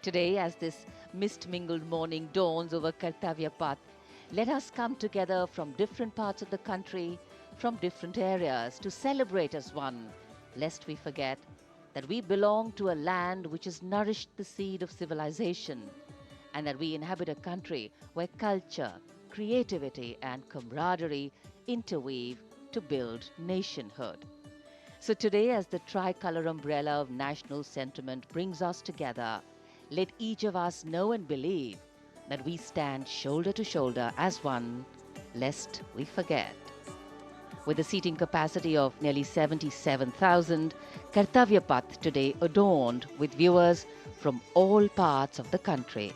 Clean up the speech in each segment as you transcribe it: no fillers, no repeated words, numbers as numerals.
Today, as this mist-mingled morning dawns over Kartavya Path, let us come together from different parts of the country, from different areas, to celebrate as one, lest we forget that we belong to a land which has nourished the seed of civilization, and that we inhabit a country where culture, creativity, and camaraderie interweave to build nationhood. So today, as the tricolour umbrella of national sentiment brings us together, let each of us know and believe that we stand shoulder to shoulder as one, lest we forget. With a seating capacity of nearly 77,000, Kartavya Path today adorned with viewers from all parts of the country.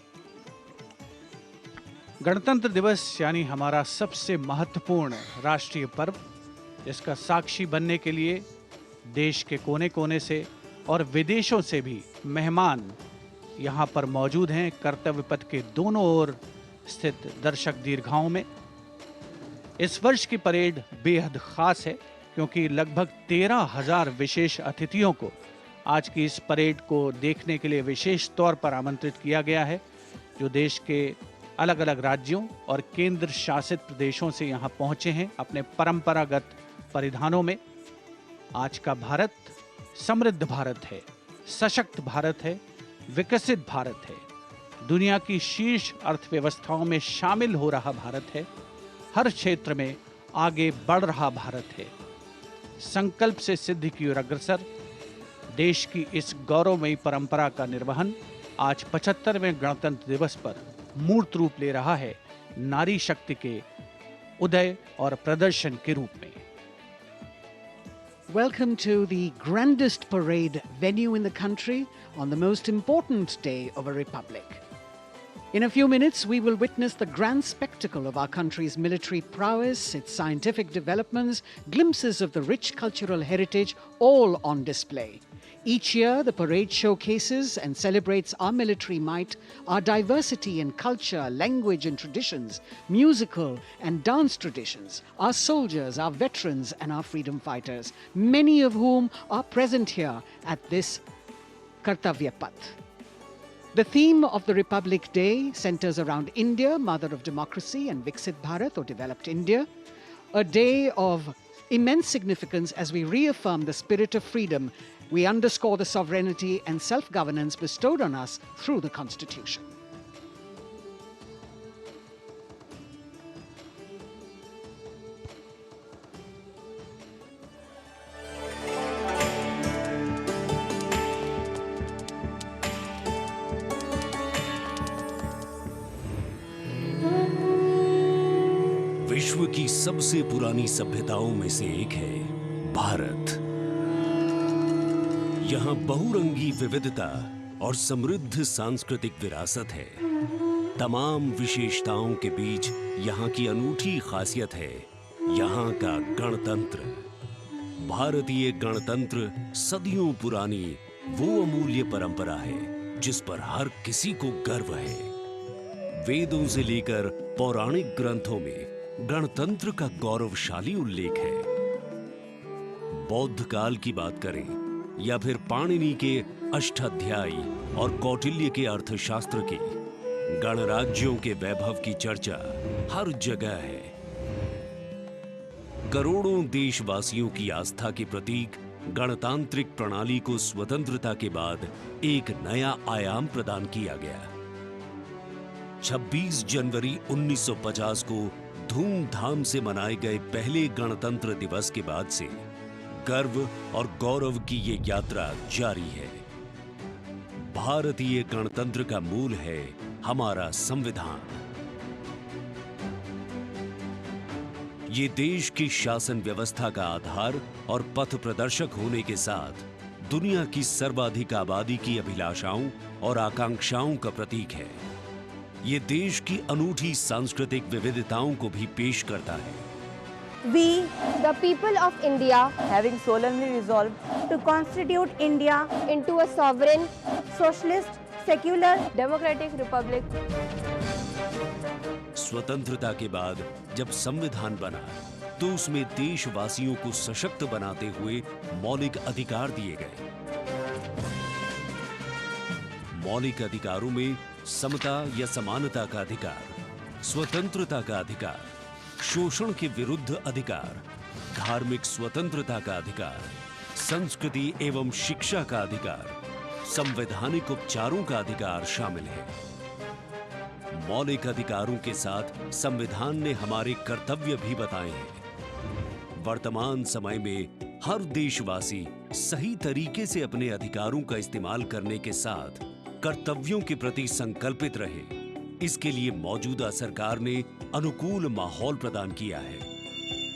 गणतंत्र दिवस यानी हमारा सबसे महत्वपूर्ण राष्ट्रीय पर्व, जिसका साक्षी बनने के लिए देश के कोने कोने से और विदेशों से भी मेहमान यहाँ पर मौजूद हैं। कर्तव्य पथ के दोनों ओर स्थित दर्शक दीर्घाओं में इस वर्ष की परेड बेहद खास है, क्योंकि लगभग 13,000 विशेष अतिथियों को आज की इस परेड को देखने के लिए विशेष तौर पर आमंत्रित किया गया है, जो देश के अलग अलग राज्यों और केंद्र शासित प्रदेशों से यहाँ पहुँचे हैं अपने परंपरागत परिधानों में। आज का भारत समृद्ध भारत है, सशक्त भारत है, विकसित भारत है, दुनिया की शीर्ष अर्थव्यवस्थाओं में शामिल हो रहा भारत है, हर क्षेत्र में आगे बढ़ रहा भारत है, संकल्प से सिद्धि की ओर अग्रसर। देश की इस गौरवमयी परंपरा का निर्वहन आज 75वें गणतंत्र दिवस पर मूर्त रूप ले रहा है, नारी शक्ति के उदय और प्रदर्शन के रूप में। Welcome to the grandest parade venue in the country on the most important day of a republic. In a few minutes, we will witness the grand spectacle of our country's military prowess, its scientific developments, glimpses of the rich cultural heritage, all on display. Each year, the parade showcases and celebrates our military might, our diversity in culture, language and traditions, musical and dance traditions, our soldiers, our veterans and our freedom fighters, many of whom are present here at this Kartavya Path. The theme of the Republic Day centers around India, mother of democracy, and Viksit Bharat, or developed India, a day of immense significance as we reaffirm the spirit of freedom. We underscore the sovereignty and self-governance bestowed on us through the Constitution. विश्व की सबसे पुरानी सभ्यताओं में से एक है भारत। यहाँ बहुरंगी विविधता और समृद्ध सांस्कृतिक विरासत है। तमाम विशेषताओं के बीच यहाँ की अनूठी खासियत है यहाँ का गणतंत्र। भारतीय गणतंत्र सदियों पुरानी वो अमूल्य परंपरा है जिस पर हर किसी को गर्व है। वेदों से लेकर पौराणिक ग्रंथों में गणतंत्र का गौरवशाली उल्लेख है। बौद्ध काल की बात करें या फिर पाणिनि के अष्टाध्यायी और कौटिल्य के अर्थशास्त्र की, गणराज्यों के वैभव की चर्चा हर जगह है। करोड़ों देशवासियों की आस्था के प्रतीक गणतांत्रिक प्रणाली को स्वतंत्रता के बाद एक नया आयाम प्रदान किया गया। 26 जनवरी 1950 को धूमधाम से मनाए गए पहले गणतंत्र दिवस के बाद से गर्व और गौरव की ये यात्रा जारी है। भारतीय गणतंत्र का मूल है हमारा संविधान। ये देश की शासन व्यवस्था का आधार और पथ प्रदर्शक होने के साथ दुनिया की सर्वाधिक आबादी की अभिलाषाओं और आकांक्षाओं का प्रतीक है। ये देश की अनूठी सांस्कृतिक विविधताओं को भी पेश करता है। We, the people of India, having solemnly resolved to constitute India into a sovereign, socialist, secular, democratic republic. स्वतंत्रता के बाद जब संविधान बना तो उसमें देशवासियों को सशक्त बनाते हुए मौलिक अधिकार दिए गए। मौलिक अधिकारों में समता या समानता का अधिकार, स्वतंत्रता का अधिकार, शोषण के विरुद्ध अधिकार, धार्मिक स्वतंत्रता का अधिकार, संस्कृति एवं शिक्षा का अधिकार, संवैधानिक उपचारों का अधिकार शामिल है। मौलिक अधिकारों के साथ संविधान ने हमारे कर्तव्य भी बताए हैं। वर्तमान समय में हर देशवासी सही तरीके से अपने अधिकारों का इस्तेमाल करने के साथ कर्तव्यों के प्रति संकल्पित रहे, इसके लिए मौजूदा सरकार ने अनुकूल माहौल प्रदान किया है।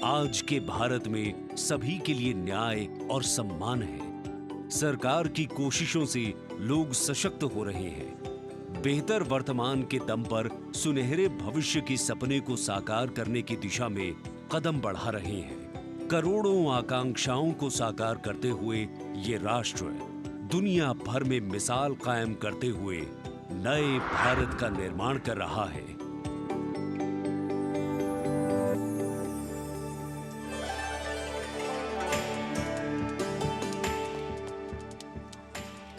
आज के भारत में सभी के लिए न्याय और सम्मान है। सरकार की कोशिशों से लोग सशक्त हो रहे हैं। बेहतर वर्तमान के दम पर सुनहरे भविष्य के सपने को साकार करने की दिशा में कदम बढ़ा रहे हैं। करोड़ों आकांक्षाओं को साकार करते हुए ये राष्ट्र दुनिया भर में मिसाल कायम करते हुए नए भारत का निर्माण कर रहा है।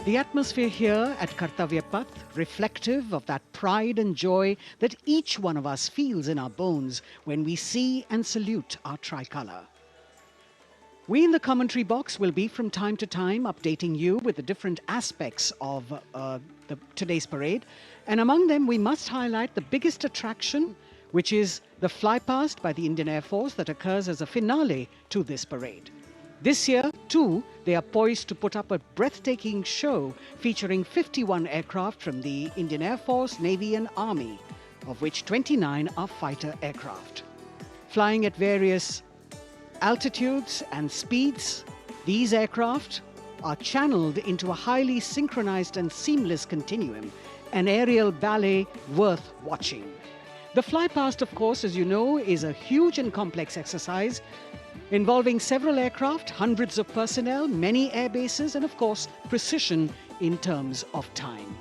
The atmosphere here at Kartavya Path, reflective of that pride and joy that each one of us feels in our bones when we see and salute our tricolour. We in the commentary box will be from time to time updating you with the different aspects of today's parade. And among them, we must highlight the biggest attraction, which is the flypast by the Indian Air Force that occurs as a finale to this parade. This year, too, they are poised to put up a breathtaking show featuring 51 aircraft from the Indian Air Force, Navy and Army, of which 29 are fighter aircraft. Flying at various altitudes and speeds, these aircraft are channeled into a highly synchronized and seamless continuum, an aerial ballet worth watching. The flypast, of course, as you know, is a huge and complex exercise involving several aircraft, hundreds of personnel, many air bases, and of course, precision in terms of time.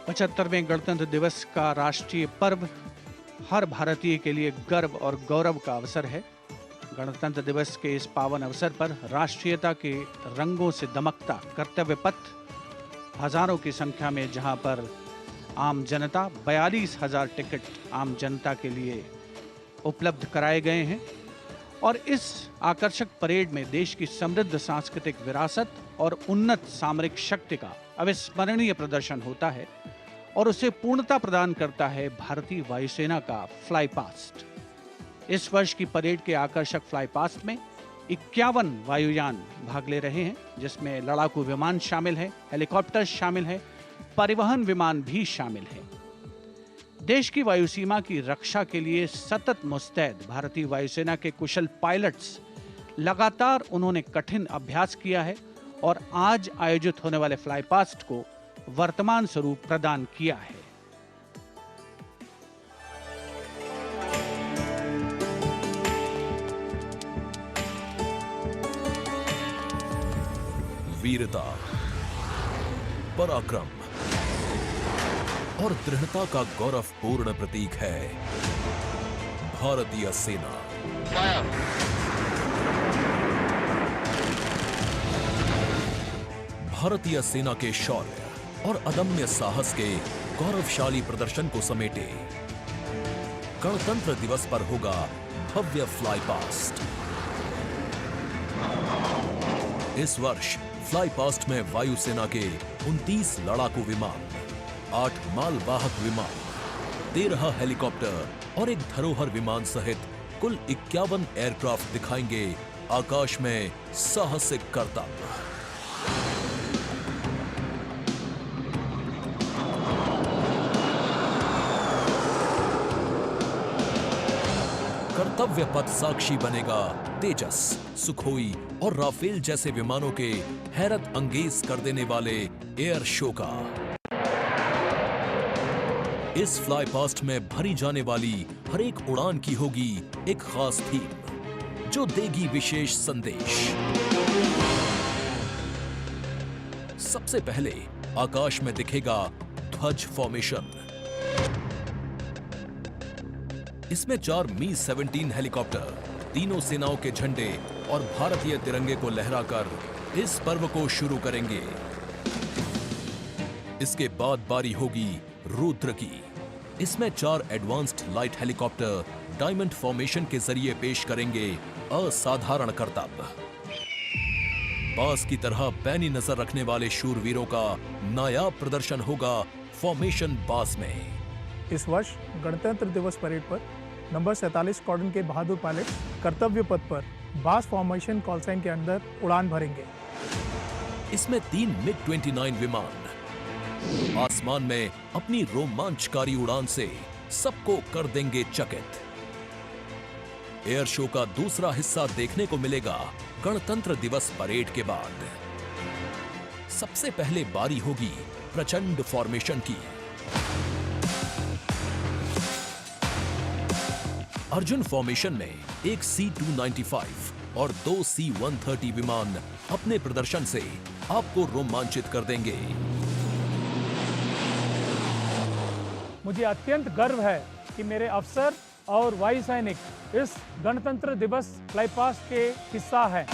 75वें गणतंत्र दिवस का राष्ट्रीय पर्व हर भारतीय के लिए गर्व और गौरव का अवसर है। गणतंत्र दिवस के इस पावन अवसर पर राष्ट्रीयता के रंगों से दमकता कर्तव्य पथ हजारों की संख्या में, जहां पर आम जनता 42,000 टिकट आम जनता के लिए उपलब्ध कराए गए हैं। और इस आकर्षक परेड में देश की समृद्ध सांस्कृतिक विरासत और उन्नत सामरिक शक्ति का अविस्मरणीय प्रदर्शन होता है और उसे पूर्णता प्रदान करता है भारतीय वायुसेना का फ्लाईपास्ट। इस वर्ष की परेड के आकर्षक फ्लाईपास्ट में 51 वायुयान भाग ले रहे हैं, जिसमें लड़ाकू विमान शामिल है, हेलीकॉप्टर शामिल है, परिवहन विमान भी शामिल है। देश की वायुसीमा की रक्षा के लिए सतत मुस्तैद भारतीय वायुसेना के कुशल पायलट्स लगातार उन्होंने कठिन अभ्यास किया है और आज आयोजित होने वाले फ्लाईपास्ट को वर्तमान स्वरूप प्रदान किया है। वीरता, पराक्रम और दृढ़ता का गौरवपूर्ण प्रतीक है भारतीय सेना। भारतीय सेना के शौर्य और अदम्य साहस के गौरवशाली प्रदर्शन को समेटे गणतंत्र दिवस पर होगा भव्य फ्लाईपास्ट। इस वर्ष फ्लाईपास्ट में वायुसेना के 29 लड़ाकू विमान, 8 मालवाहक विमान, 13 हेलीकॉप्टर और एक धरोहर विमान सहित कुल 51 एयरक्राफ्ट दिखाएंगे आकाश में साहसिक करतब। कर्तव्य पथ साक्षी बनेगा तेजस, सुखोई और राफेल जैसे विमानों के हैरत अंगेज कर देने वाले एयर शो का। इस फ्लाईपास्ट में भरी जाने वाली हर एक उड़ान की होगी एक खास थीम, जो देगी विशेष संदेश। सबसे पहले आकाश में दिखेगा ध्वज फॉर्मेशन। इसमें 4 मी-17 हेलीकॉप्टर तीनों सेनाओं के झंडे और भारतीय तिरंगे को लहराकर इस पर्व को शुरू करेंगे। इसके बाद बारी होगी रुद्र की। इसमें 4 advanced light helicopter diamond formation के जरिए पेश करेंगे असाधारण करतब। बास की तरह पैनी नजर रखने वाले शूरवीरों का नायाब प्रदर्शन होगा फॉर्मेशन बास में। इस वर्ष गणतंत्र दिवस परेड पर नंबर 47 स्क्वाड्रन के बहादुर पायलट कर्तव्य पथ पर बास फॉर्मेशन कॉल साइन के अंदर उड़ान भरेंगे। इसमें 3 MiG-29 विमान आसमान में अपनी रोमांचकारी उड़ान से सबको कर देंगे चकित। एयर शो का दूसरा हिस्सा देखने को मिलेगा गणतंत्र दिवस परेड के बाद। सबसे पहले बारी होगी प्रचंड फॉर्मेशन की। अर्जुन फॉर्मेशन में एक C-295 और 2 C-130 विमान अपने प्रदर्शन से आपको रोमांचित कर देंगे। मुझे अत्यंत गर्व है कि मेरे अफसर और वायु सैनिक इस गणतंत्र दिवस फ्लाईपास्ट के हिस्सा हैं।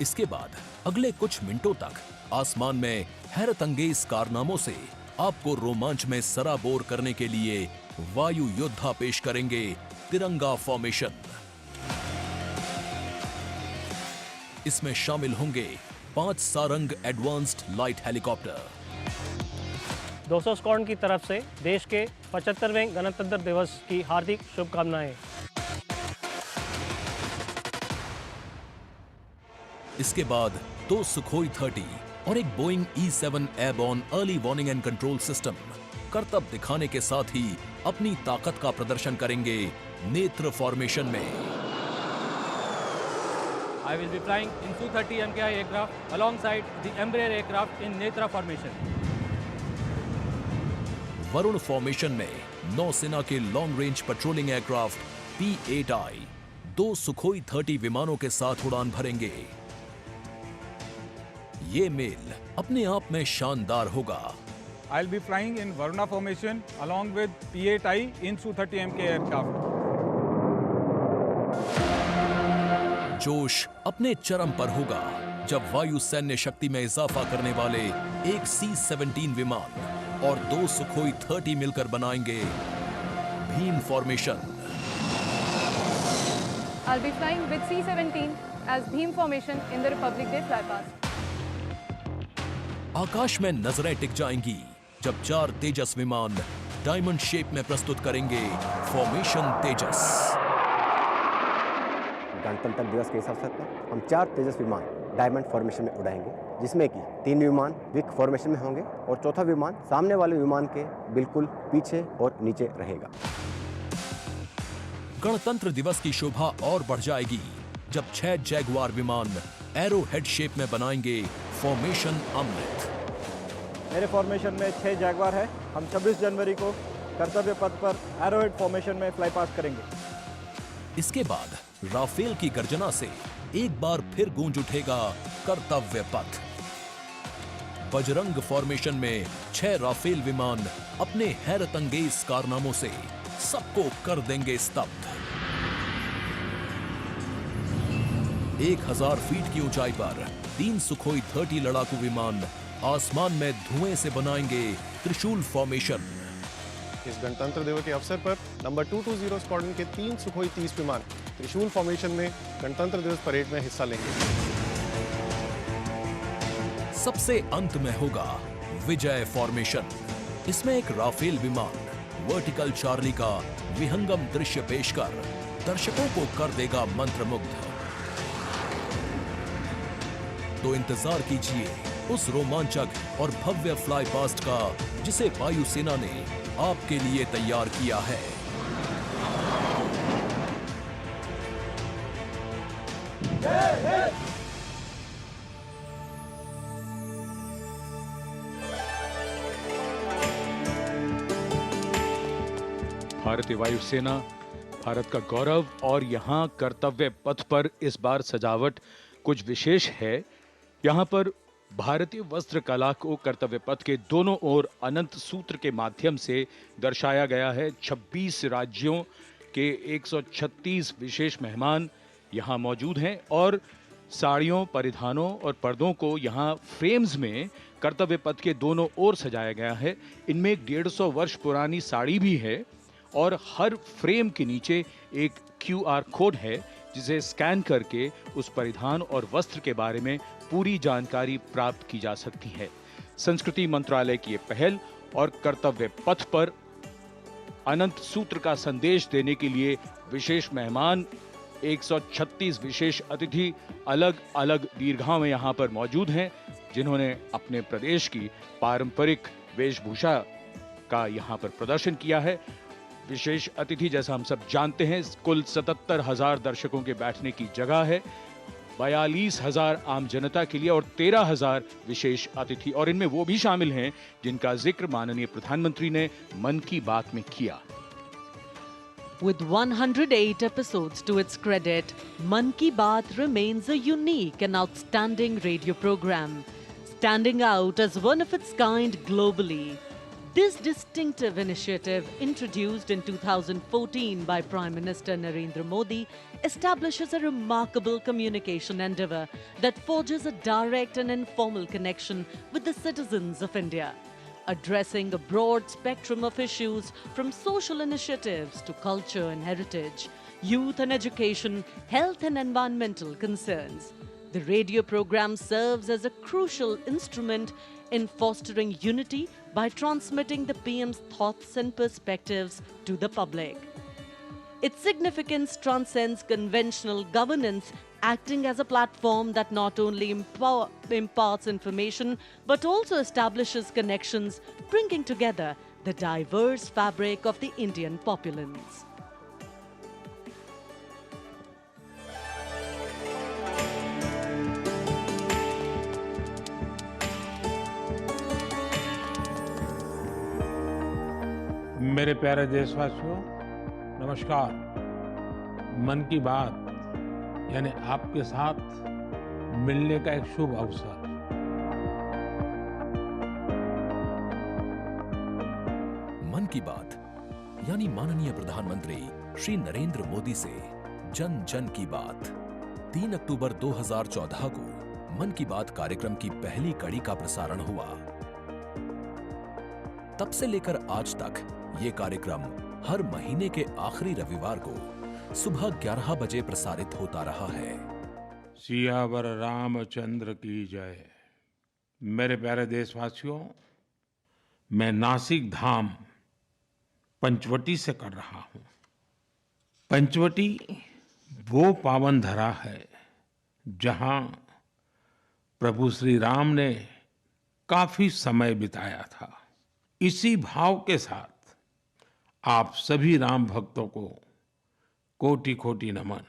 इसके बाद अगले कुछ मिनटों तक आसमान में हैरतअंगेज कारनामों से आपको रोमांच में सराबोर करने के लिए वायु योद्धा पेश करेंगे तिरंगा फॉर्मेशन। इसमें शामिल होंगे 5 Sarang advanced light helicopter. 200 squadron की तरफ से देश के 75वें गणतंत्र दिवस की हार्दिक शुभकामनाएं। इसके बाद 2 सुखोई 30 और एक Boeing E-7 airborne early warning and control system करतब दिखाने के साथ ही अपनी ताकत का प्रदर्शन करेंगे नेत्र फॉर्मेशन में। I will be flying in Su-30 MKI aircraft alongside the Embraer aircraft in Netra formation. Varun formation में नौसेना के long range patrolling aircraft P-8I 2 Sukhoi 30 विमानों के साथ उड़ान भरेंगे। ये मेल अपने आप में शानदार होगा। I'll be flying in Varuna formation along with P-8I in Su-30 MK aircraft. जोश अपने चरम पर होगा जब वायु सैन्य शक्ति में इजाफा करने वाले एक C-17 विमान और 2 सुखोई 30 मिलकर बनाएंगे Bhim formation. I'll be flying with C-17 as Bhim formation in the Republic Day flypast. आकाश में नजरें टिक जाएंगी जब 4 तेजस विमान डायमंड शेप में प्रस्तुत करेंगे फॉर्मेशन तेजस। गणतंत्र दिवस के इस अवसर पर हम 4 तेजस विमान डायमंड फॉर्मेशन में उड़ाएंगे, जिसमें कि 3 विमान विक फॉर्मेशन में होंगे और चौथा विमान सामने वाले विमान के बिल्कुल पीछे और नीचे रहेगा। गणतंत्र दिवस की शोभा और बढ़ जाएगी जब 6 जैगुआर विमान एरो हेड शेप में बनाएंगे फॉर्मेशन अमृत। मेरे फॉर्मेशन में 6 जैगुआर है। हम 26 जनवरी को कर्तव्य पथ पर एरो हेड फॉर्मेशन में फ्लाई पास्ट करेंगे। इसके बाद राफेल की गर्जना से एक बार फिर गूंज उठेगा कर्तव्य पथ। बजरंग फॉर्मेशन में 6 राफेल विमान अपने हैरतअंगेज कारनामों से सबको कर देंगे स्तब्ध। 1000 फीट की ऊंचाई पर 3 सुखोई 30 लड़ाकू विमान आसमान में धुएं से बनाएंगे त्रिशूल फॉर्मेशन। इस गणतंत्र दिवस के अवसर पर नंबर 220 स्क्वाड्रन के 3 सुखोई 30 विमान त्रिशूल फॉर्मेशन में गणतंत्र दिवस परेड में हिस्सा लेंगे। सबसे अंत में होगा विजय फॉर्मेशन। इसमें एक राफेल विमान वर्टिकल चार्ली का विहंगम दृश्य पेश कर दर्शकों को कर देगा मंत्रमुग्ध। तो इंतजार कीजिए उस रोमांचक और भव्य फ्लाई पास्ट का जिसे वायुसेना ने आपके लिए तैयार किया है। भारतीय वायुसेना भारत का गौरव, और यहाँ कर्तव्य पथ पर इस बार सजावट कुछ विशेष है। यहाँ पर भारतीय वस्त्र कला को कर्तव्य पथ के दोनों ओर अनंत सूत्र के माध्यम से दर्शाया गया है। 26 राज्यों के 136 विशेष मेहमान यहाँ मौजूद हैं और साड़ियों, परिधानों और पर्दों को यहाँ फ्रेम्स में कर्तव्य पथ के दोनों ओर सजाया गया है। इनमें एक 150 वर्ष पुरानी साड़ी भी है और हर फ्रेम के नीचे एक QR कोड है जिसे स्कैन करके उस परिधान और वस्त्र के बारे में पूरी जानकारी प्राप्त की जा सकती है। संस्कृति मंत्रालय की ये पहल और कर्तव्य पथ पर अनंत सूत्र का संदेश देने के लिए विशेष मेहमान 136 विशेष अतिथि अलग अलग दीर्घाओं में यहाँ पर मौजूद हैं, जिन्होंने अपने प्रदेश की पारंपरिक वेशभूषा का यहाँ पर प्रदर्शन किया है। विशेष अतिथि, जैसा हम सब जानते हैं, कुल 77,000 दर्शकों के बैठने की जगह है, 42,000 आम जनता के लिए और 13,000 विशेष अतिथि, और इनमें वो भी शामिल हैं जिनका जिक्र माननीय प्रधानमंत्री ने मन की बात में किया। With 108 episodes to its credit, Man Ki Baat remains a unique and outstanding radio program, standing out as one of its kind globally. This distinctive initiative, introduced in 2014 by Prime Minister Narendra Modi, establishes a remarkable communication endeavour that forges a direct and informal connection with the citizens of India, addressing a broad spectrum of issues from social initiatives to culture and heritage, youth and education, health and environmental concerns. The radio program serves as a crucial instrument in fostering unity by transmitting the PM's thoughts and perspectives to the public. Its significance transcends conventional governance, acting as a platform that not only imparts information but also establishes connections, bringing together the diverse fabric of the Indian populace. मेरे प्यारे देशवासियों, नमस्कार। मन की बात यानी आपके साथ मिलने का एक शुभ अवसर। मन की बात यानी माननीय प्रधानमंत्री श्री नरेंद्र मोदी से जन जन की बात। 3 अक्टूबर 2014 को मन की बात कार्यक्रम की पहली कड़ी का प्रसारण हुआ। तब से लेकर आज तक ये कार्यक्रम हर महीने के आखिरी रविवार को सुबह 11 बजे प्रसारित होता रहा है। सियावर रामचंद्र की जय। मेरे प्यारे देशवासियों, मैं नासिक धाम पंचवटी से कर रहा हूं। पंचवटी वो पावन धरा है जहां प्रभु श्री राम ने काफी समय बिताया था। इसी भाव के साथ आप सभी राम भक्तों को कोटि कोटि नमन।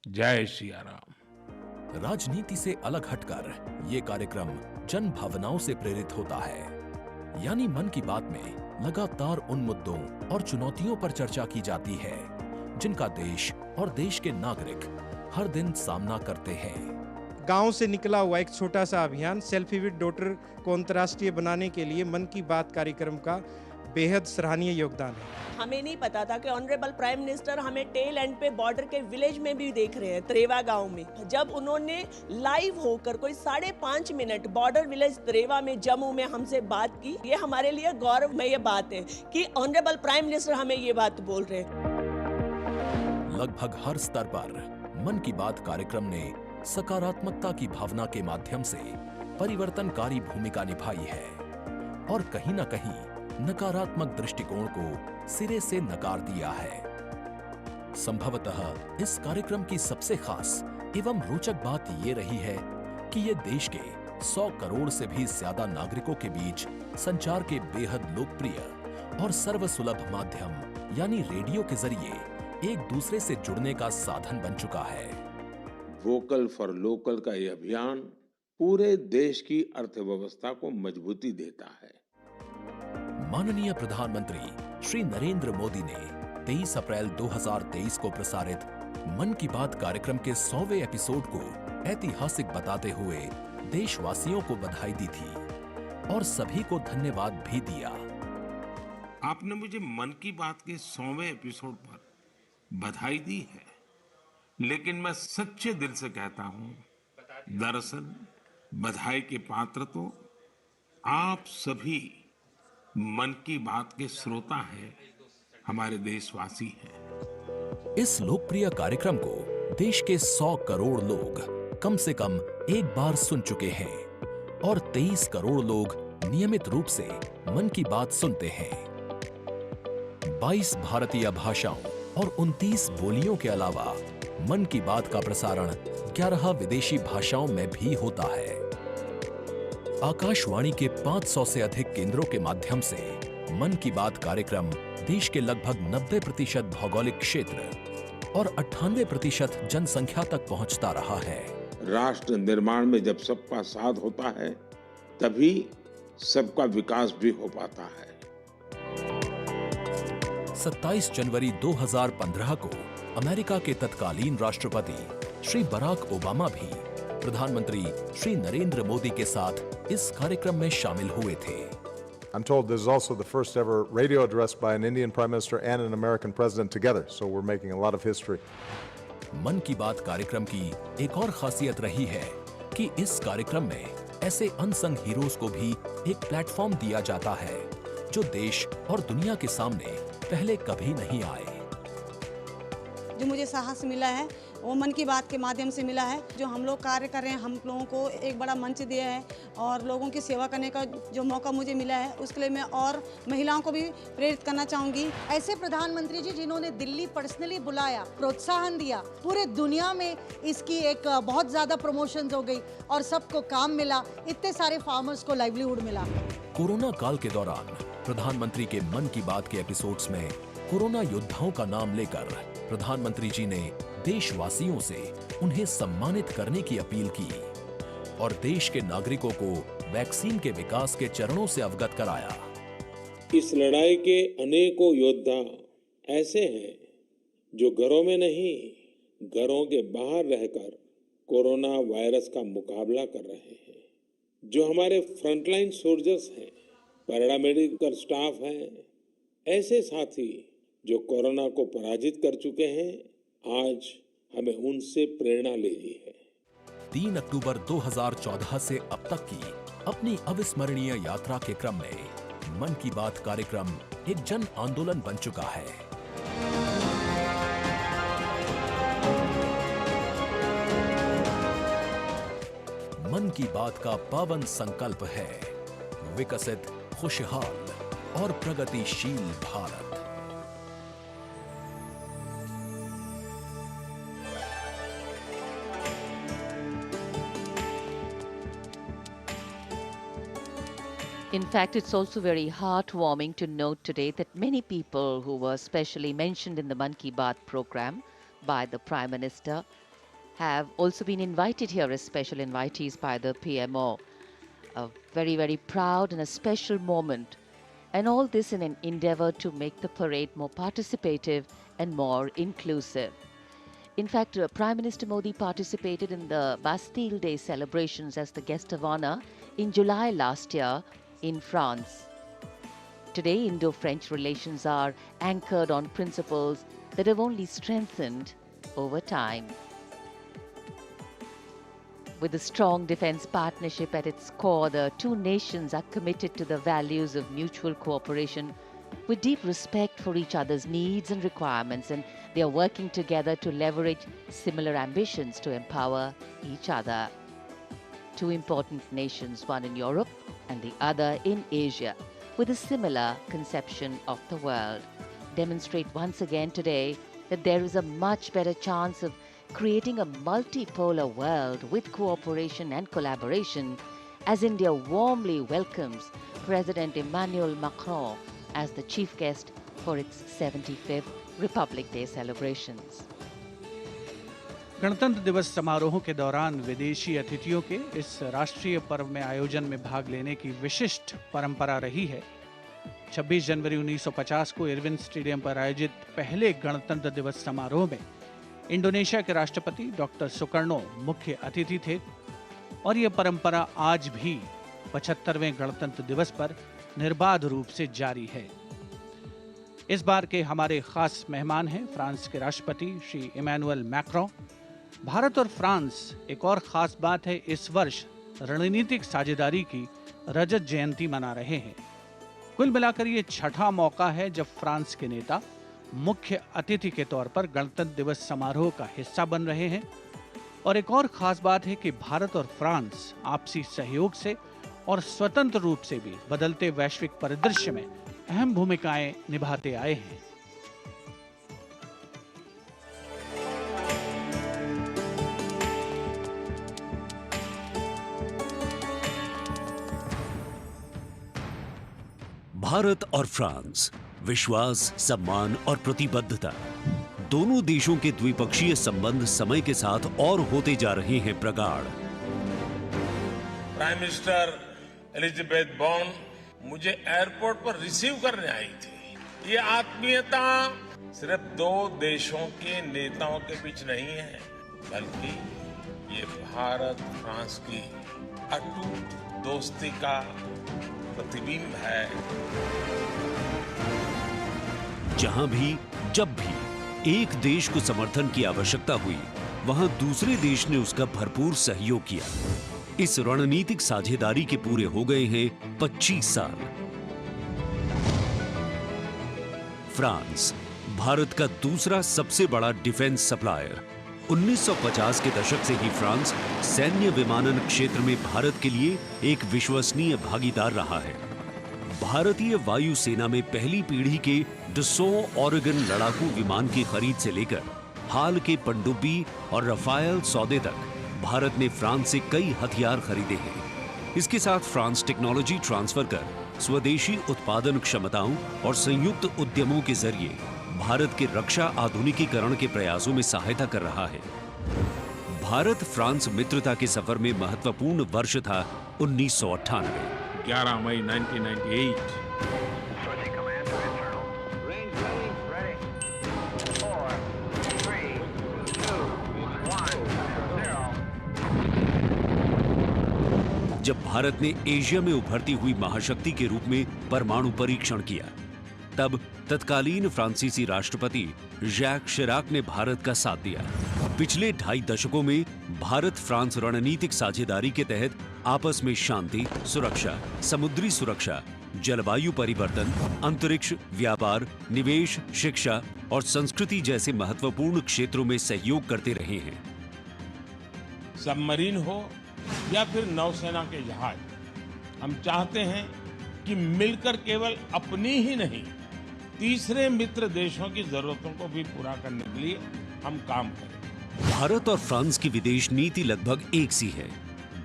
जय सिया राम। राजनीति से अलग हटकर ये कार्यक्रम जन भावनाओं से प्रेरित होता है। यानी मन की बात में लगातार उन मुद्दों और चुनौतियों पर चर्चा की जाती है जिनका देश और देश के नागरिक हर दिन सामना करते हैं। गांव से निकला हुआ एक छोटा सा अभियान सेल्फी विद डॉटर को अंतर्राष्ट्रीय बनाने के लिए मन की बात कार्यक्रम का बेहद सराहनीय योगदान है। हमें नहीं पता था कि ऑनरेबल प्राइम मिनिस्टर हमें टेल एंड पे बॉर्डर के विलेज में भी देख रहे हैं, त्रेवा गांव में। जब उन्होंने लाइव होकर कोई 5.5 मिनट बॉर्डर विलेज त्रेवा में जम्मू में हमसे बात की, ये हमारे लिए गौरवमय बात है कि ऑनरेबल प्राइम मिनिस्टर हमें ये बात बोल रहे हैं। लगभग हर स्तर पर मन की बात कार्यक्रम ने सकारात्मकता की भावना के माध्यम से परिवर्तनकारी भूमिका निभाई है और कहीं न कहीं नकारात्मक दृष्टिकोण को सिरे से नकार दिया है। संभवतः इस कार्यक्रम की सबसे खास एवं रोचक बात ये रही है कि ये देश के 100 करोड़ से भी ज्यादा नागरिकों के बीच संचार के बेहद लोकप्रिय और सर्वसुलभ माध्यम यानी रेडियो के जरिए एक दूसरे से जुड़ने का साधन बन चुका है। वोकल फॉर लोकल का ये अभियान पूरे देश की अर्थव्यवस्था को मजबूती देता है। माननीय प्रधानमंत्री श्री नरेंद्र मोदी ने 23 अप्रैल 2023 को प्रसारित मन की बात कार्यक्रम के 100वें एपिसोड को ऐतिहासिक बताते हुए देशवासियों को बधाई दी थी और सभी को धन्यवाद भी दिया। आपने मुझे मन की बात के 100वें एपिसोड पर बधाई दी है, लेकिन मैं सच्चे दिल से कहता हूं दरअसल बधाई के पात्र तो आप सभी मन की बात के श्रोता हैं, हमारे देशवासी हैं। इस लोकप्रिय कार्यक्रम को देश के 100 करोड़ लोग कम से कम एक बार सुन चुके हैं और 23 करोड़ लोग नियमित रूप से मन की बात सुनते हैं। 22 भारतीय भाषाओं और 29 बोलियों के अलावा मन की बात का प्रसारण 11 विदेशी भाषाओं में भी होता है। आकाशवाणी के 500 से अधिक केंद्रों के माध्यम से मन की बात कार्यक्रम देश के लगभग 90% भौगोलिक क्षेत्र और 98% जनसंख्या तक पहुंचता रहा है। राष्ट्र निर्माण में जब सबका साथ होता है, तभी सबका विकास भी हो पाता है। 27 जनवरी 2015 को अमेरिका के तत्कालीन राष्ट्रपति श्री बराक ओबामा भी प्रधानमंत्री श्री नरेंद्र मोदी के साथ इस कार्यक्रम में शामिल हुए थे। I'm told this is also the first ever radio address by an Indian Prime Minister and an American President together, so we're making a lot of history. मन की बात कार्यक्रम की एक और खासियत रही है कि इस कार्यक्रम में ऐसे अनसंग हीरोज को भी एक प्लेटफॉर्म दिया जाता है जो देश और दुनिया के सामने पहले कभी नहीं आए। जो मुझे साहस मिला है वो मन की बात के माध्यम से मिला है। जो हम लोग कार्य कर रहे हैं, हम लोगों को एक बड़ा मंच दिया है और लोगों की सेवा करने का जो मौका मुझे मिला है, उसके लिए मैं और महिलाओं को भी प्रेरित करना चाहूँगी। ऐसे प्रधानमंत्री जी जिन्होंने दिल्ली पर्सनली बुलाया, प्रोत्साहन दिया, पूरे दुनिया में इसकी एक बहुत ज़्यादा प्रमोशंस हो गई और सबको काम मिला, इतने सारे फार्मर्स को लाइवलीहुड मिला। कोरोना काल के दौरान प्रधानमंत्री के मन की बात के एपिसोड्स में कोरोना योद्धाओं का नाम लेकर प्रधानमंत्री जी ने देशवासियों से उन्हें सम्मानित करने की अपील की और देश के नागरिकों को वैक्सीन के विकास के चरणों से अवगत कराया। इस लड़ाई के अनेकों योद्धा ऐसे हैं जो घरों में नहीं, घरों के बाहर रहकर कोरोना वायरस का मुकाबला कर रहे हैं। जो हमारे फ्रंटलाइन सोल्जर्स हैं, पैरामेडिकल स्टाफ हैं, ऐसे साथी जो कोरोना को पराजित कर चुके हैं, आज हमें उनसे प्रेरणा लेनी है। 3 अक्टूबर 2014 से अब तक की अपनी अविस्मरणीय यात्रा के क्रम में मन की बात कार्यक्रम एक जन आंदोलन बन चुका है। मन की बात का पावन संकल्प है विकसित, खुशहाल और प्रगतिशील Bharat. In fact, it's also very heartwarming to note today that many people who were specially mentioned in the Man Ki Baat program by the Prime Minister have also been invited here as special invitees by the PMO. A very, very proud and a special moment. And all this in an endeavor to make the parade more participative and more inclusive. In fact, Prime Minister Modi participated in the Bastille Day celebrations as the guest of honor in July last year in France. Today, Indo-French relations are anchored on principles that have only strengthened over time. With a strong defense partnership at its core, the two nations are committed to the values of mutual cooperation with deep respect for each other's needs and requirements, and they are working together to leverage similar ambitions to empower each other. Two important nations, one in Europe and the other in Asia, with a similar conception of the world, demonstrate once again today that there is a much better chance of creating a multipolar world with cooperation and collaboration as India warmly welcomes President Emmanuel Macron as the chief guest for its 75th Republic Day celebrations. गणतंत्र दिवस समारोहों के दौरान विदेशी अतिथियों के इस राष्ट्रीय पर्व में आयोजन में भाग लेने की विशिष्ट परंपरा रही है। 26 जनवरी 1950 को इरविन स्टेडियम पर आयोजित पहले गणतंत्र दिवस समारोह में इंडोनेशिया के राष्ट्रपति डॉक्टर सुकर्णो मुख्य अतिथि थे और यह परंपरा आज भी 75वें गणतंत्र दिवस पर निर्बाध रूप से जारी है। इस बार के हमारे खास मेहमान हैं फ्रांस के राष्ट्रपति श्री इमैनुअल मैक्रों, भारत और फ्रांस एक और खास बात है, इस वर्ष रणनीतिक साझेदारी की रजत जयंती मना रहे हैं। कुल मिलाकर ये छठा मौका है जब फ्रांस के नेता मुख्य अतिथि के तौर पर गणतंत्र दिवस समारोह का हिस्सा बन रहे हैं। और एक और खास बात है कि भारत और फ्रांस आपसी सहयोग से और स्वतंत्र रूप से भी बदलते वैश्विक परिदृश्य में अहम भूमिकाएं निभाते आए हैं। भारत और फ्रांस, विश्वास, सम्मान और प्रतिबद्धता, दोनों देशों के द्विपक्षीय संबंध समय के साथ और होते जा रहे हैं प्रगाढ़। प्राइम मिनिस्टर एलिजाबेथ बॉर्न मुझे एयरपोर्ट पर रिसीव करने आई थी। ये आत्मीयता सिर्फ दो देशों के नेताओं के बीच नहीं है, बल्कि ये भारत फ्रांस की अटूट दोस्ती का प्रतिबिंब है। जहां भी जब भी एक देश को समर्थन की आवश्यकता हुई, वहां दूसरे देश ने उसका भरपूर सहयोग किया। इस रणनीतिक साझेदारी के पूरे हो गए हैं 25 साल। फ्रांस भारत का दूसरा सबसे बड़ा डिफेंस सप्लायर। 1950 के दशक से ही फ्रांस सैन्य विमानन क्षेत्र में भारत के लिए एक विश्वसनीय भागीदार रहा है। भारतीय वायुसेना में पहली पीढ़ी के डसॉ ओरेगन लड़ाकू विमान की खरीद से लेकर हाल के पनडुब्बी और रफायल सौदे तक भारत ने फ्रांस से कई हथियार खरीदे हैं। इसके साथ फ्रांस टेक्नोलॉजी ट्रांसफर कर स्वदेशी उत्पादन क्षमताओं और संयुक्त उद्यमों के जरिए भारत के रक्षा आधुनिकीकरण के प्रयासों में सहायता कर रहा है। भारत फ्रांस मित्रता के सफर में महत्वपूर्ण वर्ष था 1998। 11 मई 1998। जब भारत ने एशिया में उभरती हुई महाशक्ति के रूप में परमाणु परीक्षण किया, तब तत्कालीन फ्रांसीसी राष्ट्रपति जैक शिराक ने भारत का साथ दिया। पिछले 2.5 दशकों में भारत फ्रांस रणनीतिक साझेदारी के तहत आपस में शांति, सुरक्षा, समुद्री सुरक्षा, जलवायु परिवर्तन, अंतरिक्ष, व्यापार, निवेश, शिक्षा और संस्कृति जैसे महत्वपूर्ण क्षेत्रों में सहयोग करते रहे हैं। सबमरीन हो या फिर नौसेना के जहाज, हम चाहते हैं कि मिलकर केवल अपनी ही नहीं, तीसरे मित्र देशों की जरूरतों को भी पूरा करने के लिए हम काम करें। भारत और फ्रांस की विदेश नीति लगभग एक सी है।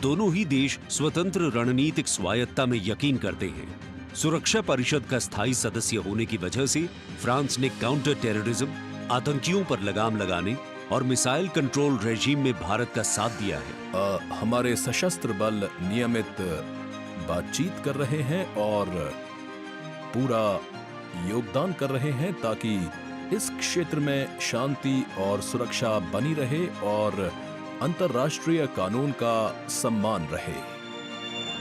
दोनों ही देश स्वतंत्र रणनीतिक स्वायत्ता में यकीन करते हैं। सुरक्षा परिषद का स्थायी सदस्य होने की वजह से फ्रांस ने काउंटर टेररिज्म, आतंकियों पर लगाम लगाने और मिसाइल कंट्रोल रेजीम में भारत का साथ दिया है। हमारे सशस्त्र बल नियमित बातचीत कर रहे हैं और पूरा योगदान कर रहे हैं ताकि इस क्षेत्र में शांति और सुरक्षा बनी रहे और अंतर्राष्ट्रीय कानून का सम्मान रहे।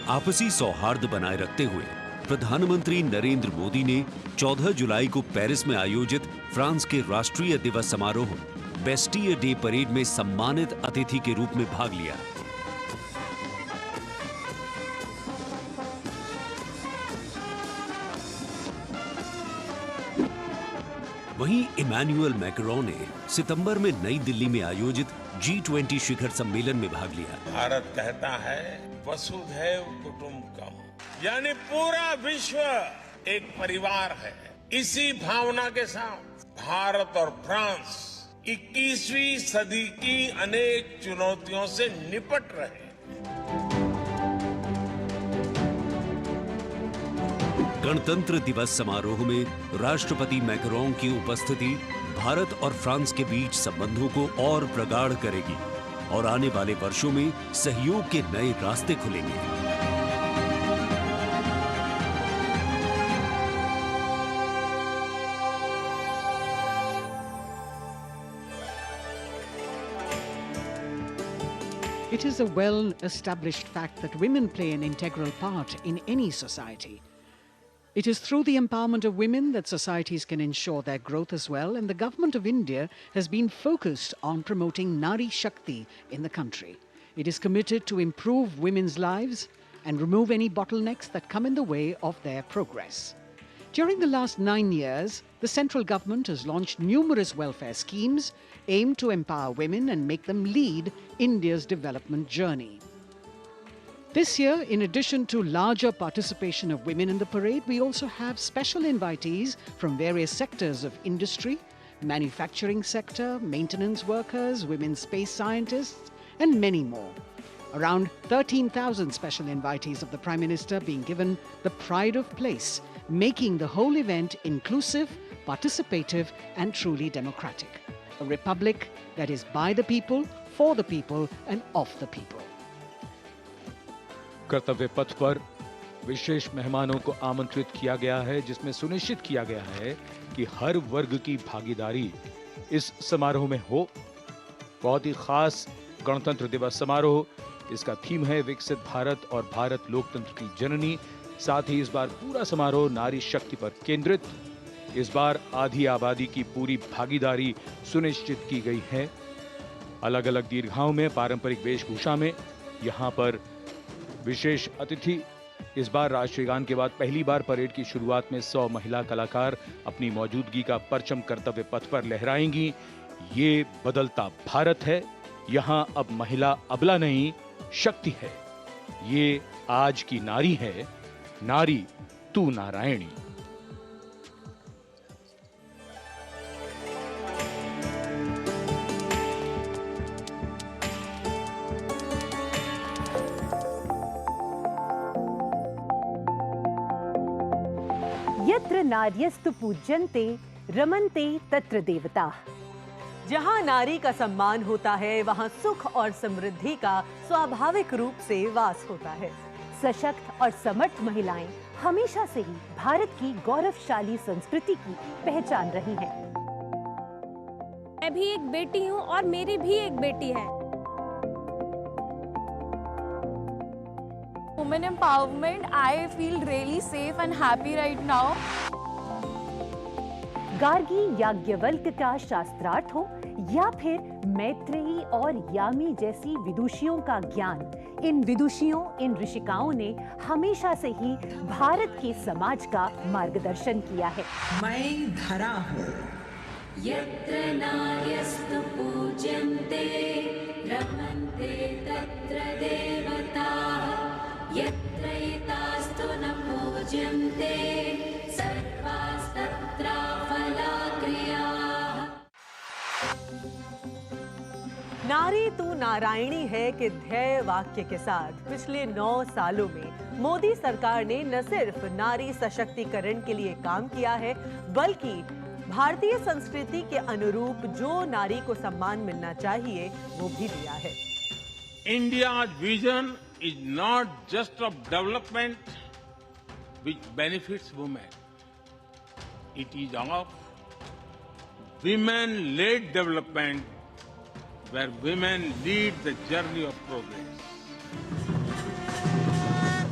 आपसी सौहार्द बनाए रखते हुए प्रधानमंत्री नरेंद्र मोदी ने 14 जुलाई को पेरिस में आयोजित फ्रांस के राष्ट्रीय दिवस समारोह बेस्टियर डे परेड में सम्मानित अतिथि के रूप में भाग लिया। वहीं इमैनुअल मैक्रोन ने सितंबर में नई दिल्ली में आयोजित G20 शिखर सम्मेलन में भाग लिया। भारत कहता है वसुधैव कुटुंबकम, यानी पूरा विश्व एक परिवार है। इसी भावना के साथ भारत और फ्रांस 21वीं सदी की अनेक चुनौतियों से निपट रहे हैं। गणतंत्र दिवस समारोह में राष्ट्रपति मैक्रोन की उपस्थिति भारत और फ्रांस के बीच संबंधों को और प्रगाढ़ करेगी और आने वाले वर्षों में सहयोग के नए रास्ते खुलेंगे। It is a well-established fact that women play an integral part in any society. It is through the empowerment of women that societies can ensure their growth as well, and the government of India has been focused on promoting Nari Shakti in the country. It is committed to improve women's lives and remove any bottlenecks that come in the way of their progress. During the last 9 years, the central government has launched numerous welfare schemes aimed to empower women and make them lead India's development journey. This year, in addition to larger participation of women in the parade, we also have special invitees from various sectors of industry, manufacturing sector, maintenance workers, women space scientists, and many more. Around 13,000 special invitees of the Prime Minister being given the pride of place, making the whole event inclusive, participative, and truly democratic. A republic that is by the people, for the people, and of the people. कर्तव्य पथ पर विशेष मेहमानों को आमंत्रित किया गया है, जिसमें सुनिश्चित किया गया है कि हर वर्ग की भागीदारी इस समारोह में हो। बहुत ही खास गणतंत्र दिवस समारोह, इसका थीम है विकसित भारत और भारत लोकतंत्र की जननी। साथ ही इस बार पूरा समारोह नारी शक्ति पर केंद्रित। इस बार आधी आबादी की पूरी भागीदारी सुनिश्चित की गई है। अलग अलग दीर्घाओं में पारंपरिक वेशभूषा में यहाँ पर विशेष अतिथि। इस बार राष्ट्रीय गान के बाद पहली बार परेड की शुरुआत में 100 महिला कलाकार अपनी मौजूदगी का परचम कर्तव्य पथ पर लहराएंगी। ये बदलता भारत है, यहाँ अब महिला अबला नहीं, शक्ति है। ये आज की नारी है, नारी तू नारायणी। यत्र नार्यस्तु पूज्यन्ते रमन्ते तत्र देवताः। जहाँ नारी का सम्मान होता है, वहाँ सुख और समृद्धि का स्वाभाविक रूप से वास होता है। सशक्त और समर्थ महिलाएं हमेशा से ही भारत की गौरवशाली संस्कृति की पहचान रही हैं। मैं भी एक बेटी हूँ और मेरी भी एक बेटी है। Women empowerment, I feel really safe and happy right now. Gargi Yajnavalkya का शास्त्रार्थ हो या फिर मैत्रेयी और यामी जैसी विदुषियों का ज्ञान, इन विदुषियों, इन ऋषिकाओं ने हमेशा से ही भारत के समाज का मार्गदर्शन किया है। मैं धरा हूँ। यत्र नार्यस्तु पूज्यन्ते रमन्ते तत्र देवताः। यत्र एतास्तु न पूज्यन्ते सर्वास्तत्र फलाक्रियाः। नारी तू नारायणी है के ध्येय वाक्य के साथ पिछले 9 सालों में मोदी सरकार ने न सिर्फ नारी सशक्तिकरण के लिए काम किया है, बल्कि भारतीय संस्कृति के अनुरूप जो नारी को सम्मान मिलना चाहिए वो भी दिया है। India's vision is not just of development which benefits women. It is of women-led development where women lead the journey of progress.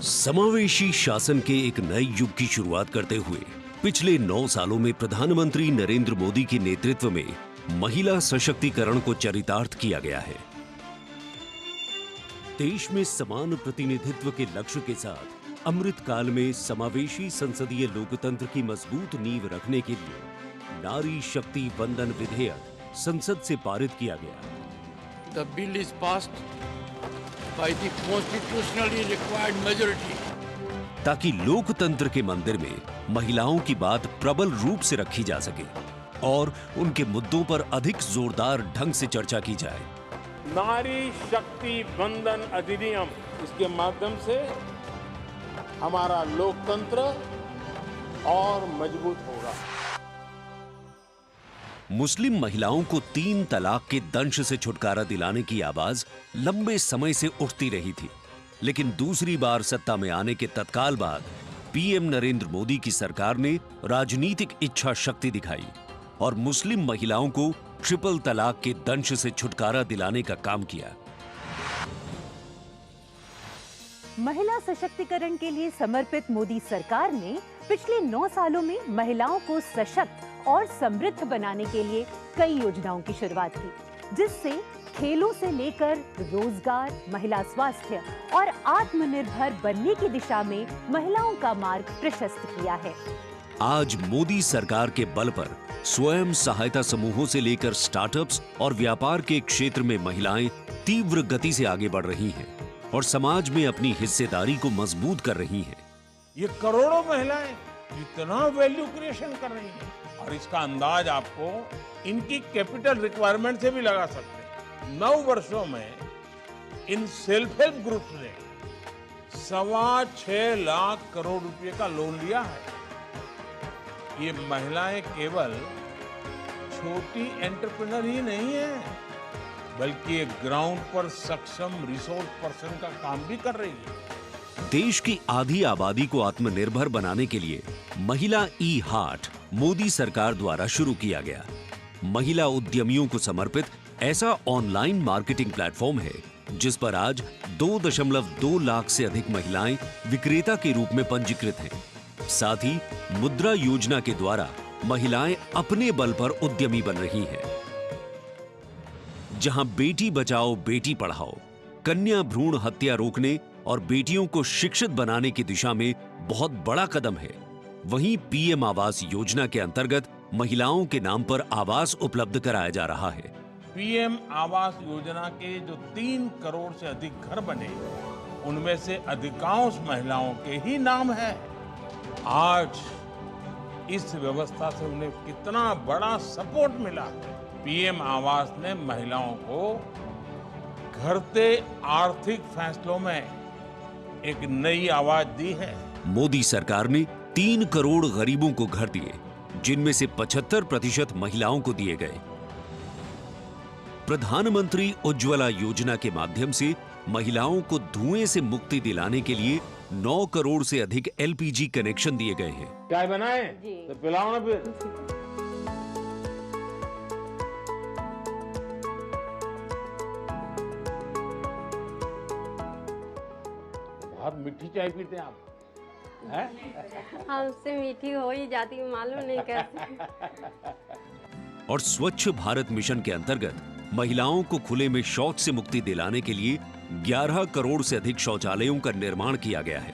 समावेशी शासन के एक नए युग की शुरुआत करते हुए पिछले 9 सालों में प्रधानमंत्री नरेंद्र मोदी के नेतृत्व में महिला सशक्तिकरण को चरितार्थ किया गया है। देश में समान प्रतिनिधित्व के लक्ष्य के साथ अमृत काल में समावेशी संसदीय लोकतंत्र की मजबूत नींव रखने के लिए नारी शक्ति वंदन विधेयक संसद से पारित किया गया। The bill is passed by the constitutionally required majority. ताकि लोकतंत्र के मंदिर में महिलाओं की बात प्रबल रूप से रखी जा सके और उनके मुद्दों पर अधिक जोरदार ढंग से चर्चा की जाए। नारी शक्ति वंदन अधिनियम, इसके माध्यम से हमारा लोकतंत्र और मजबूत होगा। मुस्लिम महिलाओं को 3 तलाक के दंश से छुटकारा दिलाने की आवाज लंबे समय से उठती रही थी, लेकिन दूसरी बार सत्ता में आने के तत्काल बाद पीएम नरेंद्र मोदी की सरकार ने राजनीतिक इच्छा शक्ति दिखाई और मुस्लिम महिलाओं को ट्रिपल तलाक के दंश से छुटकारा दिलाने का काम किया। महिला सशक्तिकरण के लिए समर्पित मोदी सरकार ने पिछले 9 सालों में महिलाओं को सशक्त और समृद्ध बनाने के लिए कई योजनाओं की शुरुआत की, जिससे खेलों से लेकर रोजगार, महिला स्वास्थ्य और आत्मनिर्भर बनने की दिशा में महिलाओं का मार्ग प्रशस्त किया है। आज मोदी सरकार के बल पर स्वयं सहायता समूहों से लेकर स्टार्टअप्स और व्यापार के क्षेत्र में महिलाएं तीव्र गति से आगे बढ़ रही हैं और समाज में अपनी हिस्सेदारी को मजबूत कर रही हैं। ये करोड़ों महिलाएं कितना वैल्यू क्रिएशन कर रही हैं और इसका अंदाज आपको इनकी कैपिटल रिक्वायरमेंट से भी लगा सकते हैं। 9 वर्षों में इन सेल्फ हेल्प ग्रुप्स ने 6.25 लाख करोड़ रुपए का लोन लिया है। ये महिलाएं केवल छोटी एंटरप्रेन्योर ही नहीं है, बल्कि एक ग्राउंड पर सक्षम रिसोर्स पर्सन का काम भी कर रही है। देश की आधी आबादी को आत्मनिर्भर बनाने के लिए महिला ई-हाट मोदी सरकार द्वारा शुरू किया गया। महिला उद्यमियों को समर्पित ऐसा ऑनलाइन मार्केटिंग प्लेटफॉर्म है जिस पर आज 2.2 लाख से अधिक महिलाएं विक्रेता के रूप में पंजीकृत हैं। साथ ही मुद्रा योजना के द्वारा महिलाएं अपने बल पर उद्यमी बन रही हैं। जहां बेटी बचाओ बेटी पढ़ाओ, कन्या भ्रूण हत्या रोकने और बेटियों को शिक्षित बनाने की दिशा में बहुत बड़ा कदम है, वहीं पीएम आवास योजना के अंतर्गत महिलाओं के नाम पर आवास उपलब्ध कराया जा रहा है। पीएम आवास योजना के जो 3 करोड़ से अधिक घर बने, उनमें से अधिकांश महिलाओं के ही नाम है। आज इस व्यवस्था से उन्हें कितना बड़ा सपोर्ट मिला है। पीएम आवास ने महिलाओं को घरते आर्थिक फैसलों में एक नई आवाज दी है। मोदी सरकार ने 3 करोड़ गरीबों को घर दिए, जिनमें से 75% महिलाओं को दिए गए। प्रधानमंत्री उज्ज्वला योजना के माध्यम से महिलाओं को धुएं से मुक्ति दिलाने के लिए 9 करोड़ से अधिक एलपीजी कनेक्शन दिए गए हैं। चाय बनाए तो पिलाओ ना फिर। बहुत मीठी चाय पीते हैं आप, हैं? हमसे मीठी हो ही जाती, मालूम नहीं कैसे। और स्वच्छ भारत मिशन के अंतर्गत महिलाओं को खुले में शौच से मुक्ति दिलाने के लिए 11 करोड़ से अधिक शौचालयों का निर्माण किया गया है,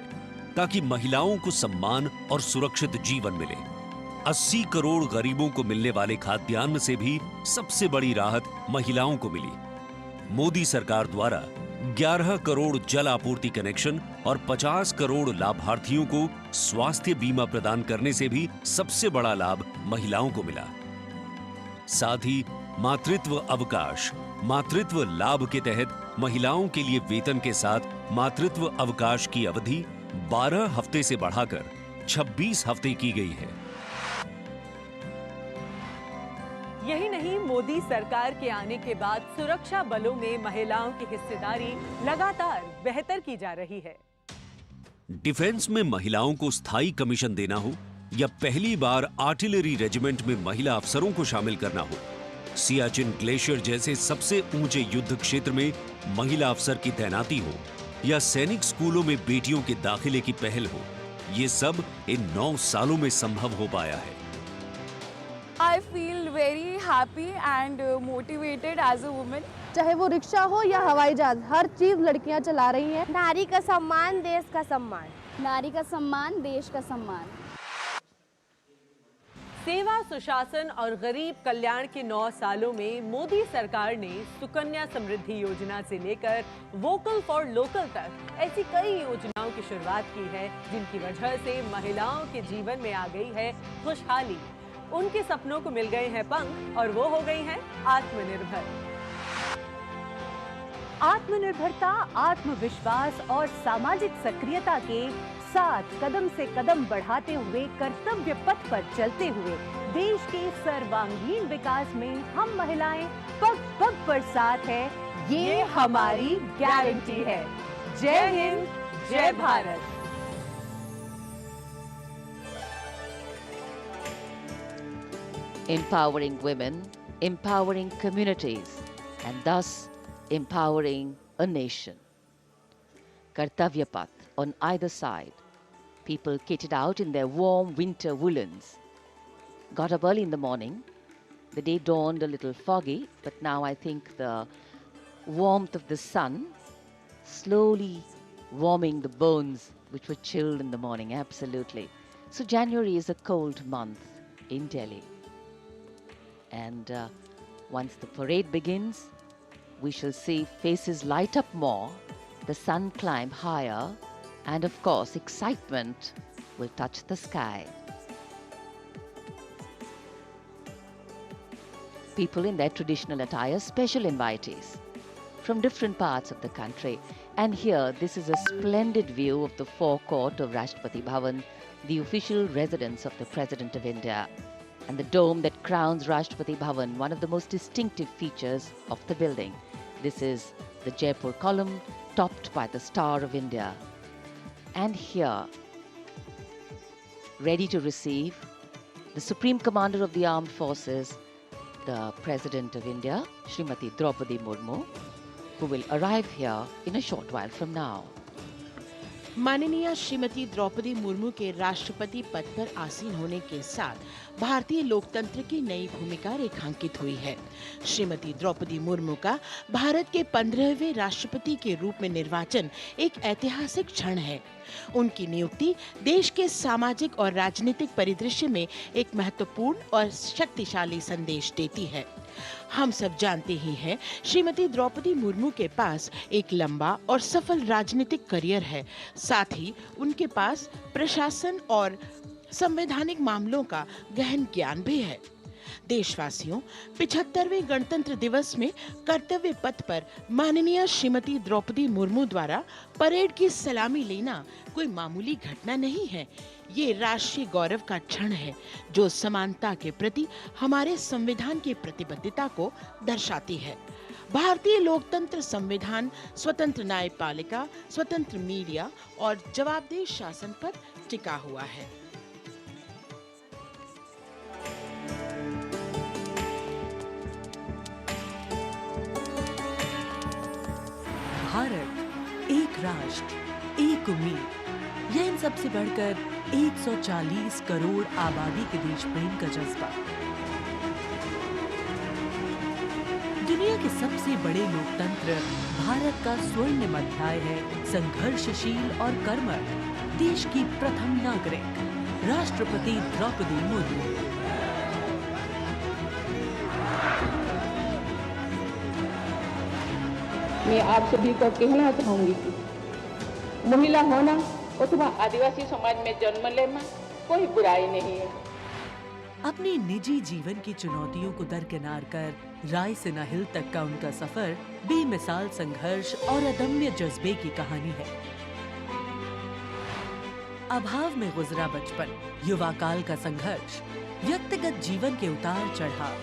ताकि महिलाओं को सम्मान और सुरक्षित जीवन मिले। 80 करोड़ गरीबों को मिलने वाले खाद्यान्न से भी सबसे बड़ी राहत महिलाओं को मिली। मोदी सरकार द्वारा 11 करोड़ जल आपूर्ति कनेक्शन और 50 करोड़ लाभार्थियों को स्वास्थ्य बीमा प्रदान करने से भी सबसे बड़ा लाभ महिलाओं को मिला। साथ ही मातृत्व अवकाश, मातृत्व लाभ के तहत महिलाओं के लिए वेतन के साथ मातृत्व अवकाश की अवधि 12 हफ्ते से बढ़ाकर 26 हफ्ते की गई है। यही नहीं, मोदी सरकार के आने के बाद सुरक्षा बलों में महिलाओं की हिस्सेदारी लगातार बेहतर की जा रही है। डिफेंस में महिलाओं को स्थायी कमीशन देना हो या पहली बार आर्टिलरी रेजिमेंट में महिला अफसरों को शामिल करना हो, सियाचिन ग्लेशियर जैसे सबसे ऊंचे युद्ध क्षेत्र में महिला अफसर की तैनाती हो या सैनिक स्कूलों में बेटियों के दाखिले की पहल हो, ये सब इन 9 सालों में संभव हो पाया है। I feel very happy and motivated as a woman. चाहे वो रिक्शा हो या हवाई जहाज, हर चीज लड़कियां चला रही हैं। नारी का सम्मान, देश का सम्मान। नारी का सम्मान, देश का सम्मान। सेवा, सुशासन और गरीब कल्याण के 9 सालों में मोदी सरकार ने सुकन्या समृद्धि योजना से लेकर वोकल फॉर लोकल तक ऐसी कई योजनाओं की शुरुआत की है, जिनकी वजह से महिलाओं के जीवन में आ गई है खुशहाली। उनके सपनों को मिल गए हैं पंख और वो हो गई हैं आत्मनिर्भर। आत्मनिर्भरता, आत्मविश्वास और सामाजिक सक्रियता के साथ कदम से कदम बढ़ाते हुए कर्तव्य पथ पर चलते हुए देश के सर्वांगीण विकास में हम महिलाएं पग पग पर साथ है, ये हमारी गारंटी है। जय हिंद, जय Bharat. Empowering women, empowering communities, and thus empowering a nation. Kartavya Path on either side. People kitted out in their warm winter woolens. Got up early in the morning. The day dawned a little foggy, but now I think the warmth of the sun slowly warming the bones which were chilled in the morning, absolutely. So January is a cold month in Delhi. And once the parade begins, we shall see faces light up more, the sun climb higher, and of course excitement will touch the sky. People in their traditional attire, special invitees from different parts of the country. And here, this is a splendid view of the forecourt of Rashtrapati Bhavan, the official residence of the President of India, and the dome that crowns Rashtrapati Bhavan, one of the most distinctive features of the building. This is the Jaipur column, topped by the Star of India. And here, ready to receive the Supreme Commander of the Armed Forces, the President of India, Srimati Draupadi Murmu, who will arrive here in a short while from now. माननीय श्रीमती द्रौपदी मुर्मू के राष्ट्रपति पद पर आसीन होने के साथ भारतीय लोकतंत्र की नई भूमिका रेखांकित हुई है। श्रीमती द्रौपदी मुर्मू का भारत के 15वें राष्ट्रपति के रूप में निर्वाचन एक ऐतिहासिक क्षण है। उनकी नियुक्ति देश के सामाजिक और राजनीतिक परिदृश्य में एक महत्वपूर्ण और शक्तिशाली संदेश देती है। हम सब जानते ही हैं, श्रीमती द्रौपदी मुर्मू के पास एक लंबा और सफल राजनीतिक करियर है। साथ ही उनके पास प्रशासन और संवैधानिक मामलों का गहन ज्ञान भी है। देशवासियों, 75वें गणतंत्र दिवस में कर्तव्य पथ पर माननीय श्रीमती द्रौपदी मुर्मू द्वारा परेड की सलामी लेना कोई मामूली घटना नहीं है। ये राष्ट्रीय गौरव का क्षण है, जो समानता के प्रति हमारे संविधान की प्रतिबद्धता को दर्शाती है। भारतीय लोकतंत्र संविधान स्वतंत्र न्यायपालिका, स्वतंत्र मीडिया और जवाबदेह शासन पर टिका हुआ है। भारत, एक राष्ट्र, एक उम्मीद, यह इन सबसे बढ़कर 140 करोड़ आबादी के देश प्रेम का जज्बा। दुनिया के सबसे बड़े लोकतंत्र भारत का स्वर्णिम अध्याय है। संघर्षशील और कर्मठ देश की प्रथम नागरिक राष्ट्रपति द्रौपदी मुर्मू। मैं आप सभी को कहना चाहूंगी कि महिला होना अथवा आदिवासी समाज में जन्म लेना कोई बुराई नहीं है। अपने निजी जीवन की चुनौतियों को दरकिनार कर रायसीना हिल तक का उनका सफर बेमिसाल संघर्ष और अदम्य जज्बे की कहानी है। अभाव में गुजरा बचपन, युवा काल का संघर्ष, व्यक्तिगत जीवन के उतार चढ़ाव,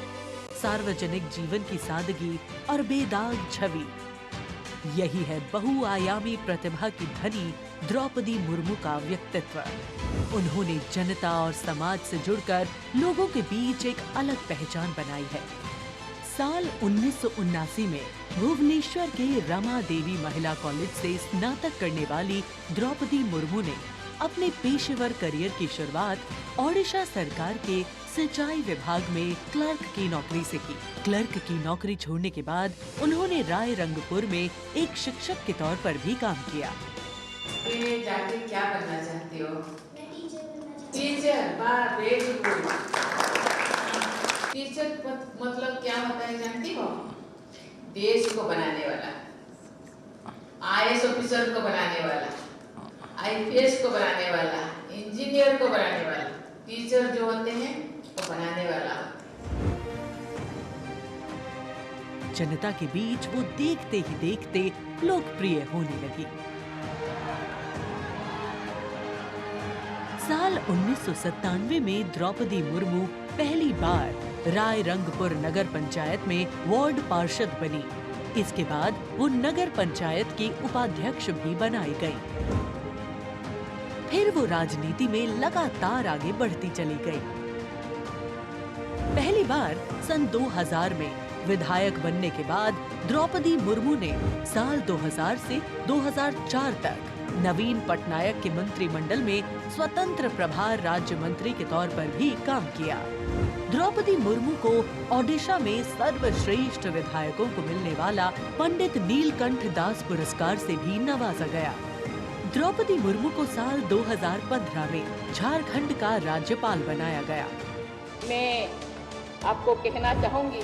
सार्वजनिक जीवन की सादगी और बेदाग छवि, यही है बहुआयामी प्रतिभा की धनी द्रौपदी मुर्मू का व्यक्तित्व। उन्होंने जनता और समाज से जुड़कर लोगों के बीच एक अलग पहचान बनाई है। साल 1979 में भुवनेश्वर के रमा देवी महिला कॉलेज से स्नातक करने वाली द्रौपदी मुर्मू ने अपने पेशेवर करियर की शुरुआत ओडिशा सरकार के सिंचाई विभाग में क्लर्क की नौकरी से की। क्लर्क की नौकरी छोड़ने के बाद उन्होंने राय रंगपुर में एक शिक्षक के तौर पर भी काम किया। जाके क्या बनना चाहती हो? टीचर। वाह, वेरी गुड। टीचर मतलब क्या होता है जानती हो? देश को बनाने वाला, IAS ऑफिसर को बनाने वाला, IPS को बनाने वाला, इंजीनियर को बनाने वाला। टीचर जो होते हैं वो बनाने वाला। जनता के बीच वो देखते ही देखते लोकप्रिय होने लगी। साल 1997 में द्रौपदी मुर्मू पहली बार राय रंगपुर नगर पंचायत में वार्ड पार्षद बनी। इसके बाद वो नगर पंचायत की उपाध्यक्ष भी बनाई गई। फिर वो राजनीति में लगातार आगे बढ़ती चली गई। पहली बार सन 2000 में विधायक बनने के बाद द्रौपदी मुर्मू ने साल 2000 से 2004 तक नवीन पटनायक के मंत्रिमंडल में स्वतंत्र प्रभार राज्य मंत्री के तौर पर भी काम किया। द्रौपदी मुर्मू को ओडिशा में सर्वश्रेष्ठ विधायकों को मिलने वाला पंडित नीलकंठ दास पुरस्कार से भी नवाजा गया। द्रौपदी मुर्मू को साल 2015 में झारखंड का राज्यपाल बनाया गया। मैं आपको कहना चाहूंगी,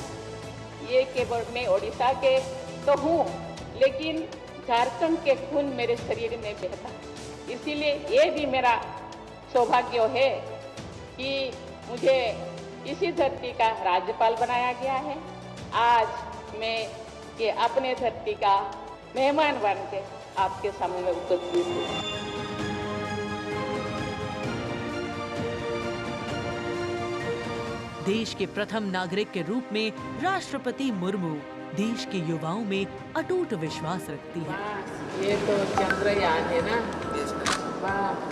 ये केवल मैं ओडिशा के तो हूँ, लेकिन झारखंड के खून मेरे शरीर में बहता है। इसीलिए ये भी मेरा सौभाग्य है कि मुझे इसी धरती का राज्यपाल बनाया गया है। आज मैं ये अपने धरती का मेहमान बन के आपके सामने उपस्थित हूँ। देश के प्रथम नागरिक के रूप में राष्ट्रपति मुर्मू देश के युवाओं में अटूट विश्वास रखती है। ये तो चंद्रयान है ना,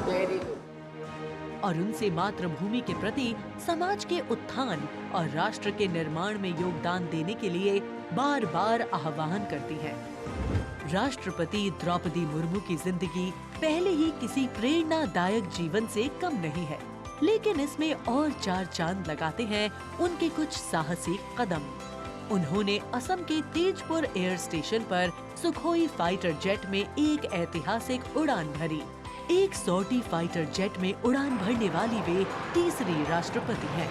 वेरी गुड। और उनसे मातृभूमि के प्रति समाज के उत्थान और राष्ट्र के निर्माण में योगदान देने के लिए बार बार आह्वान करती है। राष्ट्रपति द्रौपदी मुर्मू की जिंदगी पहले ही किसी प्रेरणादायक जीवन से कम नहीं है, लेकिन इसमें और चार चांद लगाते हैं उनके कुछ साहसिक कदम। उन्होंने असम के तेजपुर एयर स्टेशन पर सुखोई फाइटर जेट में एक ऐतिहासिक उड़ान भरी। एक सॉर्टी फाइटर जेट में उड़ान भरने वाली वे तीसरी राष्ट्रपति हैं।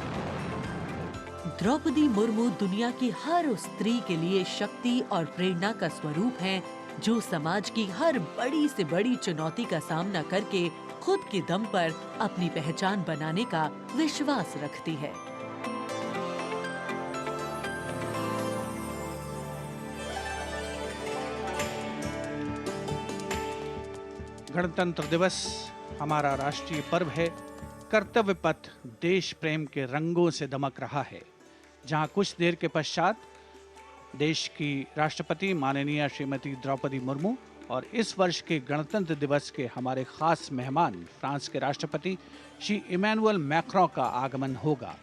द्रौपदी मुर्मू दुनिया की हर उस स्त्री के लिए शक्ति और प्रेरणा का स्वरूप हैं, जो समाज की हर बड़ी से बड़ी चुनौती का सामना करके खुद के दम पर अपनी पहचान बनाने का विश्वास रखती है। गणतंत्र दिवस हमारा राष्ट्रीय पर्व है। कर्तव्य पथ देश प्रेम के रंगों से दमक रहा है, जहां कुछ देर के पश्चात देश की राष्ट्रपति माननीय श्रीमती द्रौपदी मुर्मू और इस वर्ष के गणतंत्र दिवस के हमारे खास मेहमान फ्रांस के राष्ट्रपति श्री इमैनुअल मैक्रों का आगमन होगा।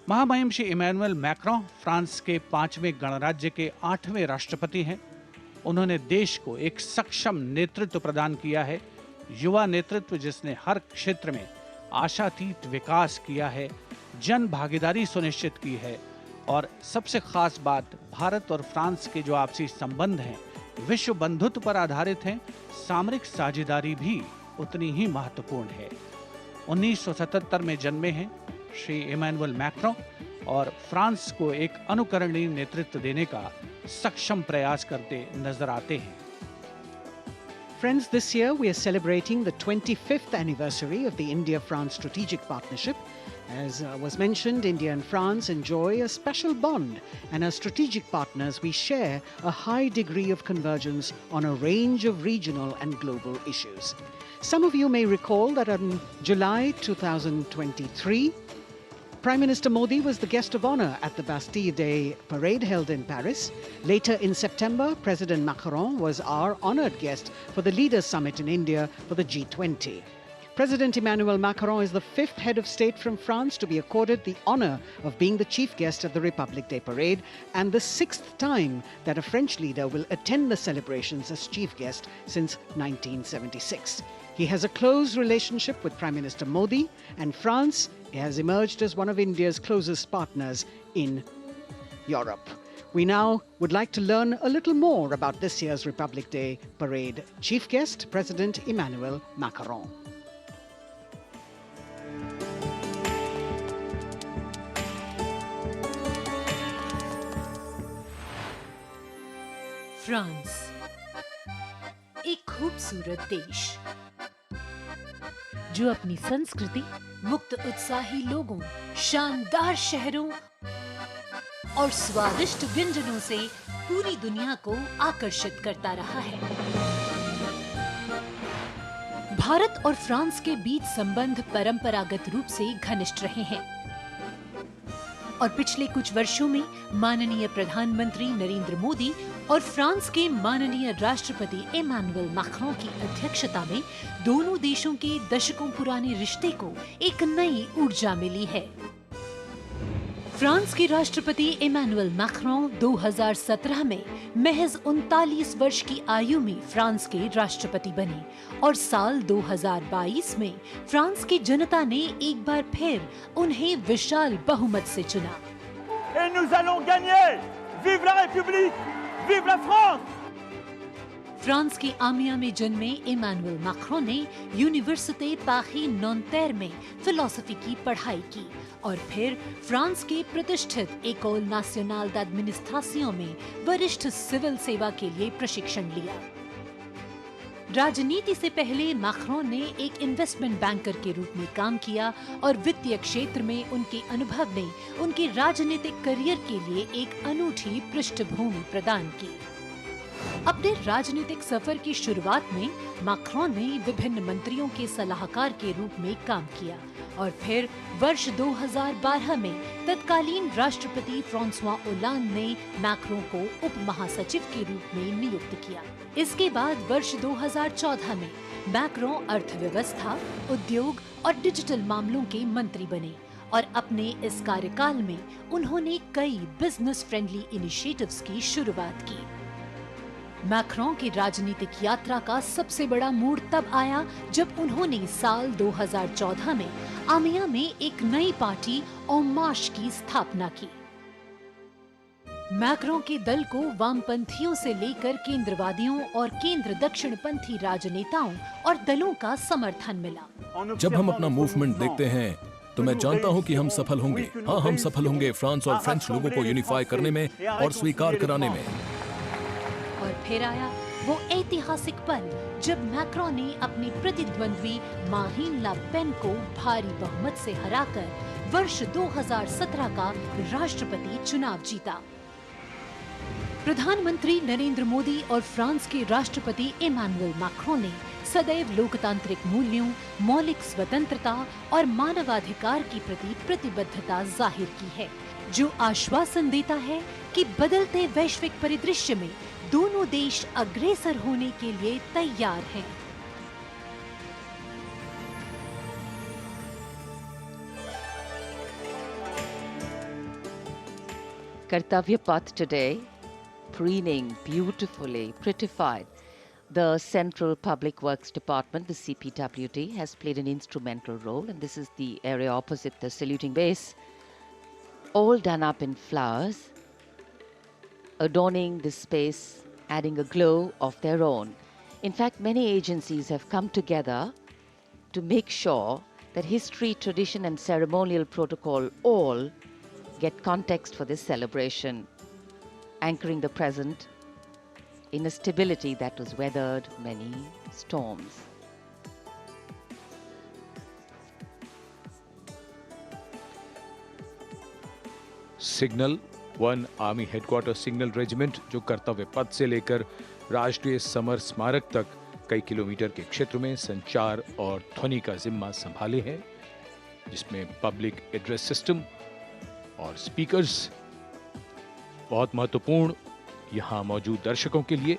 महामहिम श्री इमैनुअल मैक्रों फ्रांस के 5वें गणराज्य के 8वें राष्ट्रपति हैं। उन्होंने देश को एक सक्षम नेतृत्व प्रदान किया है, युवा नेतृत्व जिसने हर क्षेत्र में आशातीत विकास किया है, जन भागीदारी सुनिश्चित की है और सबसे खास बात, भारत और फ्रांस के जो आपसी संबंध हैं विश्व बंधुत्व पर आधारित हैं। सामरिक साझेदारी भी उतनी ही महत्वपूर्ण है। 1977 में जन्मे हैं श्री इमैनुअल मैक्रों और फ्रांस को एक अनुकरणीय नेतृत्व देने का सक्षम प्रयास करते नजर आते हैं। Friends, this year we are celebrating the 25th anniversary of the India-France strategic partnership. As was mentioned, India and France enjoy a special bond, and as strategic partners we share a high degree of convergence on a range of regional and global issues. Some of you may recall that in July 2023, Prime Minister Modi was the guest of honor at the Bastille Day parade held in Paris. Later in September, President Macron was our honored guest for the Leaders Summit in India for the G20. President Emmanuel Macron is the 5th head of state from France to be accorded the honor of being the chief guest at the Republic Day parade, and the 6th time that a French leader will attend the celebrations as chief guest since 1976. He has a close relationship with Prime Minister Modi, and France has emerged as one of India's closest partners in Europe. We now would like to learn a little more about this year's Republic Day parade. Chief guest, President Emmanuel Macron. France, एक खूबसूरत देश जो अपनी संस्कृति, मुक्त उत्साही लोगों, शानदार शहरों और स्वादिष्ट व्यंजनों से पूरी दुनिया को आकर्षित करता रहा है। भारत और फ्रांस के बीच संबंध परंपरागत रूप से घनिष्ठ रहे हैं और पिछले कुछ वर्षों में माननीय प्रधानमंत्री नरेंद्र मोदी और फ्रांस के माननीय राष्ट्रपति इमैनुअल मैक्रों की अध्यक्षता में दोनों देशों के दशकों पुराने रिश्ते को एक नई ऊर्जा मिली है। फ्रांस के राष्ट्रपति इमैनुअल मैक्रों 2017 में महज 39 वर्ष की आयु में फ्रांस के राष्ट्रपति बने और साल 2022 में फ्रांस की जनता ने एक बार फिर उन्हें विशाल बहुमत से चुना। Et nous allons gagner! Vive la République! Vive la France! France के आमिया में जन्मे इमैनुअल मैक्रों ने यूनिवर्सिटी पारी नॉन्तेर में फिलोसफी की पढ़ाई की और फिर फ्रांस के प्रतिष्ठित एकोल नेशनल d'administration में वरिष्ठ सिविल सेवा के लिए प्रशिक्षण लिया। राजनीति से पहले मैक्रों ने एक इन्वेस्टमेंट बैंकर के रूप में काम किया और वित्तीय क्षेत्र में उनके अनुभव ने उनके राजनीतिक करियर के लिए एक अनूठी पृष्ठभूमि प्रदान की। अपने राजनीतिक सफर की शुरुआत में मैक्रों ने विभिन्न मंत्रियों के सलाहकार के रूप में काम किया और फिर वर्ष 2012 में तत्कालीन राष्ट्रपति फ्रांसवा ओलांद ने मैक्रों को उप महासचिव के रूप में नियुक्त किया। इसके बाद वर्ष 2014 में मैक्रों अर्थव्यवस्था, उद्योग और डिजिटल मामलों के मंत्री बने और अपने इस कार्यकाल में उन्होंने कई बिजनेस फ्रेंडली इनिशिएटिव्स की शुरुआत की। मैक्रों की राजनीतिक यात्रा का सबसे बड़ा मोड़ तब आया जब उन्होंने साल 2014 में आमिया में एक नई पार्टी En Marche की स्थापना की। मैक्रों के दल को वामपंथियों से लेकर केंद्रवादियों और केंद्र दक्षिणपंथी राजनेताओं और दलों का समर्थन मिला। जब हम अपना मूवमेंट देखते हैं तो मैं जानता हूं कि हम सफल होंगे। हाँ, हम सफल होंगे फ्रांस और फ्रेंच लोगों को यूनिफाई करने में और स्वीकार कराने में। और फिर आया वो ऐतिहासिक पल जब मैक्रों ने अपनी प्रतिद्वंद्वी मारीन ला पेन को भारी बहुमत से हराकर वर्ष 2017 का राष्ट्रपति चुनाव जीता। प्रधानमंत्री नरेंद्र मोदी और फ्रांस के राष्ट्रपति इमैनुअल मैक्रों ने सदैव लोकतांत्रिक मूल्यों, मौलिक स्वतंत्रता और मानवाधिकार के प्रति प्रतिबद्धता जाहिर की है, जो आश्वासन देता है कि बदलते वैश्विक परिदृश्य में दोनों देश अग्रसर होने के लिए तैयार हैं। Kartavya Path today, preening beautifully, prettified. The Central Public Works Department, the CPWD, has played an instrumental role, and this is the area opposite the saluting base, all done up in flowers, adorning this space, adding a glow of their own. In fact, many agencies have come together to make sure that history, tradition and ceremonial protocol all get context for this celebration, anchoring the present in a stability that was weathered many storms. Signal 1 army headquarter signal regiment, जो कर्तव्य पथ से लेकर राष्ट्रीय summer स्मारक तक कई kilometre के क्षेत्र में संचार और ध्वनि का जिम्मा संभाले हैं, जिसमें पब्लिक एड्रेस सिस्टम और स्पीकर्स बहुत महत्वपूर्ण यहां मौजूद दर्शकों के लिए।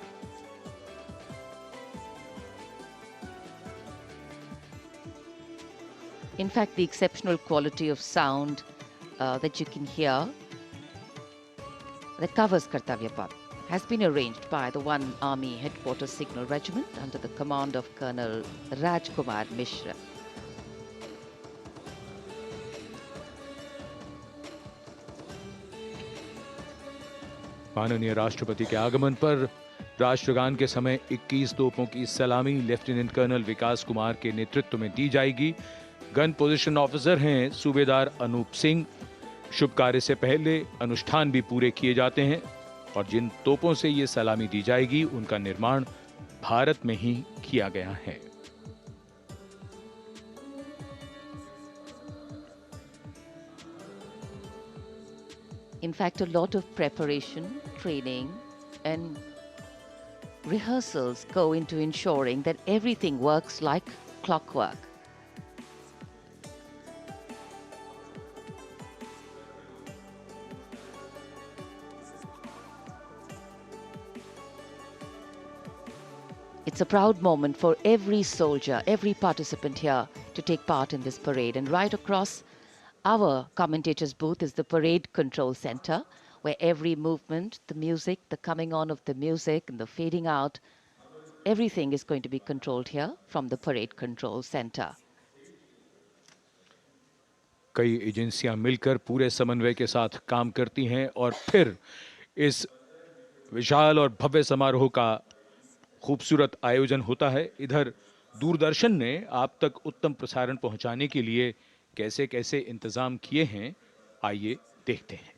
In fact, the exceptional quality of sound that you can hear that covers Kartavya Path has been arranged by the 1 Army Headquarters Signal Regiment under the command of Colonel Rajkumar Mishra. माननीय राष्ट्रपति के आगमन पर राष्ट्रगान के समय 21 तोपों की सलामी लेफ्टिनेंट कर्नल विकास कुमार के नेतृत्व में दी जाएगी। गन पोजीशन ऑफिसर हैं सूबेदार अनूप सिंह। शुभ कार्य से पहले अनुष्ठान भी पूरे किए जाते हैं और जिन तोपों से ये सलामी दी जाएगी उनका निर्माण भारत में ही किया गया है। In fact, a lot of preparation, training and rehearsals go into ensuring that everything works like clockwork. It's a proud moment for every soldier, every participant here to take part in this parade. And right across Our commentator's booth is the parade control center, where every movement, the music, the coming on of the music and the fading out, everything is going to be controlled here from the parade control center. कई एजेंसियां मिलकर पूरे समन्वय के साथ काम करती हैं और फिर इस विशाल और भव्य समारोह का खूबसूरत आयोजन होता है। इधर दूरदर्शन ने आप तक उत्तम प्रसारण पहुंचाने के लिए कैसे कैसे इंतजाम किए हैं, आइए देखते हैं।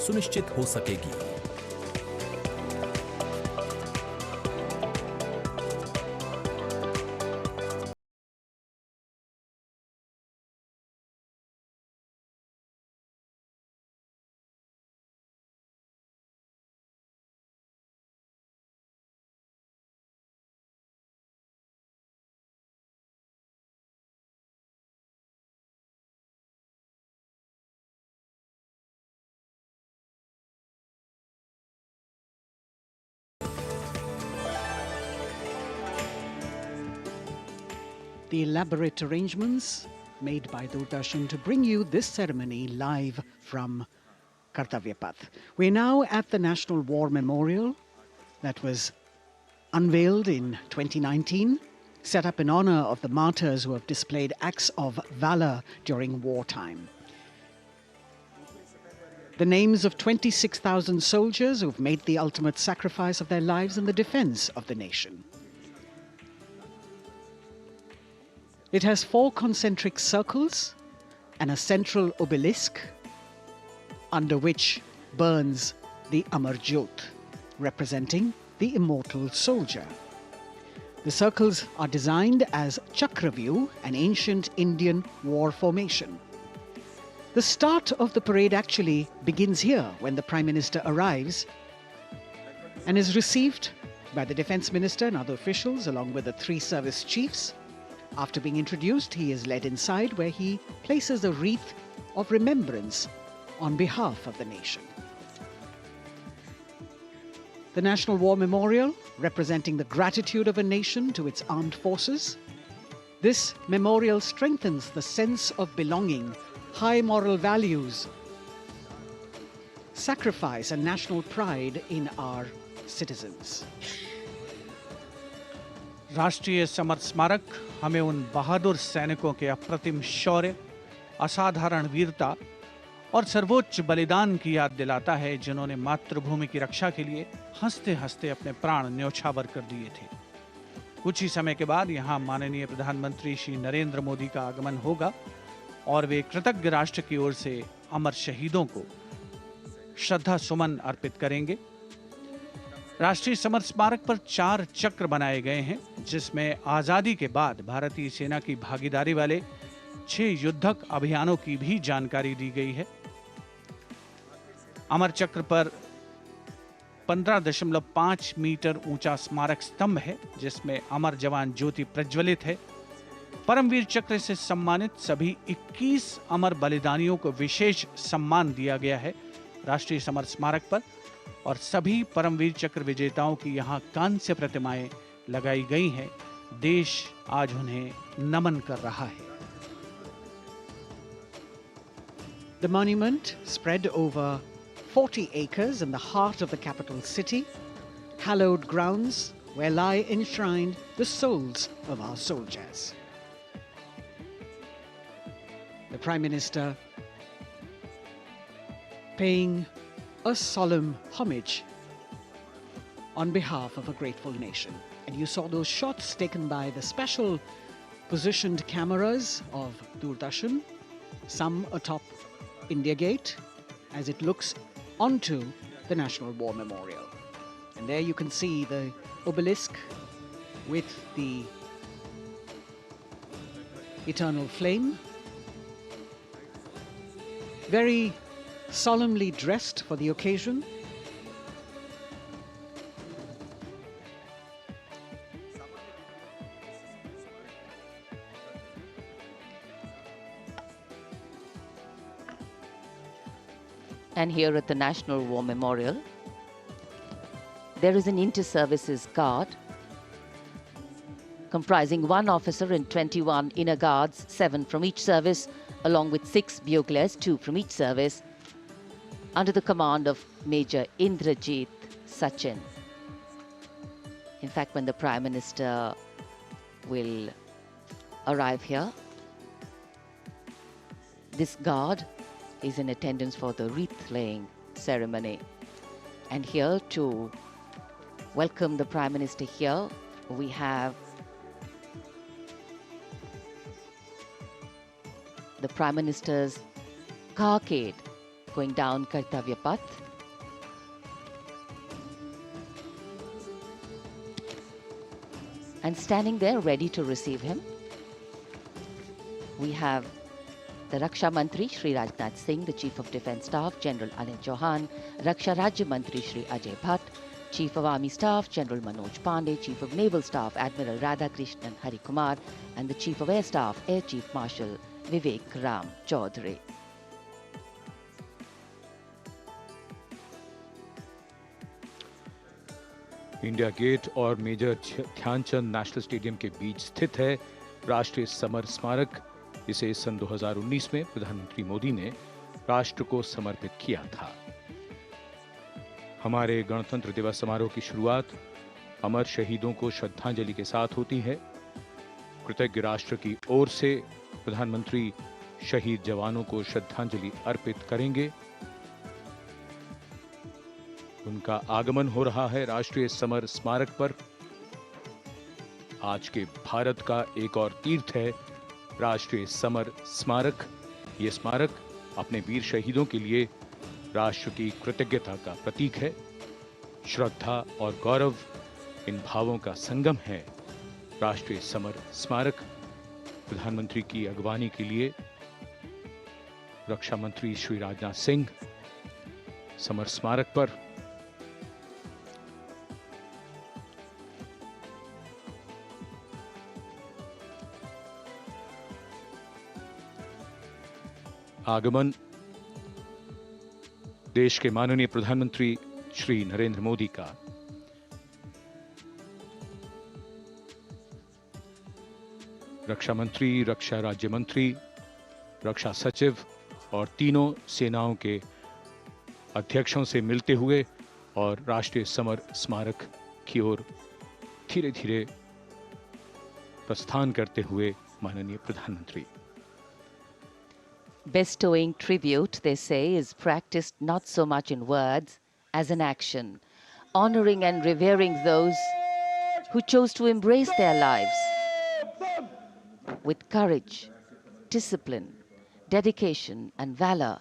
सुनिश्चित हो सकेगी। The elaborate arrangements made by Doordarshan to bring you this ceremony live from Kartavya Path. We're now at the National War Memorial that was unveiled in 2019, set up in honor of the martyrs who have displayed acts of valor during wartime. The names of 26,000 soldiers who've made the ultimate sacrifice of their lives in the defense of the nation. It has 4 concentric circles and a central obelisk under which burns the Amar Jyot, representing the immortal soldier. The circles are designed as Chakravyu, an ancient Indian war formation. The start of the parade actually begins here when the Prime Minister arrives and is received by the Defence Minister and other officials along with the 3 service chiefs. After being introduced, he is led inside where he places a wreath of remembrance on behalf of the nation. The National War Memorial, representing the gratitude of a nation to its armed forces. This memorial strengthens the sense of belonging, high moral values, sacrifice and national pride in our citizens. राष्ट्रीय summer स्मारक हमें उन बहादुर सैनिकों के अप्रतिम शौर्य, असाधारण वीरता और सर्वोच्च बलिदान की याद दिलाता है, जिन्होंने मातृभूमि की रक्षा के लिए हंसते हंसते अपने प्राण न्योछावर कर दिए थे। कुछ ही समय के बाद यहाँ माननीय प्रधानमंत्री श्री नरेंद्र मोदी का आगमन होगा और वे कृतज्ञ राष्ट्र की ओर से अमर शहीदों को श्रद्धा सुमन अर्पित करेंगे। राष्ट्रीय समर स्मारक पर 4 चक्र बनाए गए हैं, जिसमें आजादी के बाद भारतीय सेना की भागीदारी वाले 6 युद्धक अभियानों की भी जानकारी दी गई है। अमर चक्र पर 15.5 मीटर ऊंचा स्मारक स्तंभ है, जिसमें अमर जवान ज्योति प्रज्वलित है। परमवीर चक्र से सम्मानित सभी 21 अमर बलिदानियों को विशेष सम्मान दिया गया है राष्ट्रीय समर स्मारक पर, और सभी परमवीर चक्र विजेताओं की यहाँ कांस्य प्रतिमाएं लगाई गई हैं। देश आज उन्हें नमन कर रहा है। The monument, spread over 40 acres in the heart of the capital city, hallowed grounds where lie enshrined the souls of our soldiers. The Prime Minister paying a solemn homage on behalf of a grateful nation. And you saw those shots taken by the special positioned cameras of Doordarshan, some atop India Gate, as it looks onto the National War Memorial. And there you can see the obelisk with the eternal flame, very solemnly dressed for the occasion. And here at the National War Memorial, there is an inter-services guard comprising 1 officer and 21 inner guards, 7 from each service, along with 6 buglers, 2 from each service, under the command of Major Indrajit Sachin. In fact, when the Prime Minister will arrive here, this guard is in attendance for the wreath-laying ceremony. And here to welcome the Prime Minister here, we have the Prime Minister's carcade going down Kartavya Path. And standing there ready to receive him, we have the Raksha Mantri Shri Rajnath Singh, the Chief of Defence Staff General Anil Chauhan, Raksha Rajya Mantri Shri Ajay Bhatt, Chief of Army Staff General Manoj Pandey, Chief of Naval Staff Admiral Radhakrishnan Hari Kumar, and the Chief of Air Staff Air Chief Marshal Vivek Ram Chaudhary. India Gate और Major Dhyanchand National Stadium के बीच स्थित है राष्ट्रीय summer स्मारक। इसे सन 2019 में प्रधानमंत्री मोदी ने राष्ट्र को समर्पित किया था। हमारे गणतंत्र दिवस समारोह की शुरुआत अमर शहीदों को श्रद्धांजलि के साथ होती है। कृतज्ञ राष्ट्र की ओर से प्रधानमंत्री शहीद जवानों को श्रद्धांजलि अर्पित करेंगे। उनका आगमन हो रहा है राष्ट्रीय समर स्मारक पर। आज के भारत का एक और तीर्थ है राष्ट्रीय समर स्मारक। ये स्मारक अपने वीर शहीदों के लिए राष्ट्र की कृतज्ञता का प्रतीक है। श्रद्धा और गौरव, इन भावों का संगम है राष्ट्रीय समर स्मारक। प्रधानमंत्री की अगवानी के लिए रक्षा मंत्री श्री राजनाथ सिंह समर स्मारक पर। आगमन देश के माननीय प्रधानमंत्री श्री नरेंद्र मोदी का। रक्षा मंत्री, रक्षा राज्य मंत्री, रक्षा सचिव और तीनों सेनाओं के अध्यक्षों से मिलते हुए और राष्ट्रीय समर स्मारक की ओर धीरे धीरे प्रस्थान करते हुए माननीय प्रधानमंत्री। Bestowing tribute, they say, is practiced not so much in words as in action, honoring and revering those who chose to embrace their lives with courage, discipline, dedication, and valor,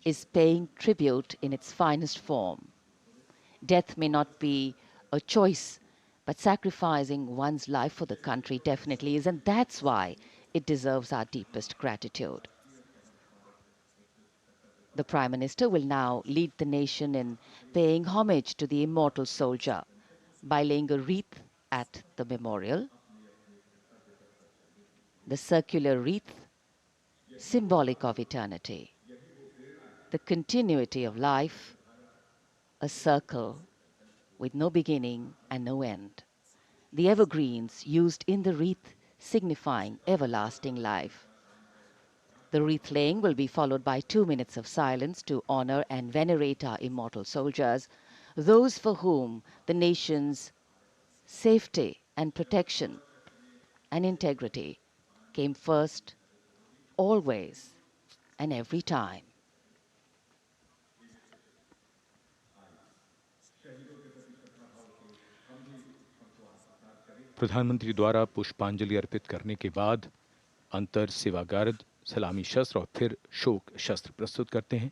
is paying tribute in its finest form. Death may not be a choice, but sacrificing one's life for the country definitely is, and that's why it deserves our deepest gratitude. The Prime Minister will now lead the nation in paying homage to the immortal soldier by laying a wreath at the memorial. The circular wreath, symbolic of eternity, the continuity of life, a circle with no beginning and no end. The evergreens used in the wreath signifying everlasting life. The wreath laying will be followed by 2 minutes of silence to honor and venerate our immortal soldiers, those for whom the nation's safety and protection and integrity came first, always and every time. प्रधानमंत्री द्वारा पुष्पांजलि अर्पित करने के बाद अंतर सेवा guard सलामी शस्त्र और फिर शोक शस्त्र प्रस्तुत करते हैं।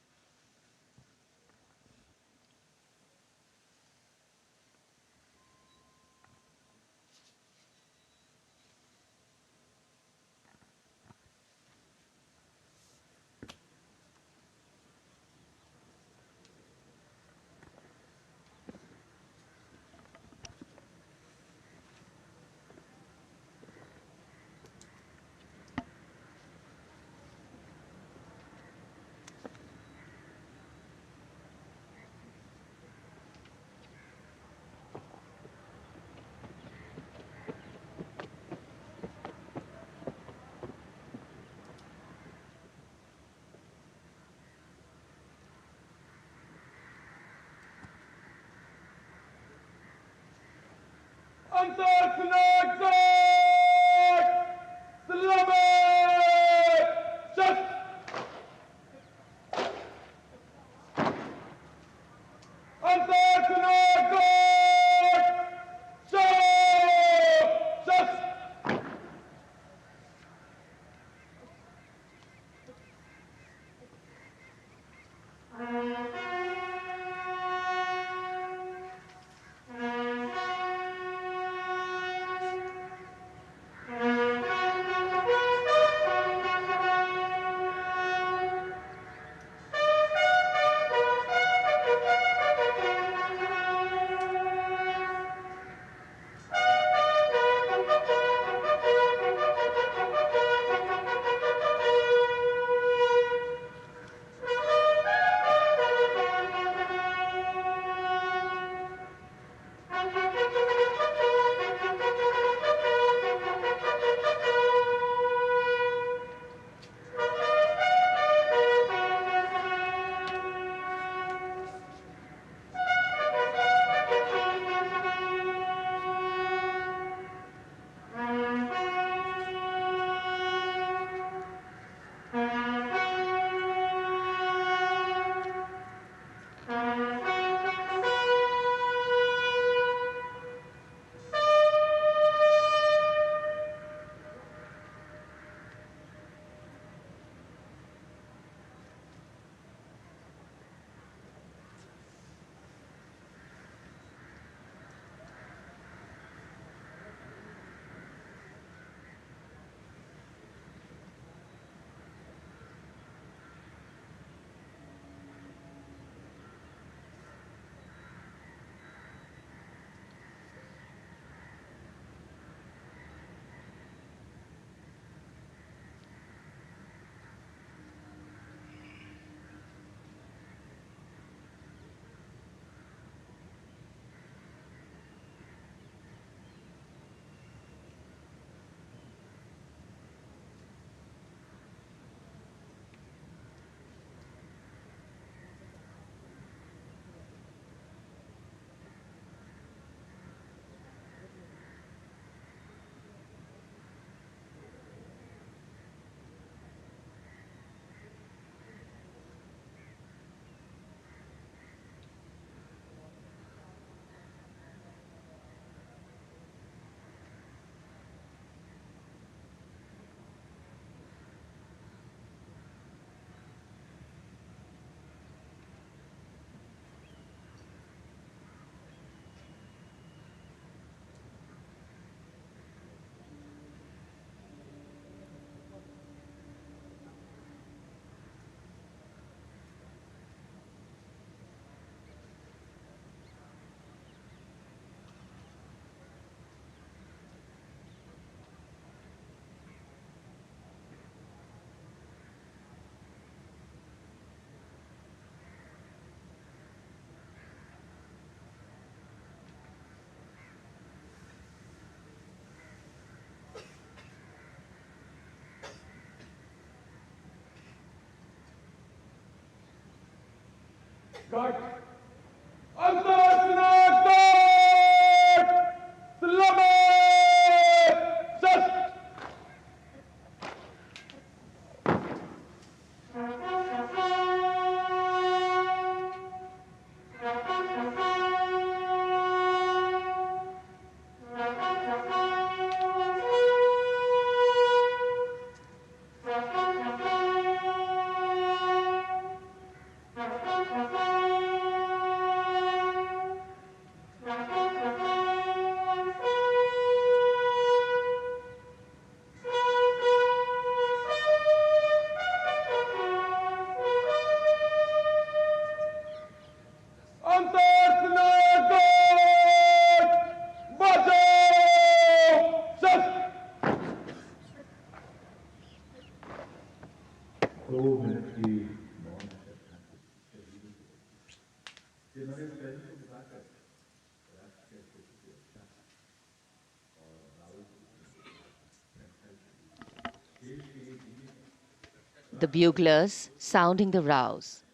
The buglers sounding the rouse,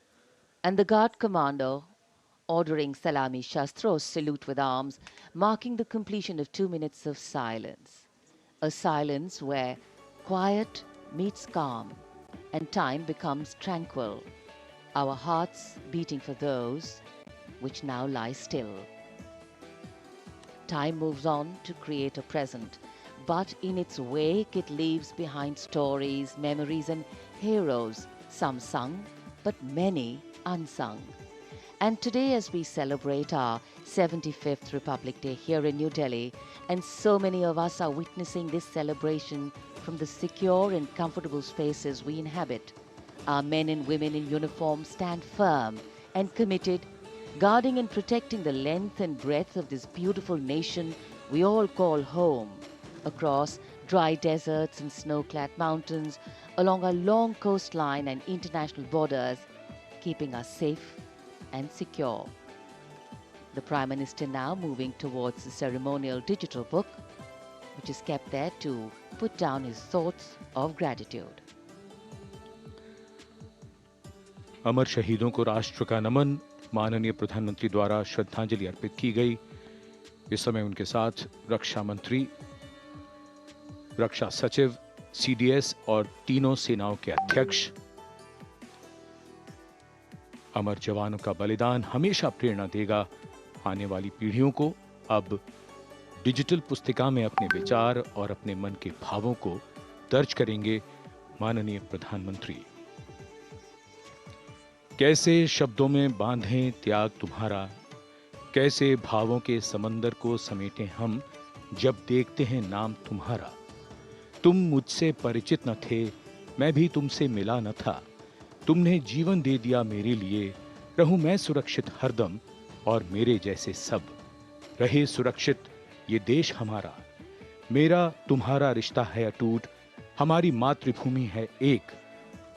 and the guard commander ordering Salami Shastros salute with arms, marking the completion of 2 minutes of silence. A silence where quiet meets calm and time becomes tranquil, our hearts beating for those which now lie still. Time moves on to create a present, but in its wake it leaves behind stories, memories and heroes, some sung, but many unsung. And today, as we celebrate our 75th Republic Day here in New Delhi, and so many of us are witnessing this celebration from the secure and comfortable spaces we inhabit, our men and women in uniform stand firm and committed, guarding and protecting the length and breadth of this beautiful nation we all call home, across dry deserts and snow-clad mountains, along our long coastline and international borders, keeping us safe and secure. The Prime Minister now moving towards the ceremonial digital book, which is kept there to put down his thoughts of gratitude. अमर शहीदों को राष्ट्र का नमन, माननीय प्रधानमंत्री द्वारा श्रद्धांजलि अर्पित की गई। इस समय उनके साथ रक्षा मंत्री, रक्षा सचिव, सीडीएस और तीनों सेनाओं के अध्यक्ष। अमर जवानों का बलिदान हमेशा प्रेरणा देगा आने वाली पीढ़ियों को। अब डिजिटल पुस्तिका में अपने विचार और अपने मन के भावों को दर्ज करेंगे माननीय प्रधानमंत्री। कैसे शब्दों में बांधें त्याग तुम्हारा, कैसे भावों के समंदर को समेटें हम जब देखते हैं नाम तुम्हारा। तुम मुझसे परिचित न थे, मैं भी तुमसे मिला न था, तुमने जीवन दे दिया मेरे लिए, रहूं मैं सुरक्षित हरदम और मेरे जैसे सब रहे सुरक्षित ये देश हमारा। मेरा तुम्हारा रिश्ता है अटूट, हमारी मातृभूमि है एक,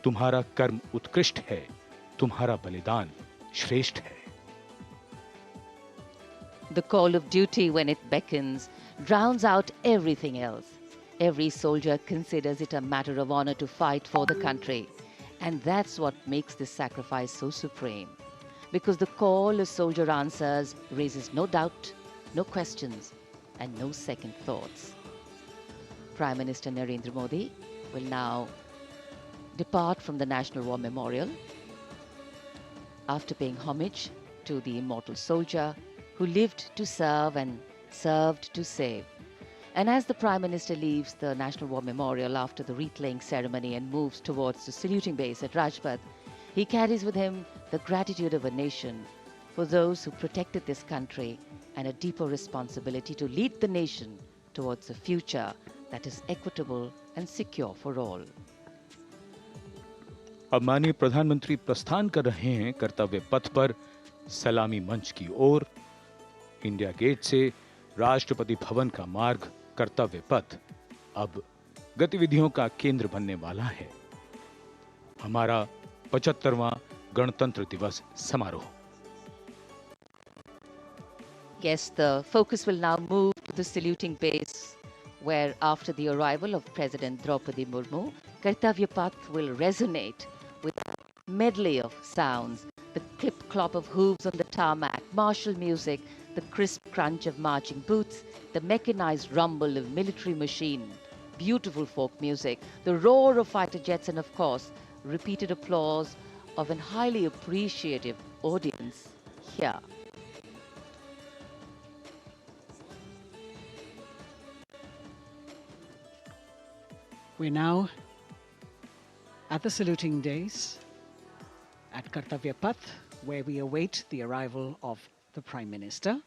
तुम्हारा कर्म उत्कृष्ट है, तुम्हारा बलिदान श्रेष्ठ है। The call of duty, when it beckons, drowns out everything else. Every soldier considers it a matter of honor to fight for the country. And that's what makes this sacrifice so supreme. Because the call a soldier answers raises no doubt, no questions, and no second thoughts. Prime Minister Narendra Modi will now depart from the National War Memorial after paying homage to the immortal soldier who lived to serve and served to save. And as the Prime Minister leaves the National War Memorial after the wreath-laying ceremony and moves towards the saluting base at Rajpath, he carries with him the gratitude of a nation for those who protected this country and a deeper responsibility to lead the nation towards a future that is equitable and secure for all. अब माननीय प्रधानमंत्री प्रस्थान कर रहे हैं कर्तव्य पथ पर सलामी मंच की ओर। इंडिया गेट से राष्ट्रपति भवन का मार्ग कर्तव्य पथ अब गतिविधियों का केंद्र बनने वाला है। हमारा 75वां गणतंत्र दिवस समारोह। Yes, the focus will now move to the saluting base, where after the arrival of President Draupadi Murmu, Kartavya Path will resonate with a medley of sounds, the clip-clop of hooves on the tarmac, martial music, the crisp crunch of marching boots, the mechanized rumble of military machine, beautiful folk music, the roar of fighter jets, and of course, repeated applause of an highly appreciative audience here. We're now at the saluting days at Kartavya Path, where we await the arrival of the Prime Minister.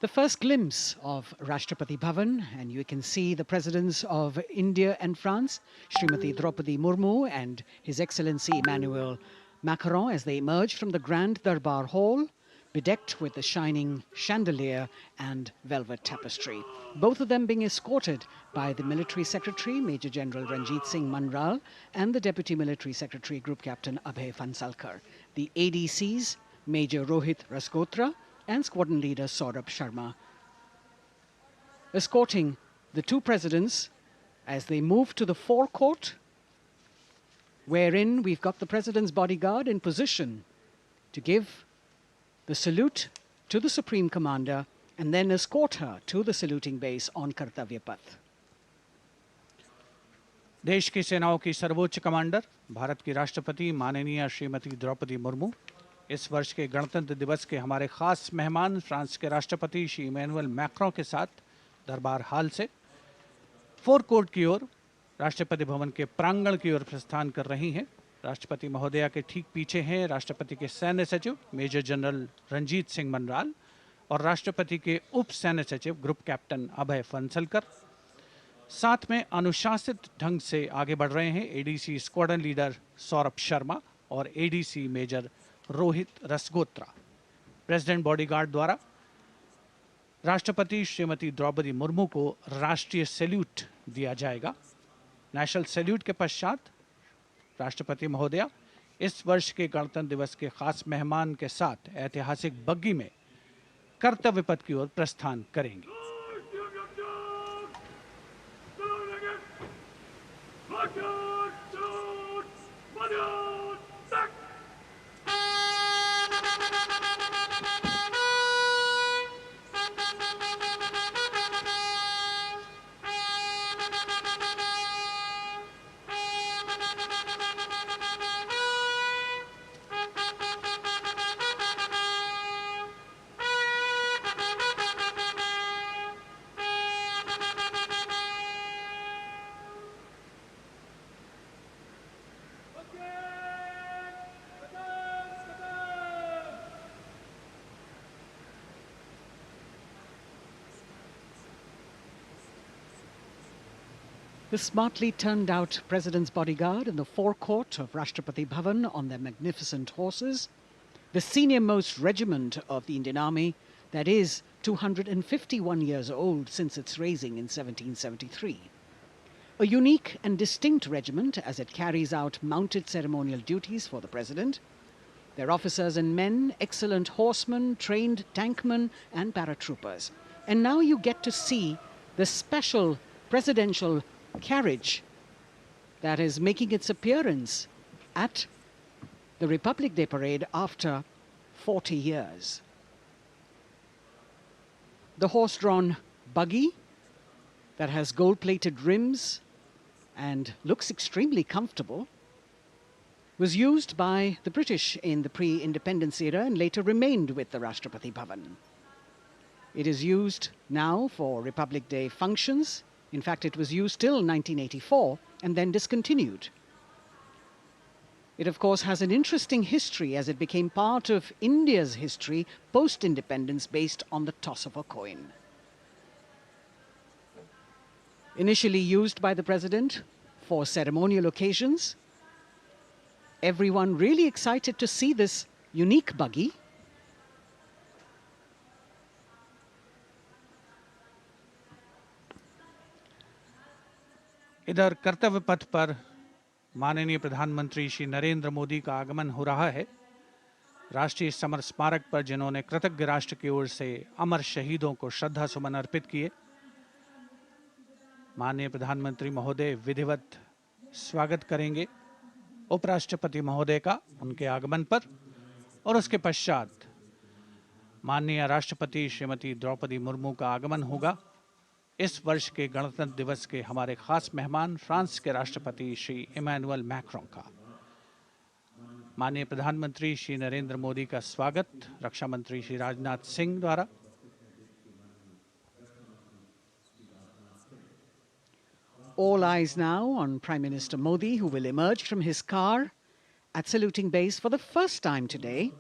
The first glimpse of Rashtrapati Bhavan, and you can see the presidents of India and France, Srimati Draupadi Murmu and His Excellency Emmanuel Macron, as they emerge from the Grand Darbar Hall, bedecked with the shining chandelier and velvet tapestry. Both of them being escorted by the Military Secretary, Major General Ranjit Singh Manral, and the Deputy Military Secretary, Group Captain Abhay Fansalkar. The ADCs, Major Rohit Rasgotra and Squadron Leader Saurabh Sharma, escorting the two presidents as they move to the forecourt, wherein we've got the President's bodyguard in position to give the salute to the Supreme Commander and then escort her to the saluting base on Kartavya Path. देश की सेनाओं की सर्वोच्च commander, Bharat की राष्ट्रपति माननीय श्रीमती द्रौपदी मुर्मू, इस वर्ष के गणतंत्र दिवस के हमारे खास मेहमान फ्रांस के राष्ट्रपति श्री इमैनुअल मैक्रों के साथ दरबार हाल से फोर कोर्ट की ओर, राष्ट्रपति भवन के प्रांगण की ओर प्रस्थान कर रही हैं। राष्ट्रपति महोदया के ठीक पीछे हैं राष्ट्रपति के सैन्य सचिव मेजर जनरल रंजीत सिंह मनराल और राष्ट्रपति के उप सैन्य सचिव ग्रुप कैप्टन अभय फंसलकर। साथ में अनुशासित ढंग से आगे बढ़ रहे हैं ADC squadron leader Saurabh Sharma और ADC major Rohit Rasgotra. President bodyguard द्वारा राष्ट्रपति श्रीमती द्रौपदी मुर्मू को राष्ट्रीय सैल्यूट दिया जाएगा। नेशनल सैल्यूट के पश्चात राष्ट्रपति महोदया इस वर्ष के गणतंत्र दिवस के खास मेहमान के साथ ऐतिहासिक बग्गी में कर्तव्य पथ की ओर प्रस्थान करेंगी। The smartly turned out President's bodyguard in the forecourt of Rashtrapati Bhavan on their magnificent horses, the senior-most regiment of the Indian Army, that is 251 years old since its raising in 1773. A unique and distinct regiment as it carries out mounted ceremonial duties for the President. Their officers and men, excellent horsemen, trained tankmen and paratroopers. And now you get to see the special presidential carriage that is making its appearance at the Republic Day Parade after 40 years. The horse-drawn buggy that has gold-plated rims and looks extremely comfortable was used by the British in the pre-independence era and later remained with the Rashtrapati Bhavan. It is used now for Republic Day functions. In fact, it was used till 1984 and then discontinued. It, of course, has an interesting history as it became part of India's history post-independence based on the toss of a coin. Initially used by the President for ceremonial occasions, everyone really excited to see this unique buggy. इधर कर्तव्य पथ पर माननीय प्रधानमंत्री श्री नरेंद्र मोदी का आगमन हो रहा है। राष्ट्रीय समर स्मारक पर जिन्होंने कृतज्ञ राष्ट्र की ओर से अमर शहीदों को श्रद्धा सुमन अर्पित किए, माननीय प्रधानमंत्री महोदय विधिवत स्वागत करेंगे उपराष्ट्रपति महोदय का उनके आगमन पर और उसके पश्चात माननीय राष्ट्रपति श्रीमती द्रौपदी मुर्मू का आगमन होगा। इस वर्ष के गणतंत्र दिवस के हमारे खास मेहमान फ्रांस के राष्ट्रपति श्री इमैनुअल मैक्रों का। माननीय प्रधानमंत्री श्री नरेंद्र मोदी का स्वागत रक्षा मंत्री श्री राजनाथ सिंह द्वारा। All eyes now on Prime Minister Modi, who will emerge from his car at saluting base for the first time today.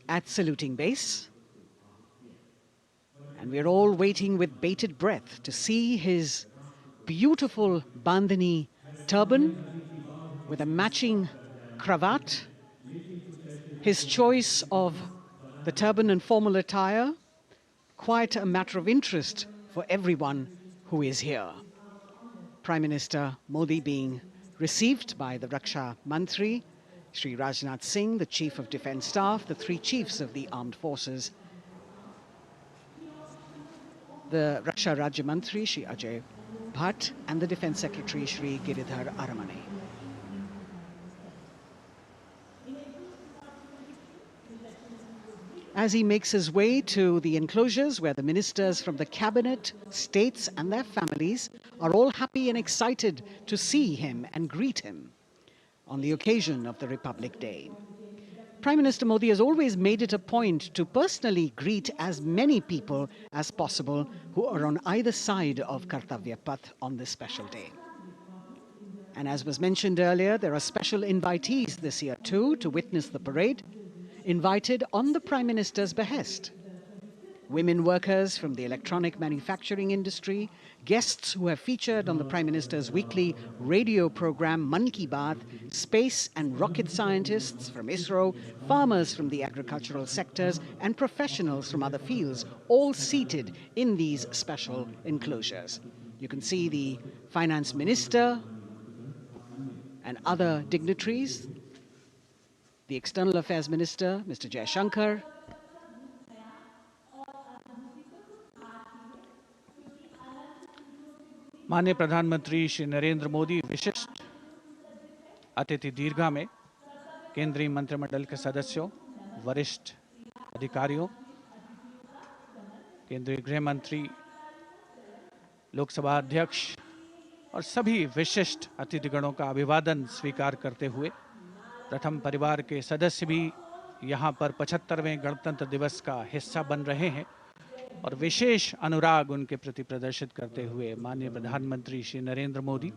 At saluting base. And we're all waiting with bated breath to see his beautiful bandhani turban with a matching cravat. His choice of the turban and formal attire, quite a matter of interest for everyone who is here. Prime Minister Modi being received by the Raksha Mantri, Shri Rajnath Singh, the Chief of Defence Staff, the three chiefs of the armed forces, the Raksha Rajya Mantri, Shri Ajay Bhatt, and the Defence Secretary, Shri Giridhar Aramane. As he makes his way to the enclosures where the ministers from the cabinet, states and their families are all happy and excited to see him and greet him on the occasion of the Republic Day. Prime Minister Modi has always made it a point to personally greet as many people as possible who are on either side of Kartavya Path on this special day. And as was mentioned earlier, there are special invitees this year too to witness the parade, invited on the Prime Minister's behest. Women workers from the electronic manufacturing industry, guests who have featured on the Prime Minister's weekly radio program Mann Ki Baat, space and rocket scientists from ISRO, farmers from the agricultural sectors and professionals from other fields, all seated in these special enclosures. You can see the Finance Minister and other dignitaries, the External Affairs Minister, Mr. Jaishankar, माननीय प्रधानमंत्री श्री नरेंद्र मोदी विशिष्ट अतिथि दीर्घा में केंद्रीय मंत्रिमंडल के सदस्यों, वरिष्ठ अधिकारियों, केंद्रीय गृह मंत्री, लोकसभा अध्यक्ष और सभी विशिष्ट अतिथिगणों का अभिवादन स्वीकार करते हुए प्रथम परिवार के सदस्य भी यहां पर 75वें गणतंत्र दिवस का हिस्सा बन रहे हैं और विशेष अनुराग उनके प्रति प्रदर्शित करते हुए माननीय प्रधानमंत्री श्री नरेंद्र मोदी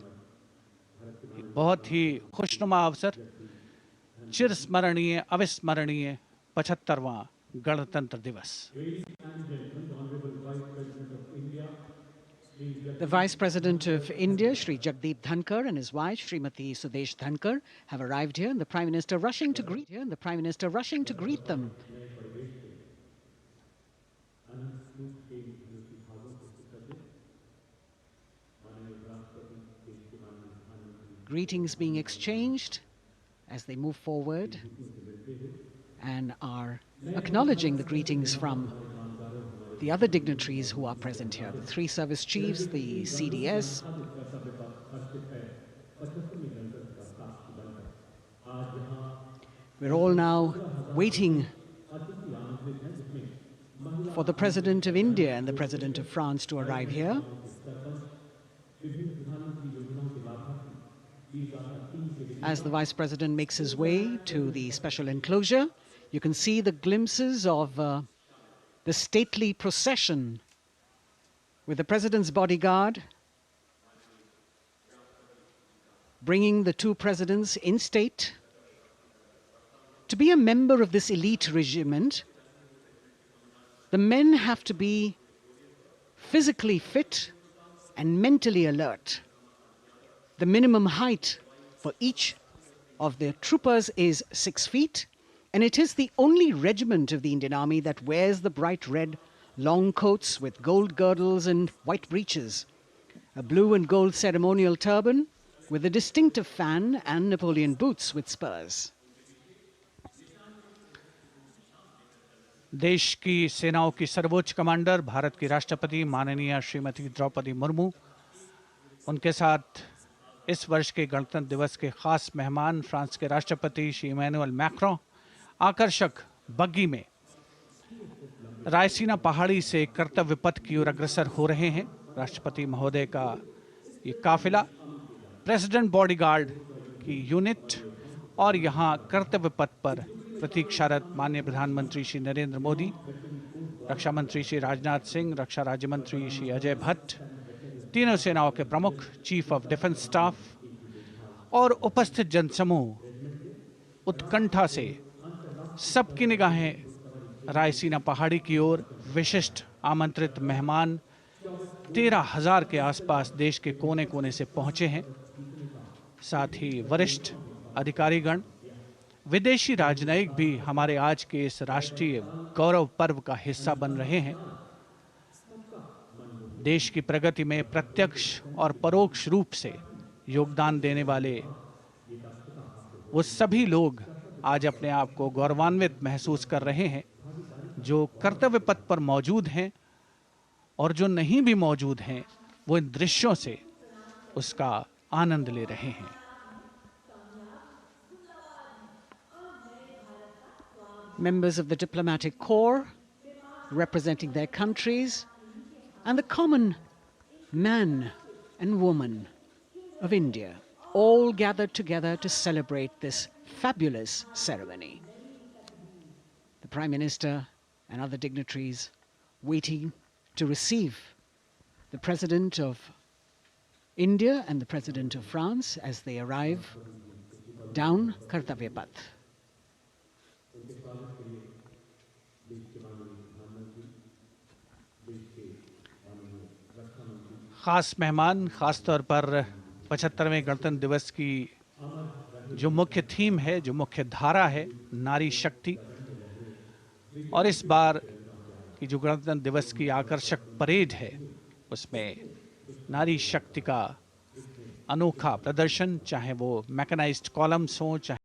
बहुत ही खुशनुमा अवसर, चिरस्मरणीय अविस्मरणीय 75वां गणतंत्र दिवस। The Vice President of India, Shri Jagdeep Dhankar, and his wife, Srimati Sudesh Dhankar, have arrived here, and the Prime Minister rushing to greet them. Greetings being exchanged as they move forward and are acknowledging the greetings from the other dignitaries who are present here, the three service chiefs, the CDS. We're all now waiting for the President of India and the President of France to arrive here. As the Vice President makes his way to the special enclosure, you can see the glimpses of the stately procession with the President's bodyguard bringing the two presidents in state. To be a member of this elite regiment, the men have to be physically fit and mentally alert. The minimum height for each of the troopers is 6 feet, and it is the only regiment of the Indian Army that wears the bright red long coats with gold girdles and white breeches, a blue and gold ceremonial turban with a distinctive fan and Napoleon boots with spurs. देश की सेनाओं की सर्वोच्च commander Bharat की राष्ट्रपति माननीय श्रीमती द्रौपदी मुर्मू, उनके साथ इस वर्ष के गणतंत्र दिवस के खास मेहमान फ्रांस के राष्ट्रपति श्री इमैनुअल मैक्रों आकर्षक बग्गी में रायसीना पहाड़ी से कर्तव्य पथ की ओर अग्रसर हो रहे हैं। राष्ट्रपति महोदय का ये काफिला, प्रेसिडेंट बॉडीगार्ड की यूनिट और यहाँ कर्तव्य पथ पर प्रतीक्षारत माननीय प्रधानमंत्री श्री नरेंद्र मोदी, रक्षा मंत्री श्री राजनाथ सिंह, रक्षा राज्य मंत्री श्री अजय भट्ट, तीनों सेनाओं के प्रमुख, चीफ ऑफ डिफेंस स्टाफ और उपस्थित जनसमूह उत्कंठा से सबकी निगाहें रायसीना पहाड़ी की ओर। विशिष्ट आमंत्रित मेहमान 13,000 के आसपास देश के कोने कोने से पहुंचे हैं। साथ ही वरिष्ठ अधिकारीगण, विदेशी राजनयिक भी हमारे आज के इस राष्ट्रीय गौरव पर्व का हिस्सा बन रहे हैं। देश की प्रगति में प्रत्यक्ष और परोक्ष रूप से योगदान देने वाले वो सभी लोग आज अपने आप को गौरवान्वित महसूस कर रहे हैं, जो कर्तव्य पथ पर मौजूद हैं और जो नहीं भी मौजूद हैं, वो इन दृश्यों से उसका आनंद ले रहे हैं। Members of the diplomatic corps representing their countries and the common man and woman of India all gathered together to celebrate this fabulous ceremony. The Prime Minister and other dignitaries waiting to receive the President of India and the President of France as they arrive down Kartavya Path. खास मेहमान, खास तौर पर 75वें गणतंत्र दिवस की जो मुख्य थीम है, जो मुख्य धारा है, नारी शक्ति, और इस बार की जो गणतंत्र दिवस की आकर्षक परेड है, उसमें नारी शक्ति का अनोखा प्रदर्शन, चाहे वो मैकेनाइज्ड कॉलम्स हों, चाहे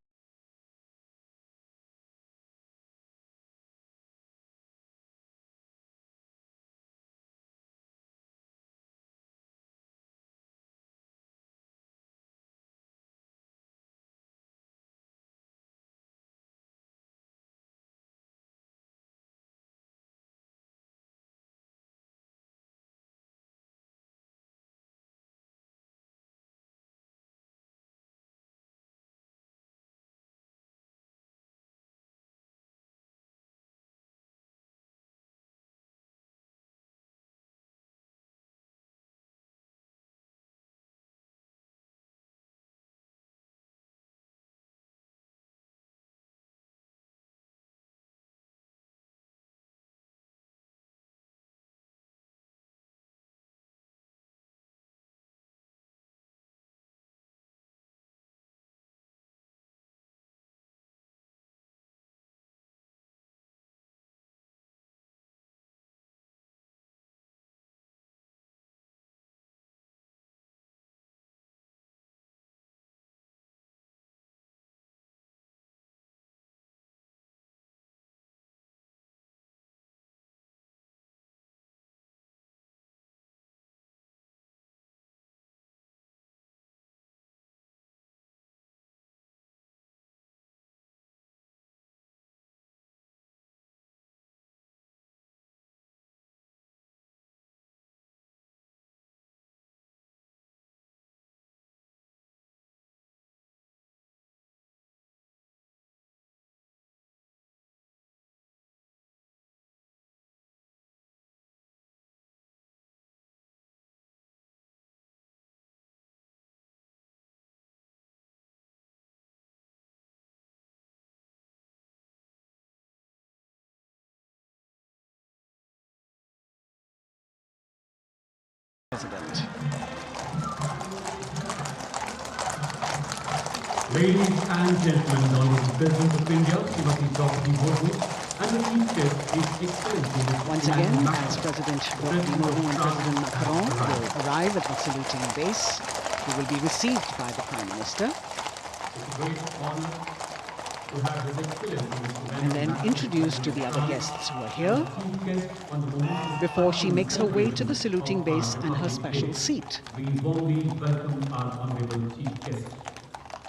President. Ladies and gentlemen, on the President of India, Srimati Draupadi Murmu, and the Chief Guest is Excellency. Once again, as President Draupadi Murmu and President Macron will arrive at the saluting base, he will be received by the Prime Minister. It's a great honor to have His Excellency and then introduced to the other guests who are here before she makes her way to the saluting base and her special seat. We warmly welcome our Honorable Chief Guest.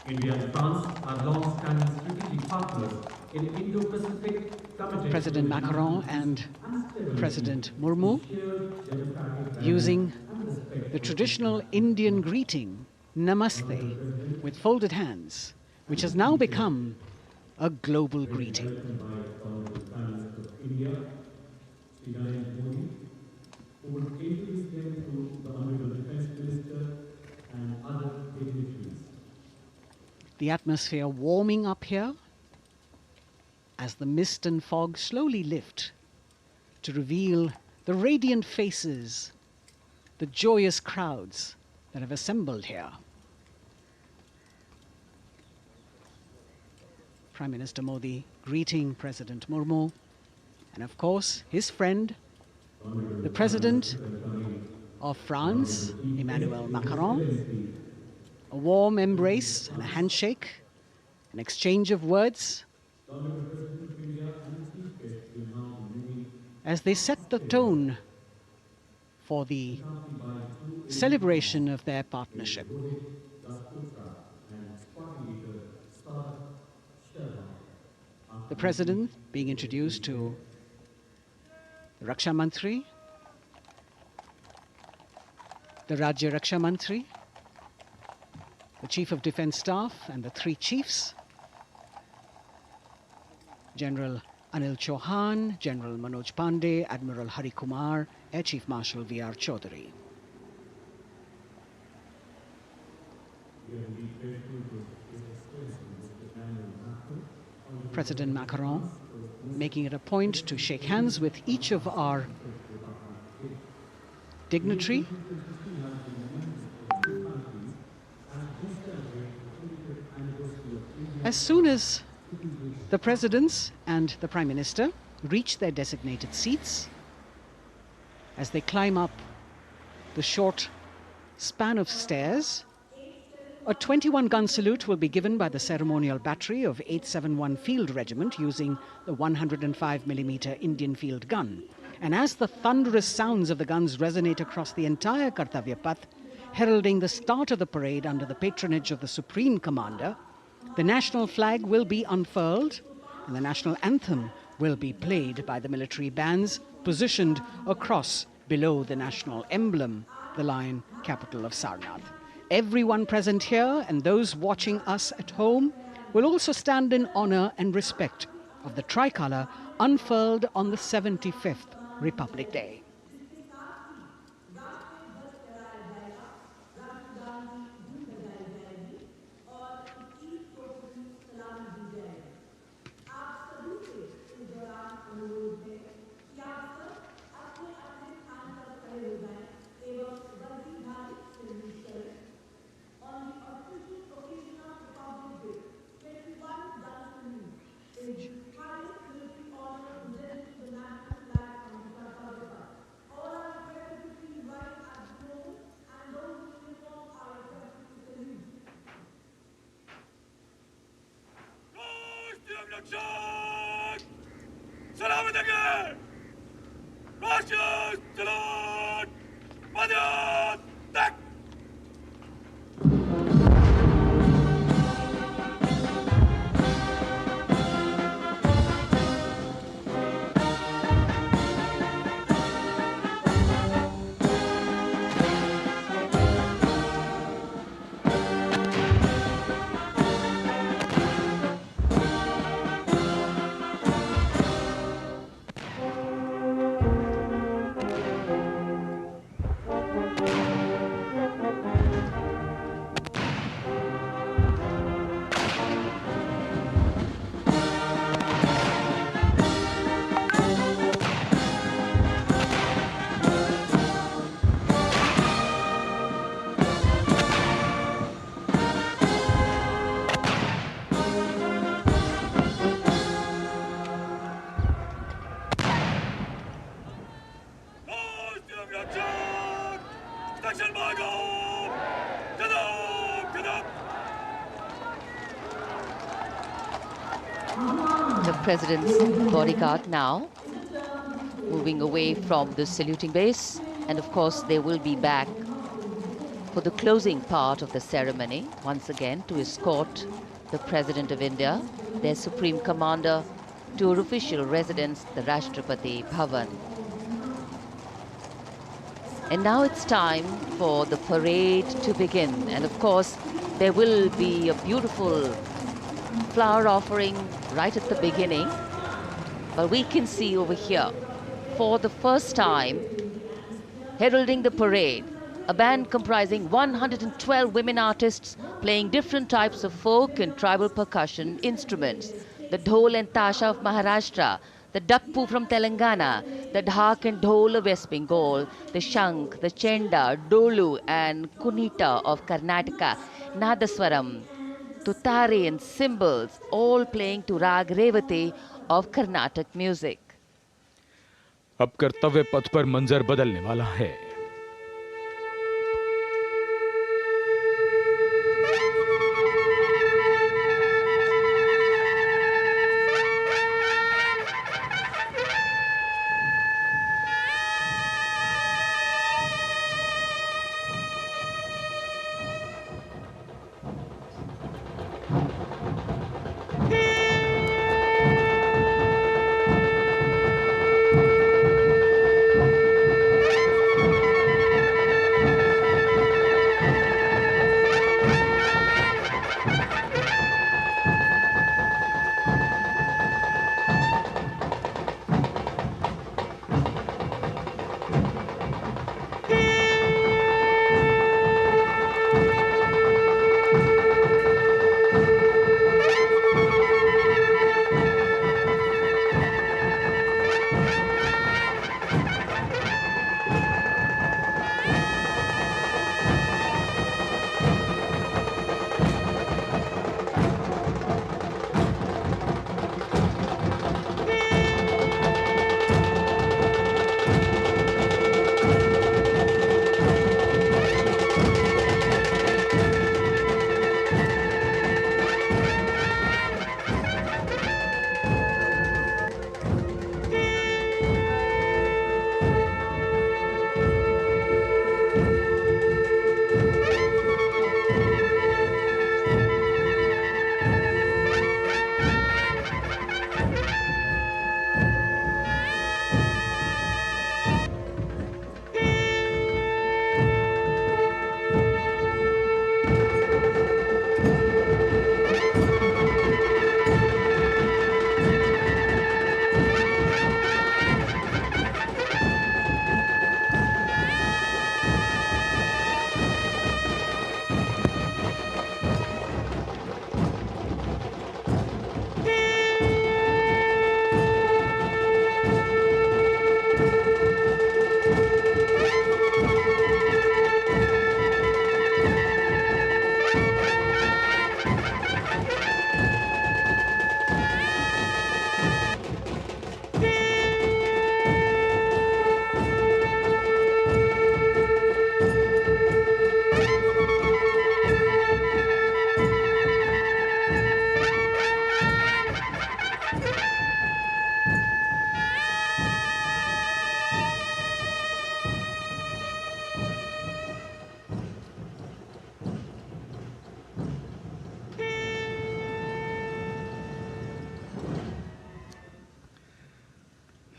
India and France are long-standing strategic partners in Indo-Pacific committed President to Macron and President Murmu, using the traditional Indian greeting, Namaste, with folded hands, which has now become a global greeting. who would introduce them to the Honorable Defense Minister and other dignitaries. The atmosphere warming up here as the mist and fog slowly lift to reveal the radiant faces, the joyous crowds that have assembled here. Prime Minister Modi greeting President Murmu, and of course his friend, the President of France, Emmanuel Macron. A warm embrace and a handshake, an exchange of words as they set the tone for the celebration of their partnership. The President being introduced to the Raksha Mantri, the Rajya Raksha Mantri, the Chief of Defence Staff and the three chiefs, General Anil Chauhan, General Manoj Pandey, Admiral Hari Kumar, Air Chief Marshal V.R. Chaudhary. President Macron making it a point to shake hands with each of our dignitary. As soon as the presidents and the Prime Minister reach their designated seats, as they climb up the short span of stairs, a 21-gun salute will be given by the ceremonial battery of 871 Field Regiment using the 105mm Indian field gun. And as the thunderous sounds of the guns resonate across the entire Kartavya Path, heralding the start of the parade under the patronage of the Supreme Commander, the national flag will be unfurled and the national anthem will be played by the military bands positioned across below the national emblem, the lion capital of Sarnath. Everyone present here and those watching us at home will also stand in honor and respect of the tricolour unfurled on the 75th Republic Day. The President's bodyguard now moving away from the saluting base, and of course they will be back for the closing part of the ceremony once again to escort the President of India their Supreme Commander, to her official residence, the Rashtrapati Bhavan. And now it's time for the parade to begin. And of course, there will be a beautiful flower offering right at the beginning. But we can see over here, for the first time, heralding the parade, a band comprising 112 women artists playing different types of folk and tribal percussion instruments. The dhol and tasha of Maharashtra, the dakpu from Telangana, the dhak and dhol of West Bengal, the shank, the chenda, dolu and kunita of Karnataka, nadaswaram, tutari and cymbals, all playing to Rag Revati of Carnatic music. अब कर्तव्य पथ पर मंजर बदलने वाला है।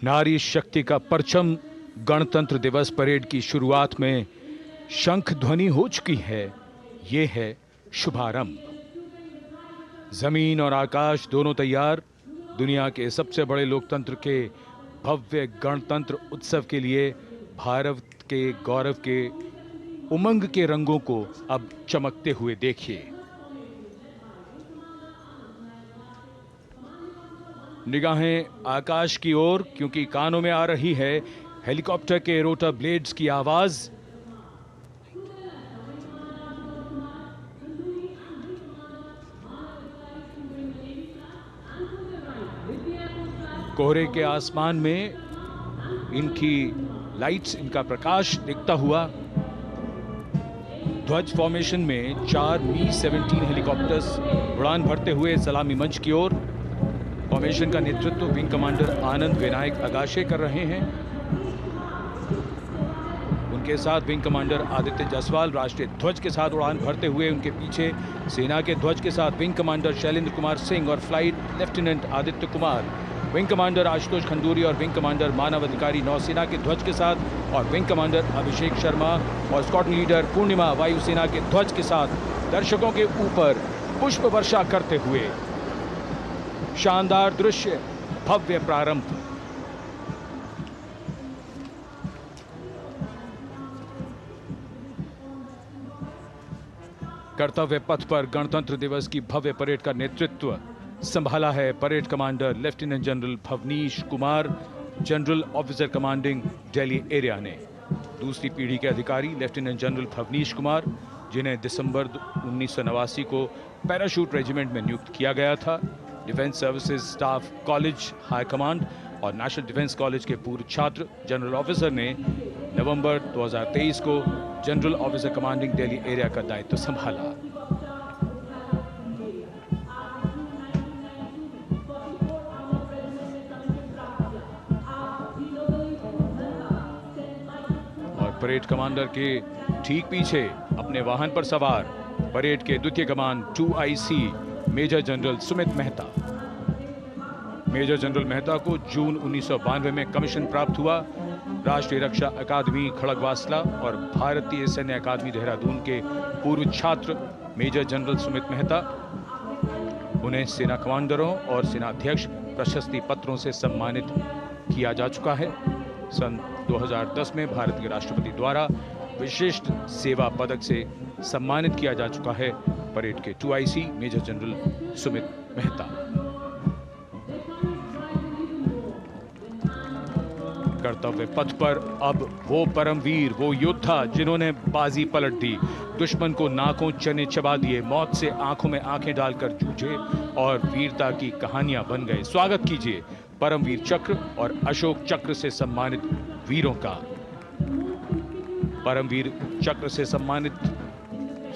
नारी शक्ति का परचम गणतंत्र दिवस परेड की शुरुआत में शंख ध्वनि हो चुकी है। ये है शुभारंभ। जमीन और आकाश दोनों तैयार दुनिया के सबसे बड़े लोकतंत्र के भव्य गणतंत्र उत्सव के लिए भारत के गौरव के उमंग के रंगों को अब चमकते हुए देखिए। निगाहें आकाश की ओर, क्योंकि कानों में आ रही है हेलीकॉप्टर के रोटर ब्लेड्स की आवाज। कोहरे के आसमान में इनकी लाइट्स, इनका प्रकाश दिखता हुआ ध्वज फॉर्मेशन में 4 Mi-17 हेलीकॉप्टर्स उड़ान भरते हुए सलामी मंच की ओर। फॉर्मेशन का नेतृत्व विंग कमांडर आनंद विनायक अगाशे कर रहे हैं। इनके साथ विंग कमांडर आदित्य जायसवाल राष्ट्रीय ध्वज के साथ उड़ान भरते हुए, उनके पीछे सेना के ध्वज के साथ विंग कमांडर शैलेंद्र कुमार सिंह और flight lieutenant Aditya Kumar, wing commander Ashutosh Khanduri और विंग कमांडर मानव अधिकारी नौसेना के ध्वज के साथ, और विंग कमांडर अभिषेक शर्मा और स्क्वाड्रन लीडर पूर्णिमा वायुसेना के ध्वज के साथ दर्शकों के ऊपर पुष्प वर्षा करते हुए। शानदार दृश्य, भव्य प्रारंभ। कर्तव्य पथ पर गणतंत्र दिवस की भव्य परेड का नेतृत्व संभाला है parade commander lieutenant general Bhavnish Kumar, general officer commanding Delhi area ने। दूसरी पीढ़ी के अधिकारी लेफ्टिनेंट जनरल भवनीश कुमार, जिन्हें दिसंबर 1989 को पैराशूट रेजिमेंट में नियुक्त किया गया था, defence services staff college high command और नेशनल डिफेंस कॉलेज के पूर्व छात्र जनरल ऑफिसर ने नवंबर 2023 को general officer commanding Delhi area का दायित्व संभाला। और परेड कमांडर के ठीक पीछे अपने वाहन पर सवार परेड के द्वितीय कमान 2IC Major General Sumit Mehta. Major General Mehta को जून 1992 में कमीशन प्राप्त हुआ। राष्ट्रीय रक्षा अकादमी खड़गवासला और भारतीय सैन्य अकादमी देहरादून के पूर्व छात्र मेजर जनरल सुमित मेहता, उन्हें सेना कमांडरों और सेनाध्यक्ष प्रशस्ति पत्रों से सम्मानित किया जा चुका है। सन 2010 में भारत के राष्ट्रपति द्वारा विशिष्ट सेवा पदक से सम्मानित किया जा चुका है परेड के 2IC Major General Sumit Mehta. कर्तव्य पथ पर अब वो परमवीर, वो योद्धा जिन्होंने बाजी पलट दी, दुश्मन को नाकों चने चबा दिए, मौत से आंखों में आंखें डालकर जूझे और वीरता की कहानियां बन गए। स्वागत कीजिए परमवीर चक्र और अशोक चक्र से सम्मानित वीरों का। परमवीर चक्र से सम्मानित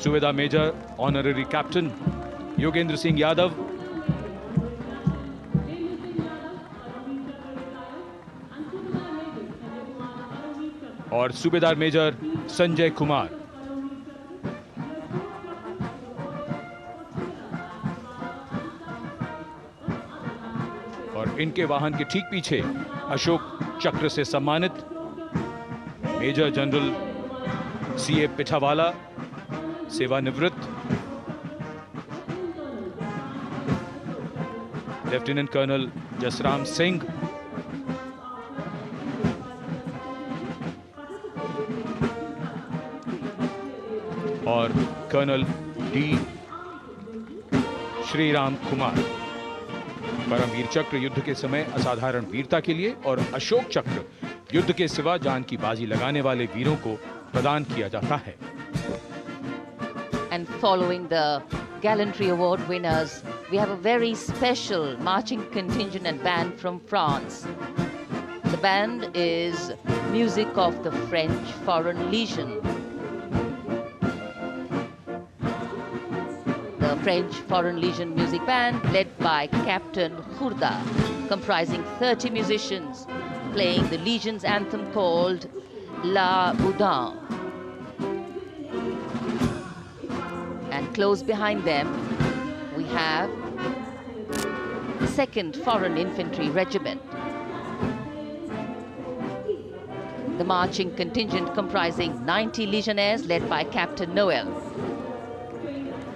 Subedar Major honorary Captain Yogendra Singh Yadav, और सूबेदार मेजर संजय कुमार। और इनके वाहन के ठीक पीछे अशोक चक्र से सम्मानित मेजर जनरल CA पिठावाला, सेवानिवृत्त, लेफ्टिनेंट कर्नल जसराम सिंह, और कर्नल D श्रीराम कुमार। परमवीर चक्र युद्ध के समय असाधारण वीरता के लिए और अशोक चक्र युद्ध के सिवा जान की बाजी लगाने वाले वीरों को प्रदान किया जाता है। And following the Gallantry Award winners, we have a very special marching contingent and band from France. The band is music of the French Foreign Legion. The French Foreign Legion music band led by Captain Khurda, comprising 30 musicians, playing the Legion's anthem called La Boudin. And close behind them, we have the 2nd Foreign Infantry Regiment. The marching contingent comprising 90 Legionnaires led by Captain Noel.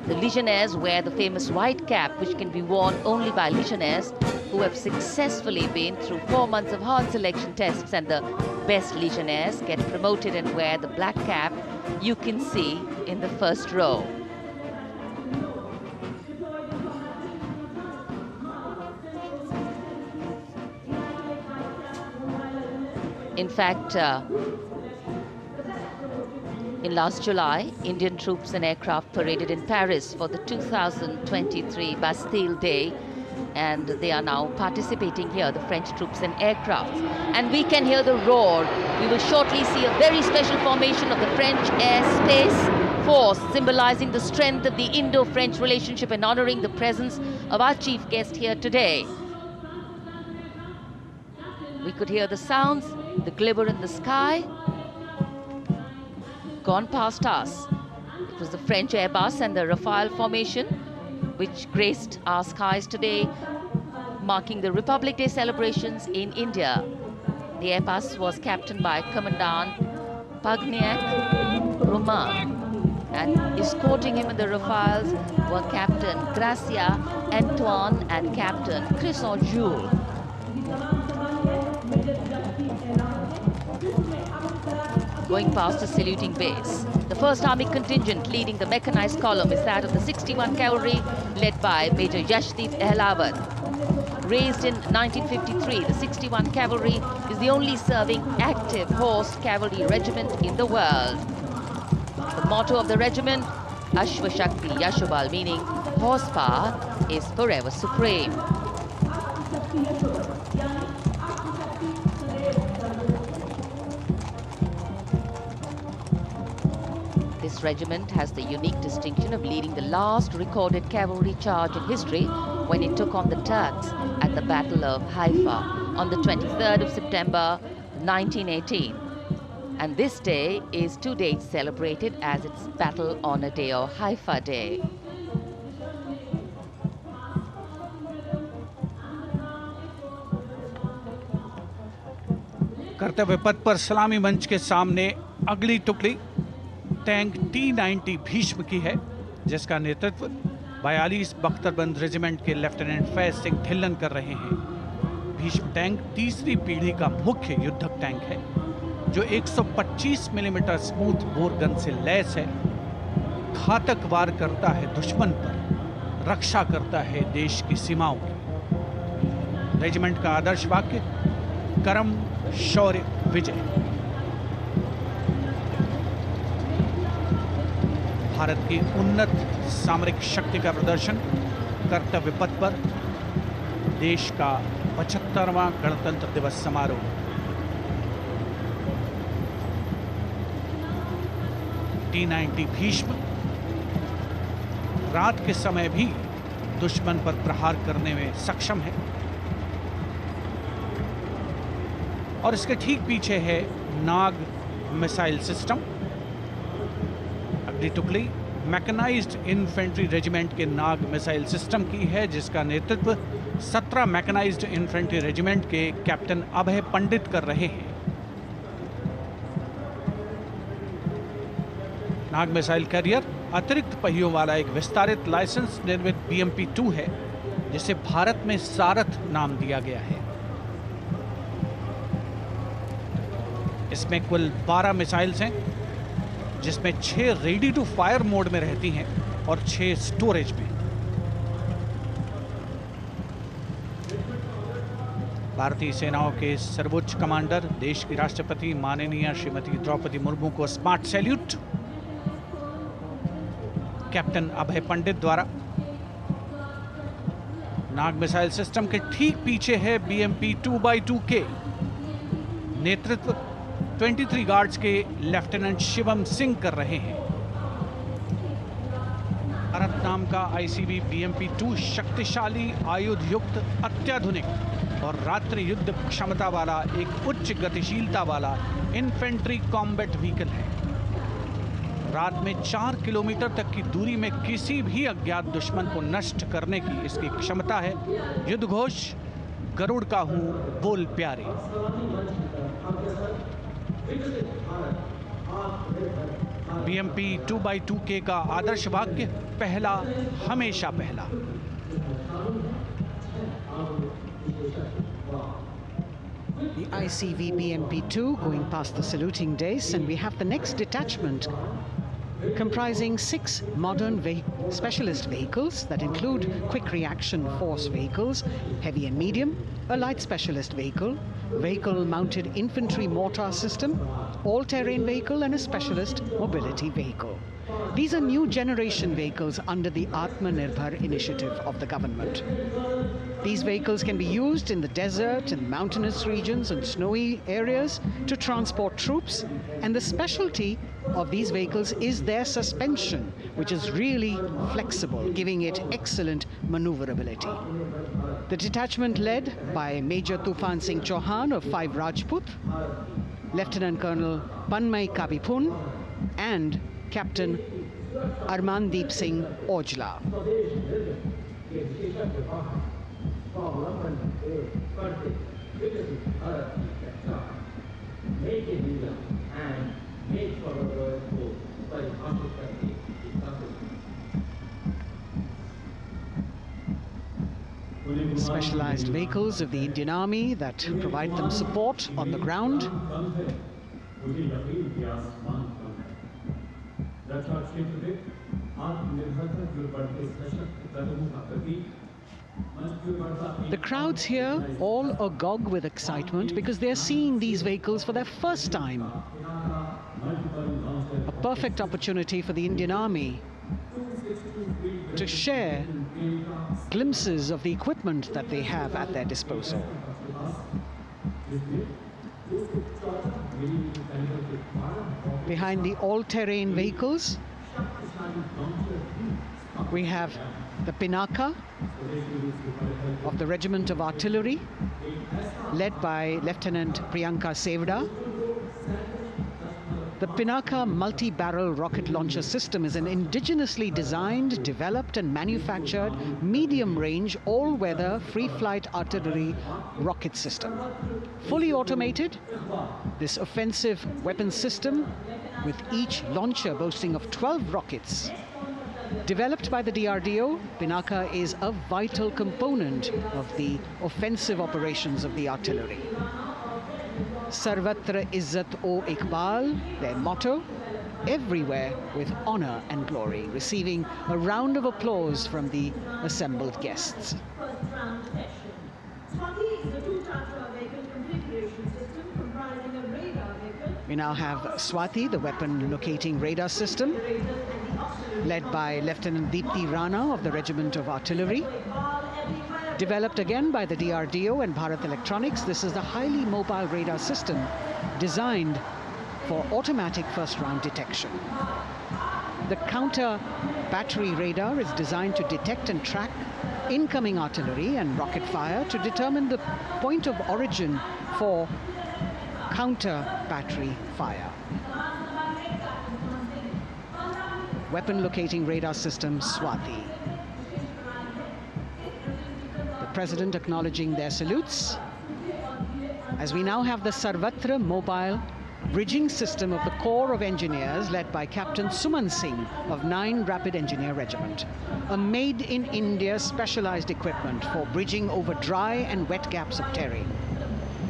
The Legionnaires wear the famous white cap, which can be worn only by Legionnaires who have successfully been through 4 months of hard selection tests, and the best Legionnaires get promoted and wear the black cap you can see in the first row. In fact, in last July, Indian troops and aircraft paraded in Paris for the 2023 Bastille Day, and they are now participating here, the French troops and aircrafts. And we can hear the roar. We will shortly see a very special formation of the French Air Space Force, symbolizing the strength of the Indo-French relationship and honoring the presence of our chief guest here today. We could hear the sounds, the glimmer in the sky. gone past us. It was the French Airbus and the Rafale formation which graced our skies today, marking the Republic Day celebrations in India. The Airbus was captained by Commandant Pagniak Roman, and escorting him in the Rafales were Captain Gracia Antoine and Captain Crisson Jules. Going past the saluting base, the 1st Army contingent leading the mechanized column is that of the 61 Cavalry, led by Major Yashdeep Ehlawat. Raised in 1953, the 61 Cavalry is the only serving active horse cavalry regiment in the world. The motto of the regiment, Ashwa Shakti Yashobal, meaning horsepower is forever supreme. This regiment has the unique distinction of leading the last recorded cavalry charge in history when it took on the Turks at the Battle of Haifa on the 23rd of September 1918. And this day is to date celebrated as its Battle Honor Day or Haifa Day. कर्तव्य पथ पर सलामी मंच के सामने अगली टुकड़ी tank T-90 Bhishma की है, जिसका नेतृत्व 42 बख्तरबंद रेजिमेंट के लेफ्टिनेंट फैज सिंह ढिल्लन कर रहे हैं। भीष्म टैंक तीसरी पीढ़ी का मुख्य युद्धक टैंक है, जो 125 मिलीमीटर स्मूथ बोर गन से लैस है, घातक वार करता है दुश्मन पर, रक्षा करता है देश की सीमाओं की। रेजिमेंट का आदर्श वाक्य कर्म शौर्य विजय। भारत की उन्नत सामरिक शक्ति का प्रदर्शन कर्तव्य पथ पर देश का 75वां गणतंत्र दिवस समारोह। T-90 भीष्म रात के समय भी दुश्मन पर प्रहार करने में सक्षम है और इसके ठीक पीछे है नाग मिसाइल सिस्टम। अगली टुकड़ी मैकेनाइज्ड इन्फेंट्री रेजिमेंट के नाग मिसाइल सिस्टम की है, जिसका नेतृत्व 17 मैकेनाइज्ड इन्फेंट्री रेजिमेंट के कैप्टन अभय पंडित कर रहे हैं। नाग मिसाइल कैरियर अतिरिक्त पहियों वाला एक विस्तारित लाइसेंस निर्मित BMP-2 है, जिसे भारत में सारथ नाम दिया गया है। इसमें कुल 12 मिसाइल्स हैं, जिसमें 6 रेडी टू फायर मोड में रहती हैं और 6 स्टोरेज में। भारतीय सेनाओं के सर्वोच्च कमांडर देश की राष्ट्रपति माननीय श्रीमती द्रौपदी मुर्मू को स्मार्ट सैल्यूट कैप्टन अभय पंडित द्वारा। नाग मिसाइल सिस्टम के ठीक पीछे है BMP-2x2K। नेतृत्व 23 गार्ड्स के लेफ्टिनेंट शिवम सिंह कर रहे हैं। भारत नाम का ICV BMP-2 शक्तिशाली आयुध युक्त अत्याधुनिक और रात्रि युद्ध क्षमता वाला एक उच्च गतिशीलता वाला इन्फेंट्री कॉम्बैट व्हीकल है। रात में 4 किलोमीटर तक की दूरी में किसी भी अज्ञात दुश्मन को नष्ट करने की इसकी क्षमता है। युद्ध घोष गरुड़ का हूं बोल प्यारे। BMP-2x2K का आदर्श वाक्य पहला हमेशा पहला। The ICV BMP-2 going past the saluting dais, and we have the next detachment comprising 6 modern specialist vehicles that include quick reaction force vehicles, heavy and medium, a light specialist vehicle, vehicle-mounted infantry mortar system, all-terrain vehicle, and a specialist mobility vehicle. These are new generation vehicles under the Atmanirbhar initiative of the government. These vehicles can be used in the desert and mountainous regions and snowy areas to transport troops, and the specialty of these vehicles is their suspension, which is really flexible, giving it excellent maneuverability. The detachment led by Major Tufan Singh Chauhan of 5 Rajput, Lieutenant Colonel Panmay Kabipun, and Captain Armandeep Singh Ojla. Specialized vehicles of the Indian Army that provide them support on the ground. The crowds here all agog with excitement because they're seeing these vehicles for their first time. A perfect opportunity for the Indian Army to share glimpses of the equipment that they have at their disposal. Behind the all-terrain vehicles, we have the Pinaka of the Regiment of Artillery, led by Lieutenant Priyanka Sevda. The Pinaka multi-barrel rocket launcher system is an indigenously designed, developed and manufactured medium-range, all-weather, free-flight artillery rocket system. Fully automated, this offensive weapon system, with each launcher boasting of 12 rockets, developed by the DRDO, Pinaka is a vital component of the offensive operations of the artillery. Sarvatra Izzat-o Iqbal, their motto, everywhere with honor and glory, receiving a round of applause from the assembled guests. We now have Swati, the weapon locating radar system, led by Lieutenant Deepthi Rana of the Regiment of Artillery. Developed again by the DRDO and Bharat Electronics, this is a highly mobile radar system designed for automatic first-round detection. The counter battery radar is designed to detect and track incoming artillery and rocket fire to determine the point of origin for counter battery fire. Weapon locating radar system Swati. The President acknowledging their salutes, as we now have the Sarvatra mobile bridging system of the Corps of Engineers, led by Captain Suman Singh of 9 Rapid Engineer Regiment, a made-in-India specialized equipment for bridging over dry and wet gaps of terrain.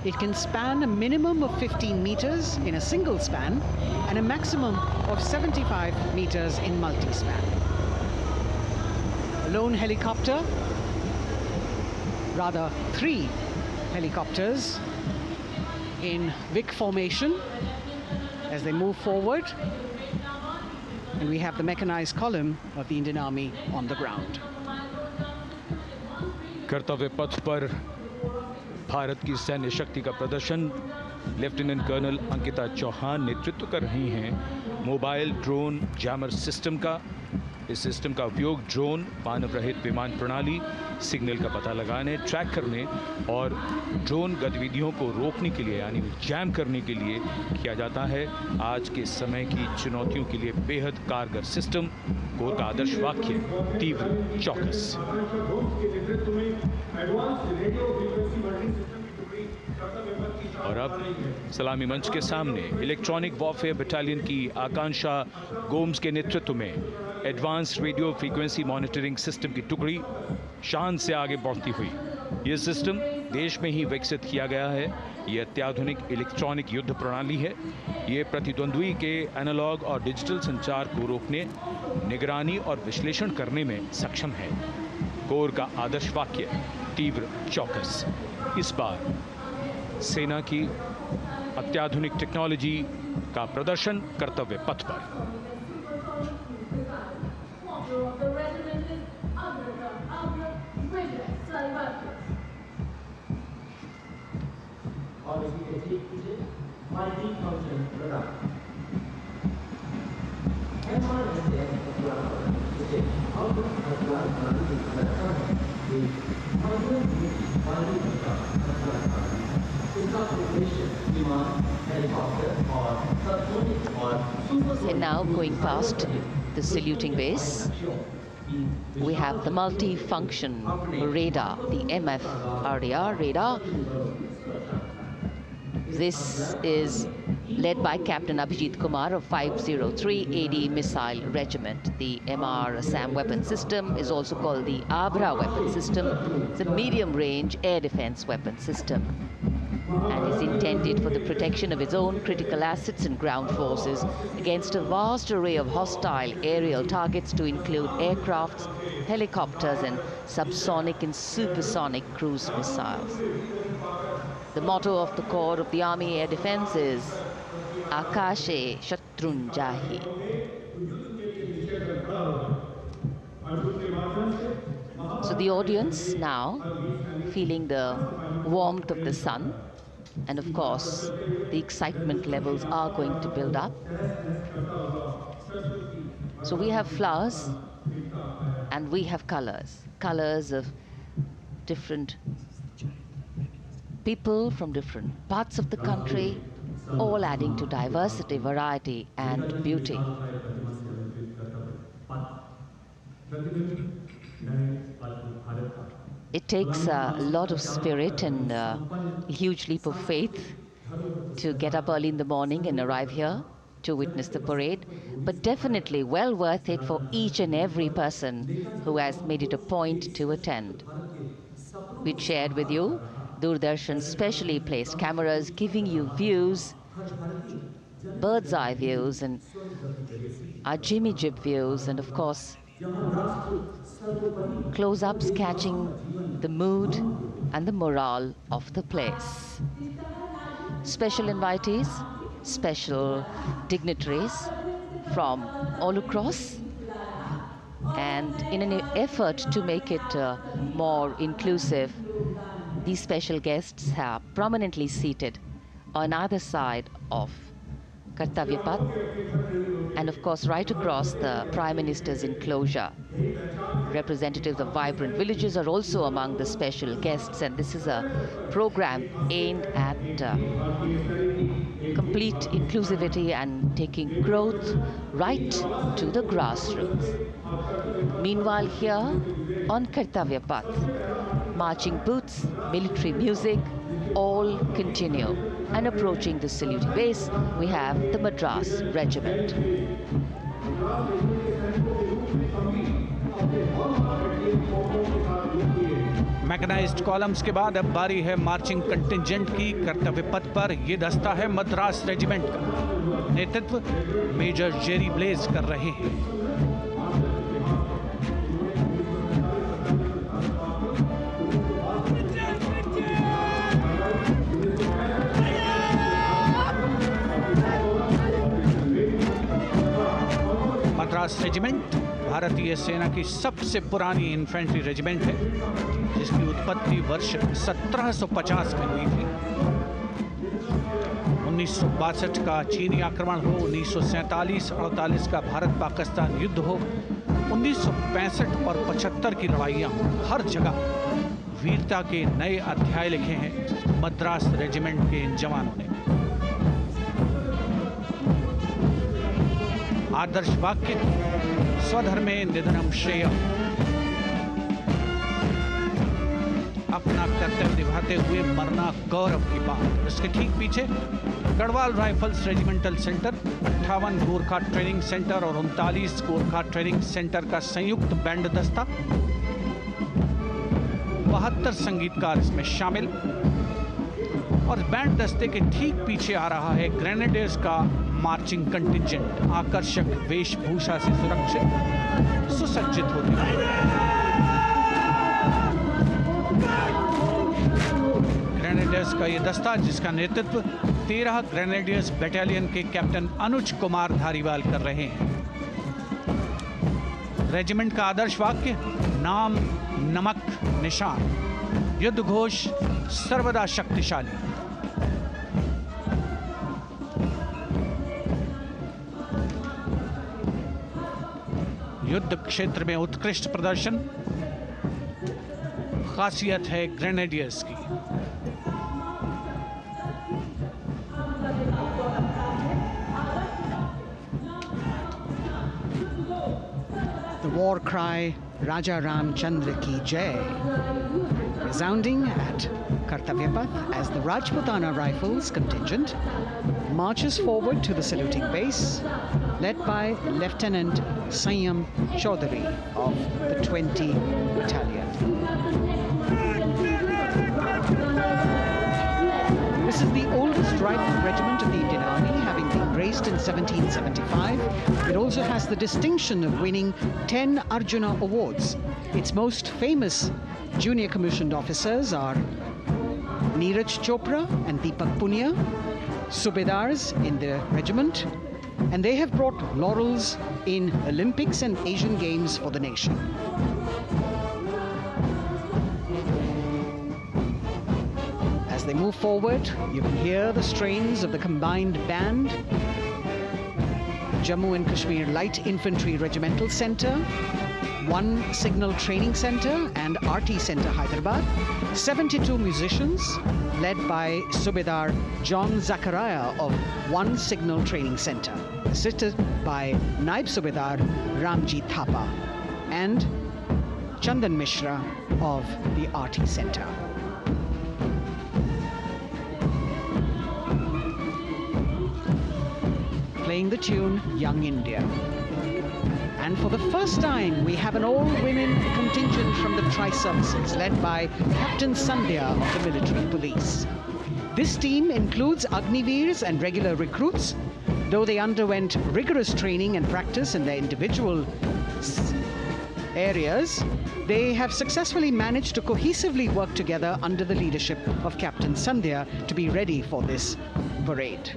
It can span a minimum of 15 meters in a single span and a maximum of 75 meters in multi-span. A lone helicopter, rather 3 helicopters in Vic formation as they move forward, and we have the mechanized column of the Indian Army on the ground. कर्तव्य पथ पर भारत की सैन्य शक्ति का प्रदर्शन lieutenant colonel Ankita Chauhan नेतृत्व कर रही हैं मोबाइल ड्रोन जैमर सिस्टम का। इस सिस्टम का उपयोग ड्रोन, मानव रहित विमान प्रणाली, सिग्नल का पता लगाने, ट्रैक करने और ड्रोन गतिविधियों को रोकने के लिए यानी जैम करने के लिए किया जाता है। आज के समय की चुनौतियों के लिए बेहद कारगर सिस्टम। कोर का आदर्श वाक्य तीव्र चौकस। और अब सलामी मंच के सामने इलेक्ट्रॉनिक वॉरफेयर बटालियन की आकांक्षा गोम्स के नेतृत्व में advance radio frequency monitoring system की टुकड़ी शान से आगे बढ़ती हुई। यह सिस्टम देश में ही विकसित किया गया है। यह अत्याधुनिक इलेक्ट्रॉनिक युद्ध प्रणाली है। ये प्रतिद्वंद्वी के एनालॉग और डिजिटल संचार को रोकने, निगरानी और विश्लेषण करने में सक्षम है। कोर का आदर्श वाक्य तीव्र चौकस। इस बार सेना की अत्याधुनिक टेक्नोलॉजी का प्रदर्शन कर्तव्य पथ पर। And now going past the saluting base, we have the multi-function radar, the MFRDR radar. This is led by Captain Abhijit Kumar of 503 AD Missile Regiment. The MR SAM weapon system is also called the Abra weapon system. It's a medium-range air defense weapon system and is intended for the protection of its own critical assets and ground forces against a vast array of hostile aerial targets to include aircrafts, helicopters and subsonic and supersonic cruise missiles. The motto of the Corps of the Army Air Defense is Akashe Shatrun Jahi. So the audience now feeling the warmth of the sun, and of course the excitement levels are going to build up. So we have flowers and we have colors of different people from different parts of the country, all adding to diversity, variety and beauty. It takes a lot of spirit and a huge leap of faith to get up early in the morning and arrive here to witness the parade, but definitely well worth it for each and every person who has made it a point to attend. We shared with you Doordarshan's specially placed cameras giving you views, bird's eye views and our Jimmy Jib views, and of course close-ups catching the mood and the morale of the place. Special invitees, special dignitaries from all across, and in an effort to make it more inclusive, these special guests are prominently seated on either side of Kartavya Path, and of course right across the Prime Minister's enclosure. Representatives of vibrant villages are also among the special guests, and this is a program aimed at complete inclusivity and taking growth right to the grassroots. Meanwhile, here on Kartavya Path, marching boots, military music, all continue. And approaching the saluting base, we have the Madras Regiment. Mechanised columns के बाद अब बारी है marching contingent की। कर्तव्य पथ पर ये दस्ता है मद्रास रेजिमेंट का। नेतृत्व मेजर जेरी ब्लेज कर रहे हैं। मद्रास रेजिमेंट भारतीय सेना की सबसे पुरानी इन्फेंट्री रेजिमेंट है, जिसकी उत्पत्ति वर्ष 1750 में हुई थी। 1962 का चीनी आक्रमण हो, 1947-48 का भारत पाकिस्तान युद्ध हो, 1965 और 75 की लड़ाइयाँ हो, हर जगह वीरता के नए अध्याय लिखे हैं मद्रास रेजिमेंट के इन जवानों ने। आदर्श वाक्य स्वधर्मे निधनम श्रेय, अपना कर्तव्य निभाते हुए मरना गौरव की बात। इसके ठीक पीछे Garhwal rifles regimental centre, 58 Gorkha training centre और 39 गोरखा ट्रेनिंग सेंटर का संयुक्त बैंड दस्ता, 72 संगीतकार इसमें शामिल। और बैंड दस्ते के ठीक पीछे आ रहा है ग्रेनेडियर्स का मार्चिंग कंटिंजेंट, आकर्षक वेशभूषा से सुरक्षित सुसज्जित होते हैं। ग्रेनेडियर्स का ये दस्ता, जिसका नेतृत्व 13 ग्रेनेडियर्स बटालियन के कैप्टन अनुज कुमार धारीवाल कर रहे हैं। रेजिमेंट का आदर्श वाक्य नाम नमक निशान, युद्ध घोष सर्वदा शक्तिशाली। युद्ध क्षेत्र में उत्कृष्ट प्रदर्शन खासियत है ग्रेनेडियर्स की। war cry Raja Ram Chandra Ki Jai, resounding at Kartavya Path as the Rajputana Rifles contingent marches forward to the saluting base, led by Lieutenant Sanyam Chaudhary of the 20 Battalion. This is the oldest rifle regiment of the Indian Army, having been raised in 1775. It also has the distinction of winning 10 Arjuna Awards. Its most famous junior commissioned officers are Neeraj Chopra and Deepak Punia, Subedars in the regiment, and they have brought laurels in Olympics and Asian Games for the nation. As they move forward, you can hear the strains of the combined band, Jammu and Kashmir Light Infantry Regimental Centre, 1 Signal Training Centre and RT Centre Hyderabad, 72 musicians led by Subedar John Zachariah of 1 Signal Training Centre, assisted by Naib Subedar Ramji Thapa and Chandan Mishra of the RT Centre. Playing the tune Young India. And for the first time, we have an all-women contingent from the Tri-Services, led by Captain Sandhya of the military police. This team includes Agniveers and regular recruits. Though they underwent rigorous training and practice in their individual areas, they have successfully managed to cohesively work together under the leadership of Captain Sandhya to be ready for this parade.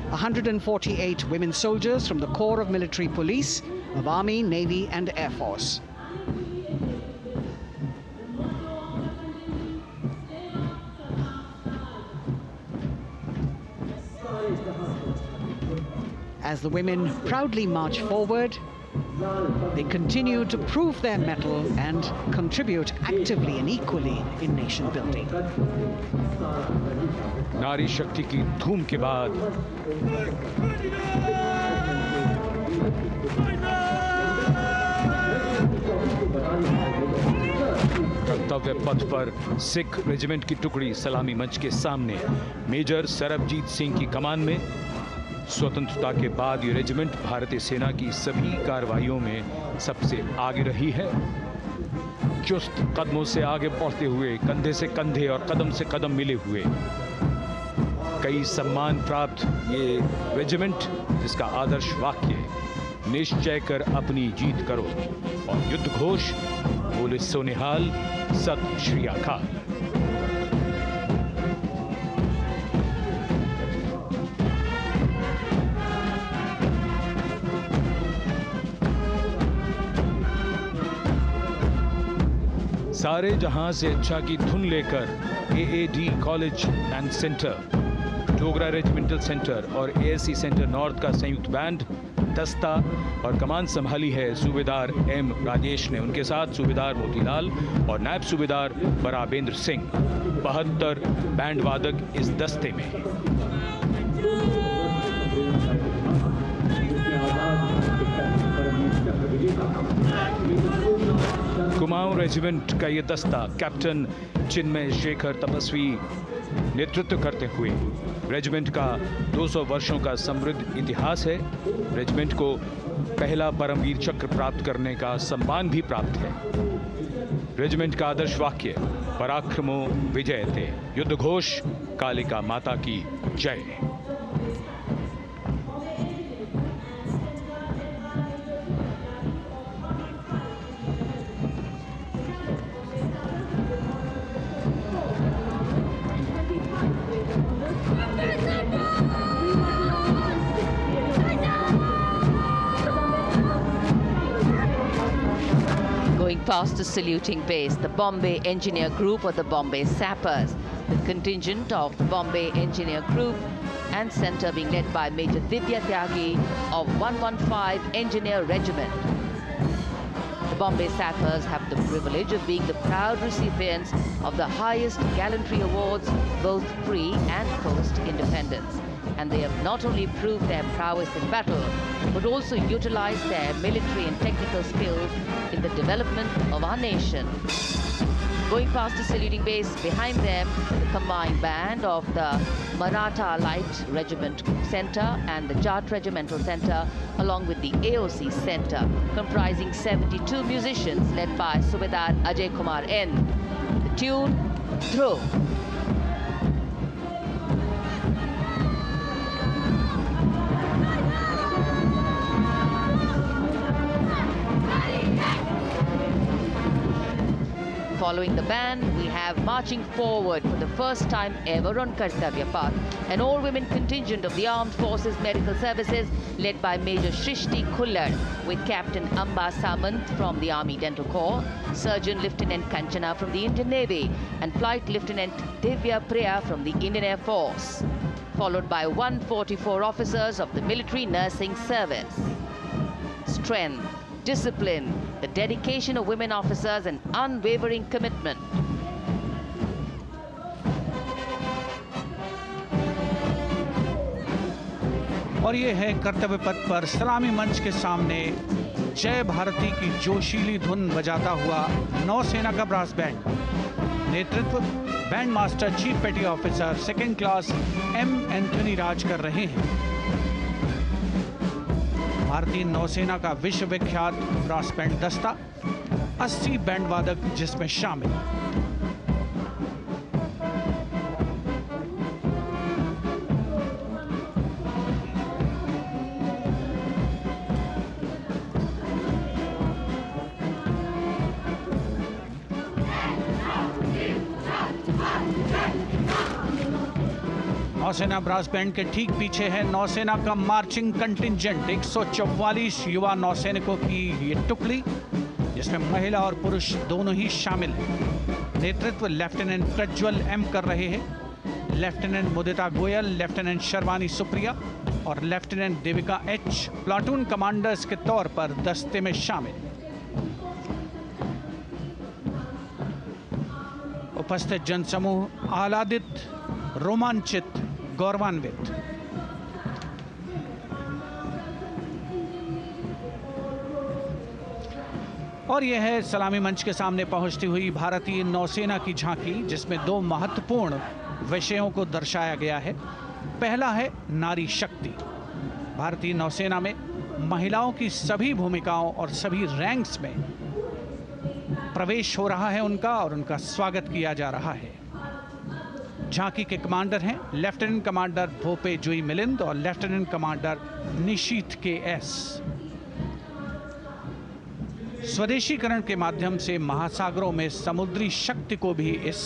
148 women soldiers from the Corps of Military Police of Army, Navy and Air Force. As the women proudly march forward, they continue to prove their mettle and contribute actively and equally in nation building. नारी शक्ति की धूम के बाद कर्तव्य पथ पर Sikh regiment की टुकड़ी सलामी मंच के सामने मेजर सरबजीत सिंह की कमान में। स्वतंत्रता के बाद ये रेजिमेंट भारतीय सेना की सभी कार्रवाइयों में सबसे आगे रही है। चुस्त कदमों से आगे बढ़ते हुए, कंधे से कंधे और कदम से कदम मिले हुए, कई सम्मान प्राप्त ये रेजिमेंट, जिसका आदर्श वाक्य निश्चय कर अपनी जीत करो और युद्ध घोष बोले सोनिहाल सत श्री अकाल। सारे जहां से अच्छा की धुन लेकर AAD college and centre, Dogra regimental centre और ASC सेंटर नॉर्थ का संयुक्त बैंड, दस्ता और कमान संभाली है सूबेदार M राजेश ने। उनके साथ सूबेदार मोतीलाल और नायब सूबेदार बराबेंद्र सिंह। 72 बैंड वादक इस दस्ते में हैं। कुमाऊं रेजिमेंट का ये दस्ता कैप्टन चिन्मय शेखर तपस्वी नेतृत्व करते हुए, रेजिमेंट का 200 वर्षों का समृद्ध इतिहास है। रेजिमेंट को पहला परमवीर चक्र प्राप्त करने का सम्मान भी प्राप्त है। रेजिमेंट का आदर्श वाक्य पराक्रमो विजयते, युद्ध घोष कालिका माता की जय। Going past the saluting base, the Bombay Engineer Group or the Bombay Sappers, the contingent of the Bombay Engineer Group and Centre being led by Major Divya Tyagi of 115 Engineer Regiment. The Bombay Sappers have the privilege of being the proud recipients of the highest gallantry awards, both pre and post-independence. and they have not only proved their prowess in battle, but also utilized their military and technical skills in the development of our nation. Going past the saluting base, behind them, the combined band of the Maratha Light Regiment Center and the Jat Regimental Center, along with the AOC Center, comprising 72 musicians led by Subedar Ajay Kumar N. The tune, Dhruv. Following the band, we have marching forward for the first time ever on Kartavya Path, an all-women contingent of the Armed Forces Medical Services led by Major Shrishti Khullar, with Captain Amba Samant from the Army Dental Corps, Surgeon Lieutenant Kanchana from the Indian Navy, and Flight Lieutenant Divya Priya from the Indian Air Force, followed by 144 officers of the Military Nursing Service. Strength, discipline, the dedication of women officers, and unwavering commitment. और ये है कर्तव्य पथ पर सलामी मंच के सामने जय भारती की जोशीली धुन बजाता हुआ नौसेना का ब्रास बैंड। नेतृत्व band master chief petty officer second class M Anthony Raj कर रहे हैं। भारतीय नौसेना का विश्व विख्यात ब्रास बैंड दस्ता, 80 बैंड वादक जिसमें शामिल। नौसेना ब्रास बैंड के ठीक पीछे है नौसेना का मार्चिंग कंटिंजेंट, 144 युवा नौसैनिकों की ये टुकड़ी, जिसमें महिला और पुरुष दोनों ही शामिल हैं। नेतृत्व लेफ्टिनेंट प्रज्वल एम कर रहे हैं। लेफ्टिनेंट मुदिता गोयल, लेफ्टिनेंट शर्वानी सुप्रिया और lieutenant Devika H platoon commanders के तौर पर दस्ते में शामिल। उपस्थित जनसमूह आह्लादित, रोमांचित, गौरवान्वित। और यह है सलामी मंच के सामने पहुंचती हुई भारतीय नौसेना की झांकी, जिसमें दो महत्वपूर्ण विषयों को दर्शाया गया है। पहला है नारी शक्ति। भारतीय नौसेना में महिलाओं की सभी भूमिकाओं और सभी रैंक्स में प्रवेश हो रहा है उनका, और उनका स्वागत किया जा रहा है। झांकी के कमांडर हैं लेफ्टिनेंट कमांडर भोपे जुई मिलिंद और लेफ्टिनेंट कमांडर निशीथ के एस। स्वदेशीकरण के माध्यम से महासागरों में समुद्री शक्ति को भी इस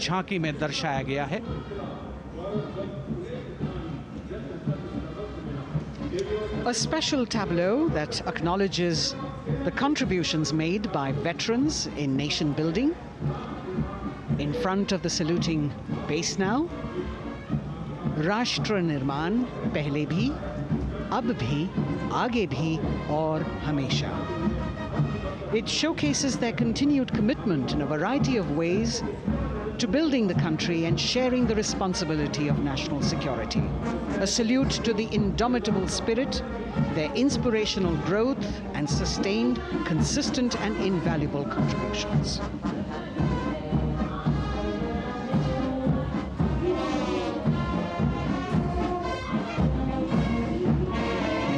झांकी में दर्शाया गया है। A special tableau that acknowledges the contributions made by veterans in nation building. In front of the saluting base now, Rashtra Nirman pehle bhi, ab bhi, aage bhi aur hamesha. It showcases their continued commitment in a variety of ways to building the country and sharing the responsibility of national security. A salute to the indomitable spirit, their inspirational growth and sustained, consistent and invaluable contributions.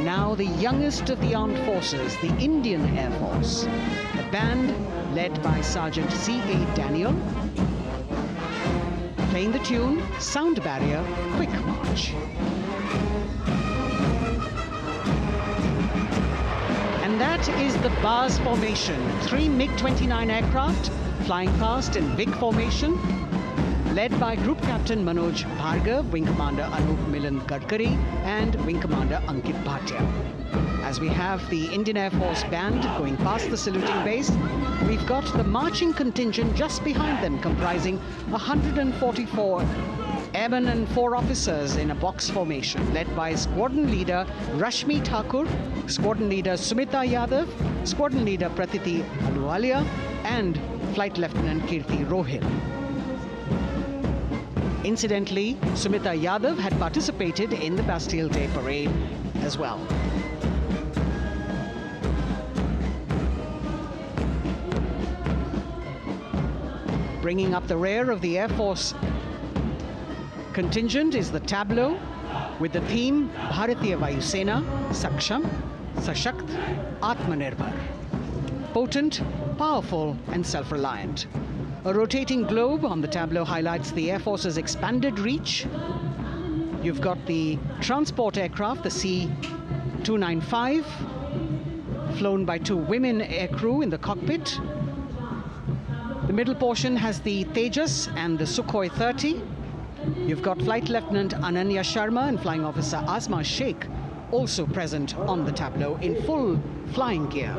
Now the youngest of the armed forces, the Indian Air Force, the band led by Sergeant C.A. Daniel, playing the tune Sound Barrier Quick March. And that is the bars formation, 3 MiG-29 aircraft flying past in big formation, led by Group Captain Manoj Bhargav, Wing Commander Anup Milan Gadkari, and Wing Commander Ankit Bhatia. As we have the Indian Air Force band going past the saluting base, we've got the marching contingent just behind them, comprising 144 airmen and 4 officers in a box formation, led by Squadron Leader Rashmi Thakur, Squadron Leader Sumita Yadav, Squadron Leader Pratiti Aluwalia, and Flight Lieutenant Kirti Rohil. Incidentally, Sumita Yadav had participated in the Bastille Day parade as well. Bringing up the rear of the Air Force contingent is the tableau with the theme Bharatiya Vayu Sena, Saksham, Sashakt, Atmanirbhar. Potent, powerful and self-reliant. A rotating globe on the tableau highlights the Air Force's expanded reach. You've got the transport aircraft, the C-295, flown by 2 women aircrew in the cockpit. The middle portion has the Tejas and the Sukhoi 30. You've got Flight Lieutenant Ananya Sharma and Flying Officer Asma Sheikh also present on the tableau in full flying gear.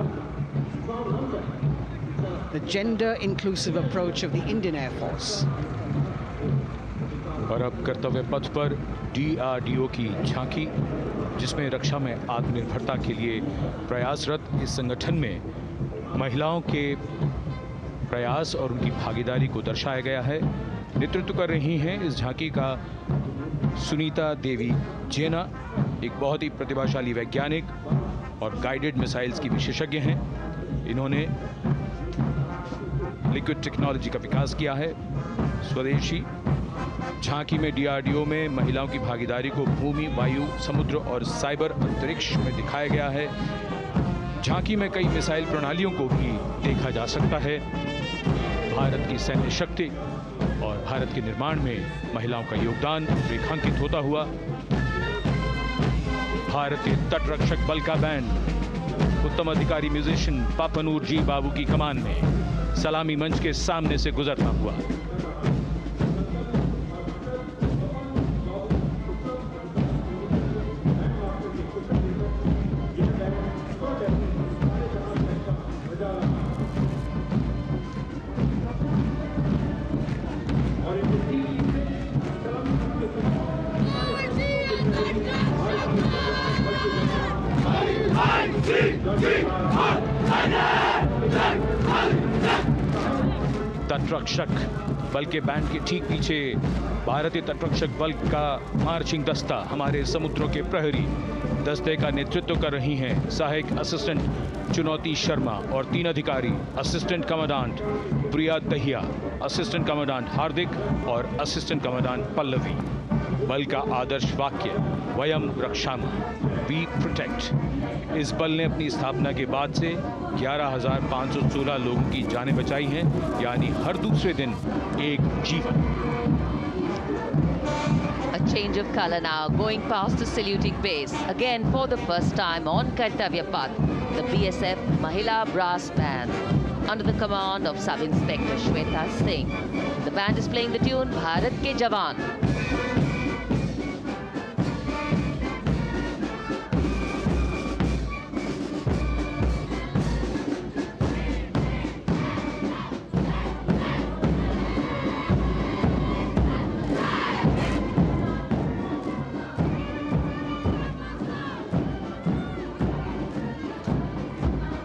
The gender-inclusive approach of the Indian Air Force. और अब कर्तव्य पथ पर DRDO की झांकी, जिसमें रक्षा में आत्मनिर्भरता के लिए प्रयासरत इस संगठन में महिलाओं के प्रयास और उनकी भागीदारी को दर्शाया गया है। नेतृत्व कर रही हैं इस झांकी का सुनीता देवी जेना, एक बहुत ही प्रतिभाशाली वैज्ञानिक और गाइडेड मिसाइल्स की विशेषज्ञ हैं। इन्होंने लिक्विड टेक्नोलॉजी का विकास किया है, स्वदेशी। झांकी में DRDO में महिलाओं की भागीदारी को भूमि, वायु, समुद्र और साइबर अंतरिक्ष में दिखाया गया है। झांकी में कई मिसाइल प्रणालियों को भी देखा जा सकता है। भारत की सैन्य शक्ति और भारत के निर्माण में महिलाओं का योगदान रेखांकित होता हुआ। भारतीय तटरक्षक बल का बैंड उत्तम अधिकारी म्यूजिशियन पापनूर जी बाबू की कमान में सलामी मंच के सामने से गुजरता हुआ। तटरक्षक बल के बैंड के ठीक पीछे भारतीय तटरक्षक बल का मार्चिंग दस्ता हमारे समुद्रों के प्रहरी दस्ते का नेतृत्व कर रही हैं सहायक असिस्टेंट चुनौती शर्मा और 3 अधिकारी, असिस्टेंट कमांडेंट प्रिया दहिया, असिस्टेंट कमांडेंट हार्दिक और असिस्टेंट कमांडेंट पल्लवी। बल का आदर्श वाक्य वयम रक्षामः, वी प्रोटेक्ट। इस बल ने अपनी स्थापना के बाद से 11,516 लोगों की जानें बचाई हैं, यानी हर दूसरे दिन एक जीवन। A change of color now, going past the saluting base. Again, for the first time on Kartavya Path, the BSF Mahila Brass Band, under the command of Sub-Inspector Shweta Singh. The band is playing the tune Bharat Ke Jawan.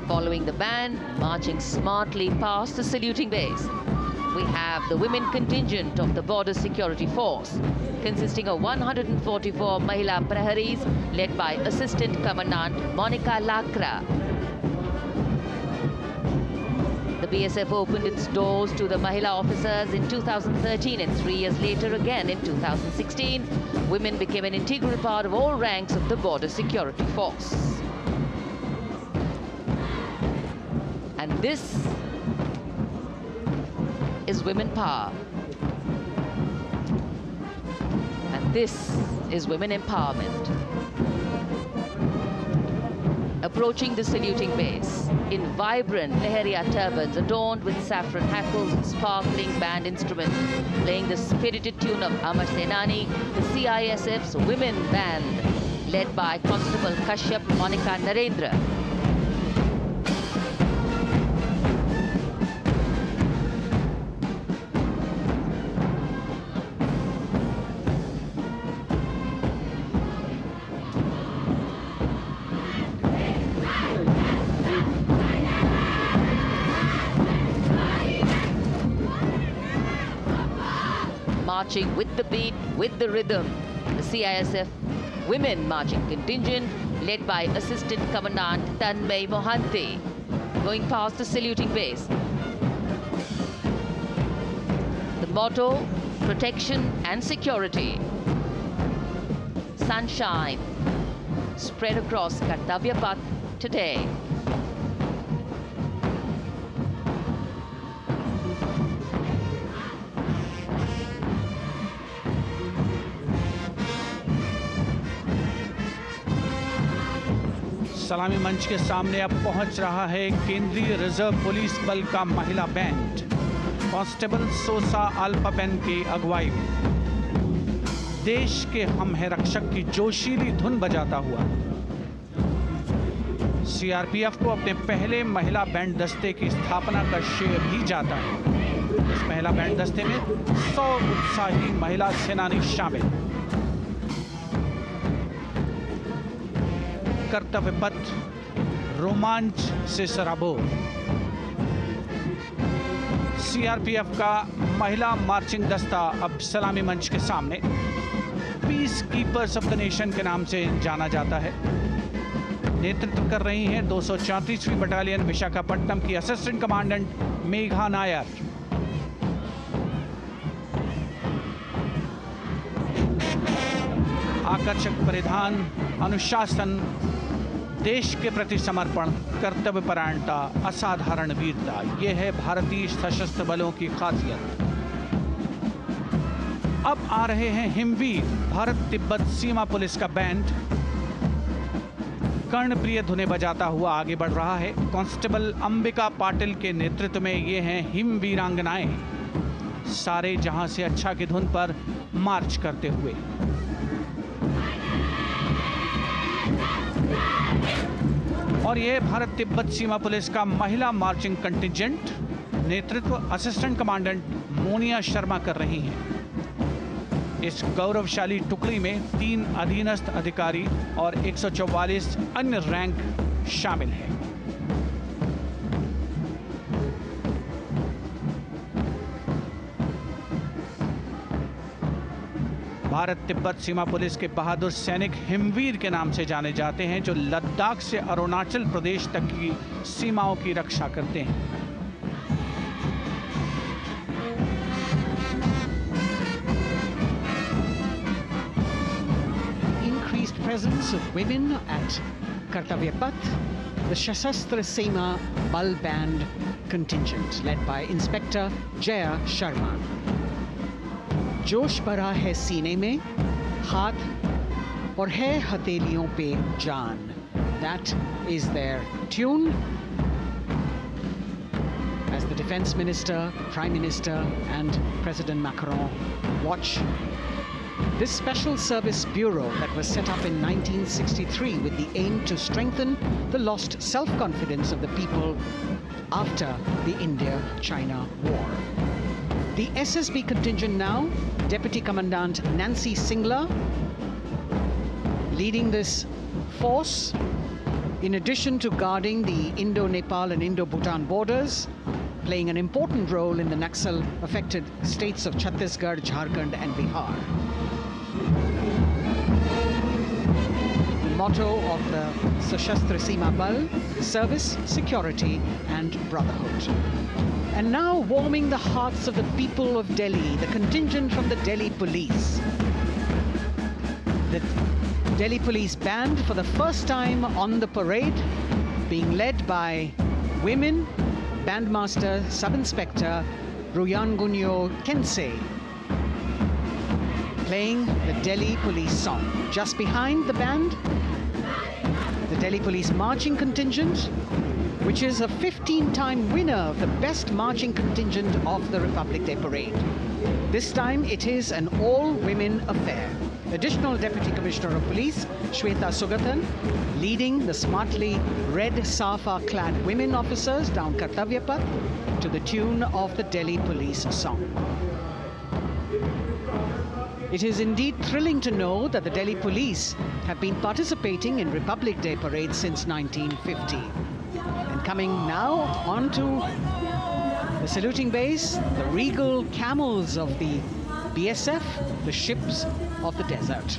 Following the band, marching smartly past the saluting base, we have the women contingent of the Border Security Force, consisting of 144 Mahila Praharis, led by Assistant Commandant Monica Lakra. The BSF opened its doors to the Mahila officers in 2013, and 3 years later again in 2016, women became an integral part of all ranks of the Border Security Force. And this is women power. And this is women empowerment. Approaching the saluting base in vibrant Leheria turbans adorned with saffron hackles and sparkling band instruments, playing the spirited tune of Amar Senani, the CISF's women band, led by Constable Kashyap Monica Narendra. marching with the beat, with the rhythm. The CISF Women Marching Contingent, led by Assistant Commandant Tanmay Mohanty, going past the saluting base. The motto, protection and security. Sunshine spread across Kartavya Path today. सलामी मंच के सामने अब पहुंच रहा है केंद्रीय reserve police बल का महिला बैंड। कांस्टेबल सोसा अल्पाबेन की अगुवाई में देश के हम है रक्षक की जोशीली धुन बजाता हुआ सीआरपीएफ को अपने पहले महिला बैंड दस्ते की स्थापना का श्रेय भी जाता है। इस महिला बैंड दस्ते में 100 उत्साही महिला सेनानी शामिल। कर्तव्य पथ रोमांच से सराबोर। सीआरपीएफ का महिला मार्चिंग दस्ता अब सलामी मंच के सामने। Peace keepers of the nation के नाम से जाना जाता है। नेतृत्व कर रही हैं 234वीं बटालियन विशाखापट्टनम की असिस्टेंट कमांडेंट मेघा नायर। आकर्षक परिधान, अनुशासन, देश के प्रति समर्पण, कर्तव्य परायणता, असाधारण वीरता, ये है भारतीय सशस्त्र बलों की खासियत। अब आ रहे हैं हिमवीर भारत तिब्बत सीमा पुलिस का बैंड। कर्णप्रिय धुनें बजाता हुआ आगे बढ़ रहा है। कांस्टेबल अंबिका पाटिल के नेतृत्व में ये हैं हिमवीरांगनाएं, सारे जहां से अच्छा की धुन पर मार्च करते हुए। और यह भारत तिब्बत सीमा पुलिस का महिला मार्चिंग कंटिजेंट, नेतृत्व असिस्टेंट कमांडेंट मोनिया शर्मा कर रही हैं। इस गौरवशाली टुकड़ी में 3 अधीनस्थ अधिकारी और 144 अन्य रैंक शामिल हैं। भारत तिब्बत सीमा पुलिस के बहादुर सैनिक हिमवीर के नाम से जाने जाते हैं, जो लद्दाख से अरुणाचल प्रदेश तक की सीमाओं की रक्षा करते हैं। Increased presence of women at Kartavya Path, the Shasastra Seema Bal Band contingent led by Inspector Jaya Sharma. जोश भरा है सीने में, हाथ और है हथेलियों पे जान. That is their tune. As the Defense Minister, Prime Minister and President Macron watch this Special Service Bureau that was set up in 1963 with the aim to strengthen the lost self-confidence of the people after the India-China war. The SSB contingent now, Deputy Commandant Nancy Singla, leading this force, in addition to guarding the Indo-Nepal and Indo-Bhutan borders, playing an important role in the Naxal-affected states of Chhattisgarh, Jharkhand and Bihar. The motto of the Sashastra Seema Bal, service, security and brotherhood. And now warming the hearts of the people of Delhi, the contingent from the Delhi Police. The Delhi Police Band for the first time on the parade, being led by women, Bandmaster Sub-Inspector Ruyangunyo Kensei, playing the Delhi Police song. Just behind the band, the Delhi Police Marching Contingent, which is a 15-time winner of the Best Marching Contingent of the Republic Day Parade. This time it is an all-women affair. Additional Deputy Commissioner of Police, Shweta Sugathan, leading the smartly red safa-clad women officers down Kartavya Path to the tune of the Delhi Police song. It is indeed thrilling to know that the Delhi Police have been participating in Republic Day Parade since 1950. And coming now onto the saluting base, the regal camels of the BSF, the ships of the desert.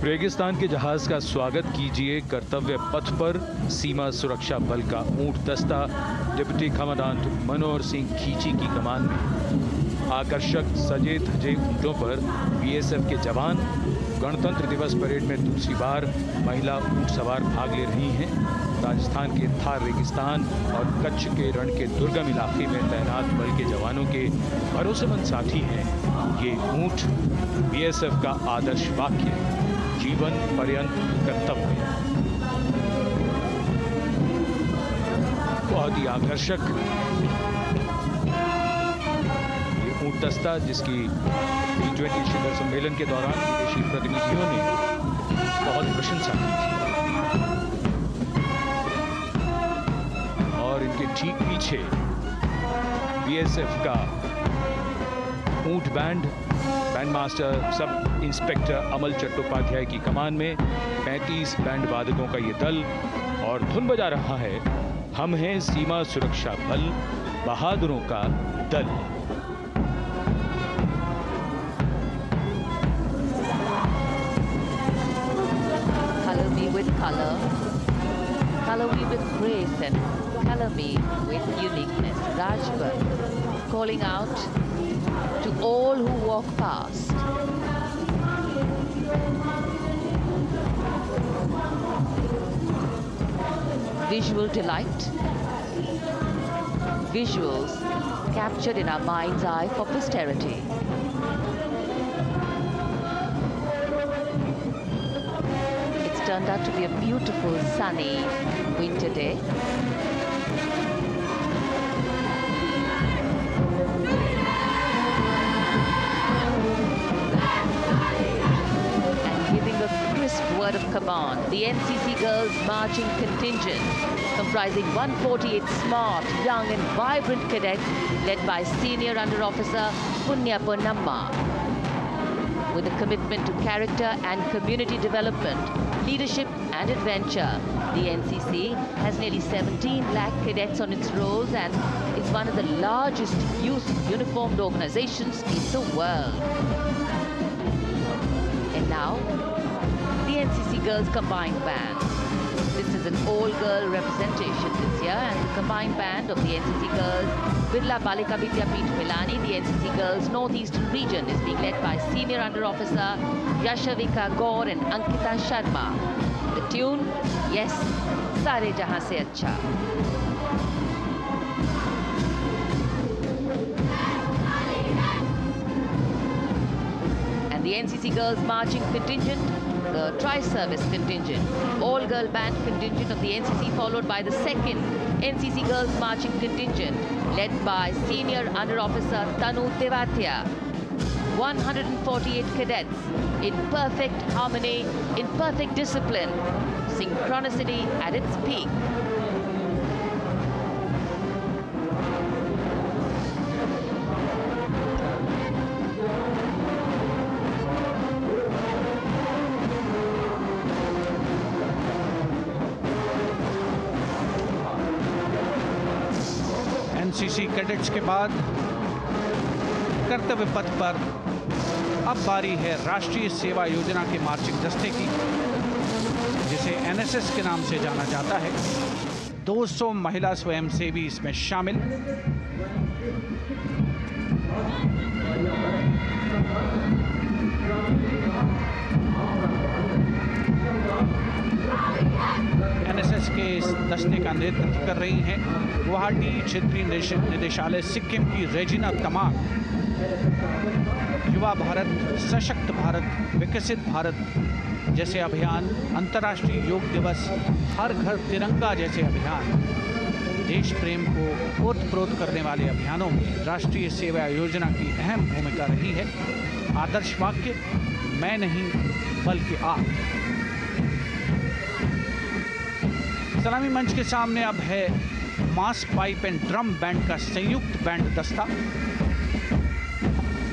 रेगिस्तान के जहाज का स्वागत कीजिए कर्तव्य पथ पर सीमा सुरक्षा बल का ऊंट दस्ता डिप्टी कमांडेंट मनोहर सिंह खींची की कमान में। आकर्षक सजे धजे ऊंटों पर बीएसएफ के जवान। गणतंत्र दिवस परेड में दूसरी बार महिला ऊंट सवार भाग ले रही हैं। राजस्थान के थार रेगिस्तान और कच्छ के रण के दुर्गम इलाके में तैनात बल के जवानों के भरोसेमंद साथी हैं ये ऊंट। बीएसएफ का आदर्श वाक्य, जीवन पर्यंत कर्तव्य। बहुत ही आकर्षक ये ऊंट दस्ता जिसकी G20 शिखर सम्मेलन के दौरान विदेशी प्रतिनिधियों ने बहुत प्रशंसा की थी। और इनके ठीक पीछे बीएसएफ का ऊंट बैंड मास्टर सब इंस्पेक्टर अमल चट्टोपाध्याय की कमान में 35 बैंड वादकों का ये दल और धुन बजा रहा है हम हैं सीमा सुरक्षा बल, बहादुरों का दल। Color me with color, color me with grace, and color me with uniqueness. Rajput calling out to all who walk past. Visual delight, visuals captured in our mind's eye for posterity. It's turned out to be a beautiful sunny winter day. Word of command, the NCC Girls Marching Contingent, comprising 148 smart, young and vibrant cadets led by Senior Under Officer Punya Ponnamma. With a commitment to character and community development, leadership and adventure, the NCC has nearly 17 lakh cadets on its rolls and is one of the largest youth uniformed organizations in the world. And now, the NCC Girls Combined Band. This is an all-girl representation this year, and the combined band of the NCC Girls Birla Balika Vidyapeeth Milani, the NCC Girls Northeastern region, is being led by Senior Under Officer Yashavika Gaur and Ankita Sharma. The tune, yes, Sare Jahan Se Acha. The NCC Girls Marching Contingent, the Tri-Service Contingent, all-girl band contingent of the NCC, followed by the second NCC Girls Marching Contingent, led by Senior Under Officer Tanu Tewatia. 148 cadets in perfect harmony, in perfect discipline, synchronicity at its peak. NCC cadets के बाद कर्तव्य पथ पर अब बारी है राष्ट्रीय सेवा योजना के मार्चिंग दस्ते की, जिसे एनएसएस के नाम से जाना जाता है। 200 महिला स्वयंसेवी इसमें शामिल। एनएसएस के इस दस्ते का नेतृत्व कर रही हैं गुवाहाटी क्षेत्रीय निदेशालय सिक्किम की रेजिना तमांग। युवा भारत, सशक्त भारत, विकसित भारत जैसे अभियान, अंतर्राष्ट्रीय योग दिवस, हर घर तिरंगा जैसे अभियान, देश प्रेम को ओतप्रोत करने वाले अभियानों में राष्ट्रीय सेवा योजना की अहम भूमिका रही है। आदर्श वाक्य, मैं नहीं बल्कि आप। सलामी मंच के सामने अब है मास पाइप एंड ड्रम बैंड का संयुक्त बैंड दस्ता।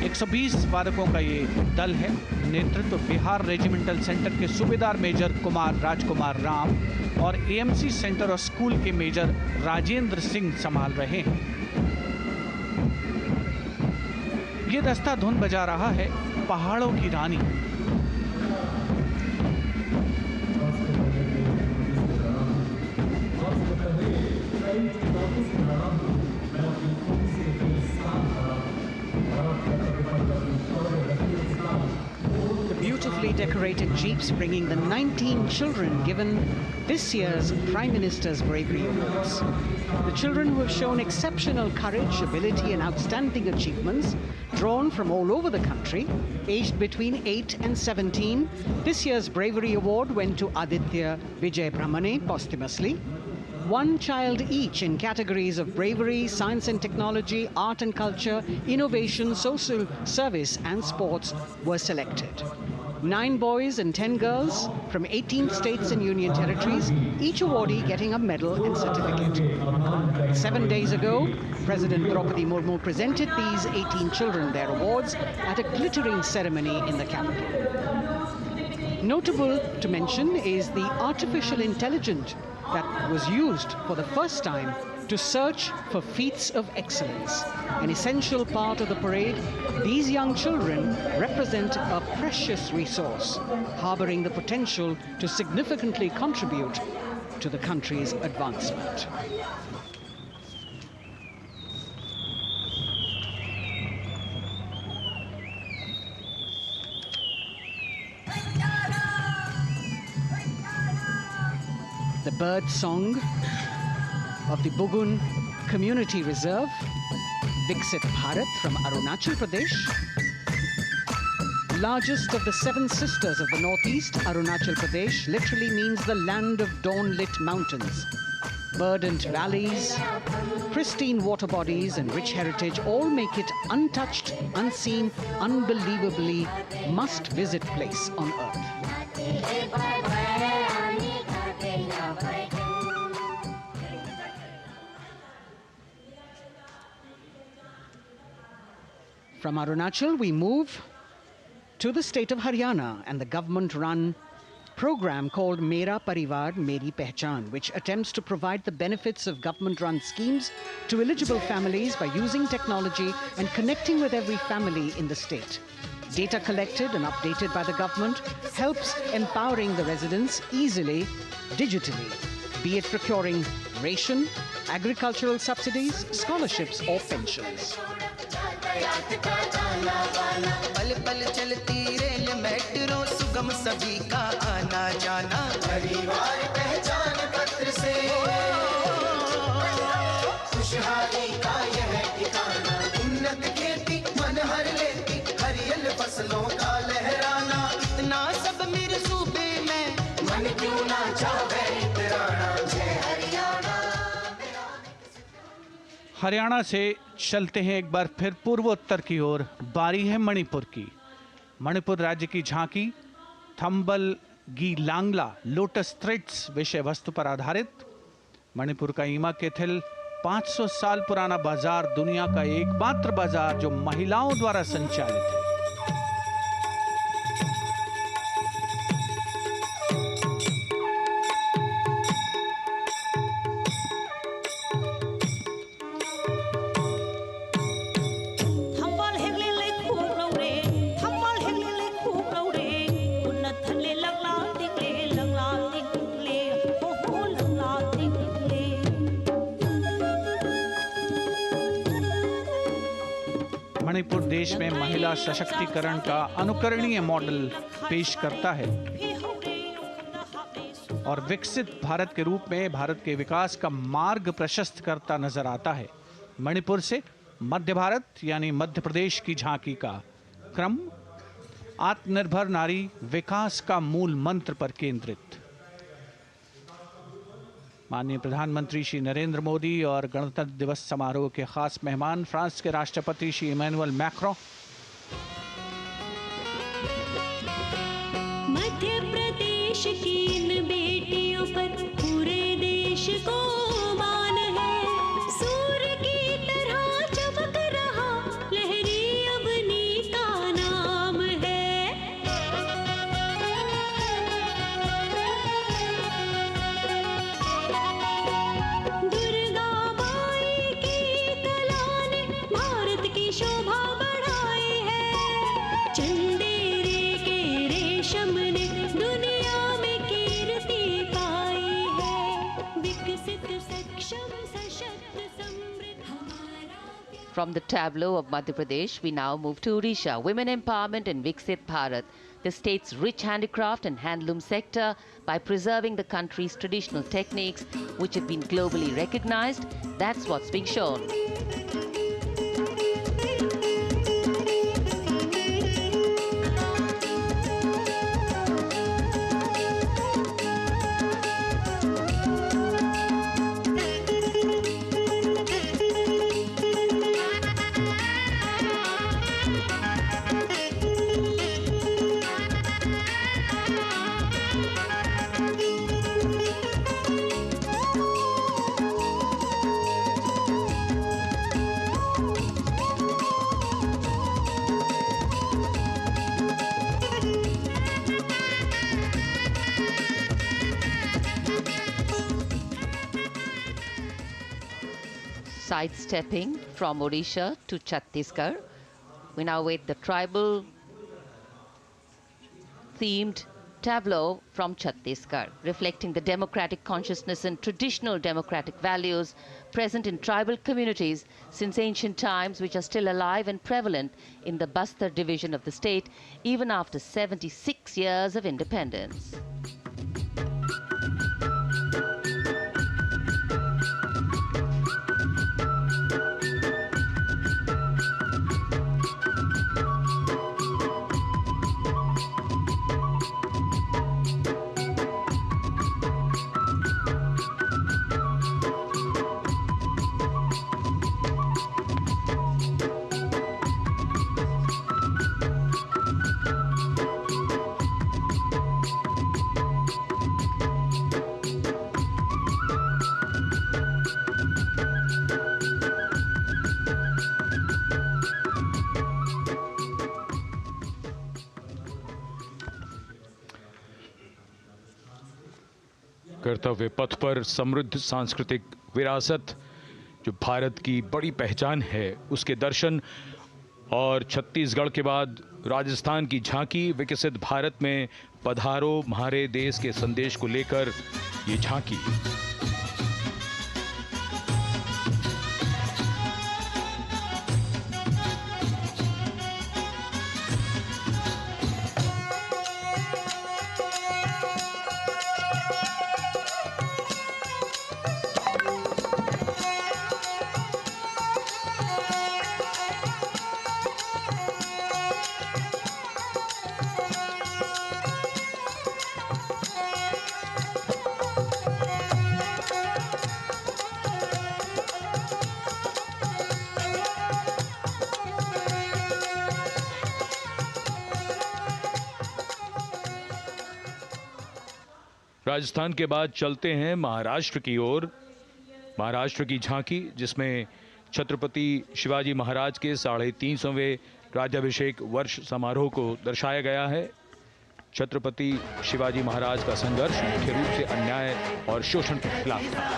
120 वादकों का ये दल है। नेतृत्व बिहार रेजिमेंटल सेंटर के सूबेदार मेजर कुमार राजकुमार राम और एएमसी सेंटर और स्कूल के मेजर राजेंद्र सिंह संभाल रहे हैं। ये दस्ता धुन बजा रहा है पहाड़ों की रानी। Beautifully decorated jeeps bringing the 19 children given this year's Prime Minister's Bravery Awards. The children who have shown exceptional courage, ability and outstanding achievements, drawn from all over the country, aged between 8 and 17. This year's Bravery Award went to Aditya Vijay Brahmane posthumously. One child each in categories of bravery, science and technology, art and culture, innovation, social service and sports were selected. 9 boys and 10 girls from 18 states and union territories, each awardee getting a medal and certificate. 7 days ago, President Draupadi Murmu presented these 18 children their awards at a glittering ceremony in the capital. Notable to mention is the artificial intelligence that was used for the first time to search for feats of excellence. An essential part of the parade, these young children represent a precious resource, harboring the potential to significantly contribute to the country's advancement. The bird song of the Bugun Community Reserve, Viksit Bharat from Arunachal Pradesh. Largest of the 7 sisters of the Northeast, Arunachal Pradesh literally means the land of dawn-lit mountains. Verdant valleys, pristine water bodies and rich heritage all make it untouched, unseen, unbelievably must-visit place on earth. From Arunachal, we move to the state of Haryana and the government-run program called Mera Parivar Meri Pehchan, which attempts to provide the benefits of government-run schemes to eligible families by using technology and connecting with every family in the state. Data collected and updated by the government helps empowering the residents easily, digitally, be it procuring ration, agricultural subsidies, scholarships or pensions. पल पल चलती rail metro सुगम सभी का आना जाना परिवार पहचान पत्र से खुशहाली का यह ठिकाना उन्नत खेती मन हर लेती हरियल फसलों का लहराना इतना सब मेरे सूबे में मन क्यों ना चाहे इतराना जय हरियाणा। हरियाणा से चलते हैं एक बार फिर पूर्वोत्तर की ओर। बारी है मणिपुर की। मणिपुर राज्य की झांकी थंबल गी लांगला लोटस थ्रेड्स विषय वस्तु पर आधारित। मणिपुर का ईमा केथिल 500 साल पुराना बाजार, दुनिया का एकमात्र बाजार जो महिलाओं द्वारा संचालित है। मणिपुर देश में महिला सशक्तिकरण का अनुकरणीय मॉडल पेश करता है और विकसित भारत के रूप में भारत के विकास का मार्ग प्रशस्त करता नजर आता है। मणिपुर से मध्य भारत यानी मध्य प्रदेश की झांकी का क्रम आत्मनिर्भर नारी विकास का मूल मंत्र पर केंद्रित। माननीय प्रधानमंत्री श्री नरेंद्र मोदी और गणतंत्र दिवस समारोह के खास मेहमान फ्रांस के राष्ट्रपति श्री इमैनुअल मैक्रों। मध्य प्रदेश की इन बेटियों पर पूरे देश को मान है। सूर्य की तरह चमक रहा लहरी अवनी का नाम है। दुर्गा माई की कला ने भारत की शोभा बढ़ाई From the tableau of Madhya Pradesh, we now move to Odisha. Women empowerment and Viksit Bharat, the state's rich handicraft and handloom sector, by preserving the country's traditional techniques, which have been globally recognized. That's what's being shown. Sidestepping from Odisha to Chhattisgarh, we now wait the tribal themed tableau from Chhattisgarh, reflecting the democratic consciousness and traditional democratic values present in tribal communities since ancient times, which are still alive and prevalent in the Bastar division of the state, even after 76 years of independence. कर्तव्य पथ पर समृद्ध सांस्कृतिक विरासत जो भारत की बड़ी पहचान है, उसके दर्शन, और छत्तीसगढ़ के बाद राजस्थान की झांकी विकसित भारत में पधारो म्हारे देश के संदेश को लेकर ये झांकी। राजस्थान के बाद चलते हैं महाराष्ट्र की ओर। महाराष्ट्र की झांकी, जिसमें छत्रपति शिवाजी महाराज के 350वें राज्याभिषेक वर्ष समारोह को दर्शाया गया है। छत्रपति शिवाजी महाराज का संघर्ष मुख्य रूप से अन्याय और शोषण के खिलाफ था।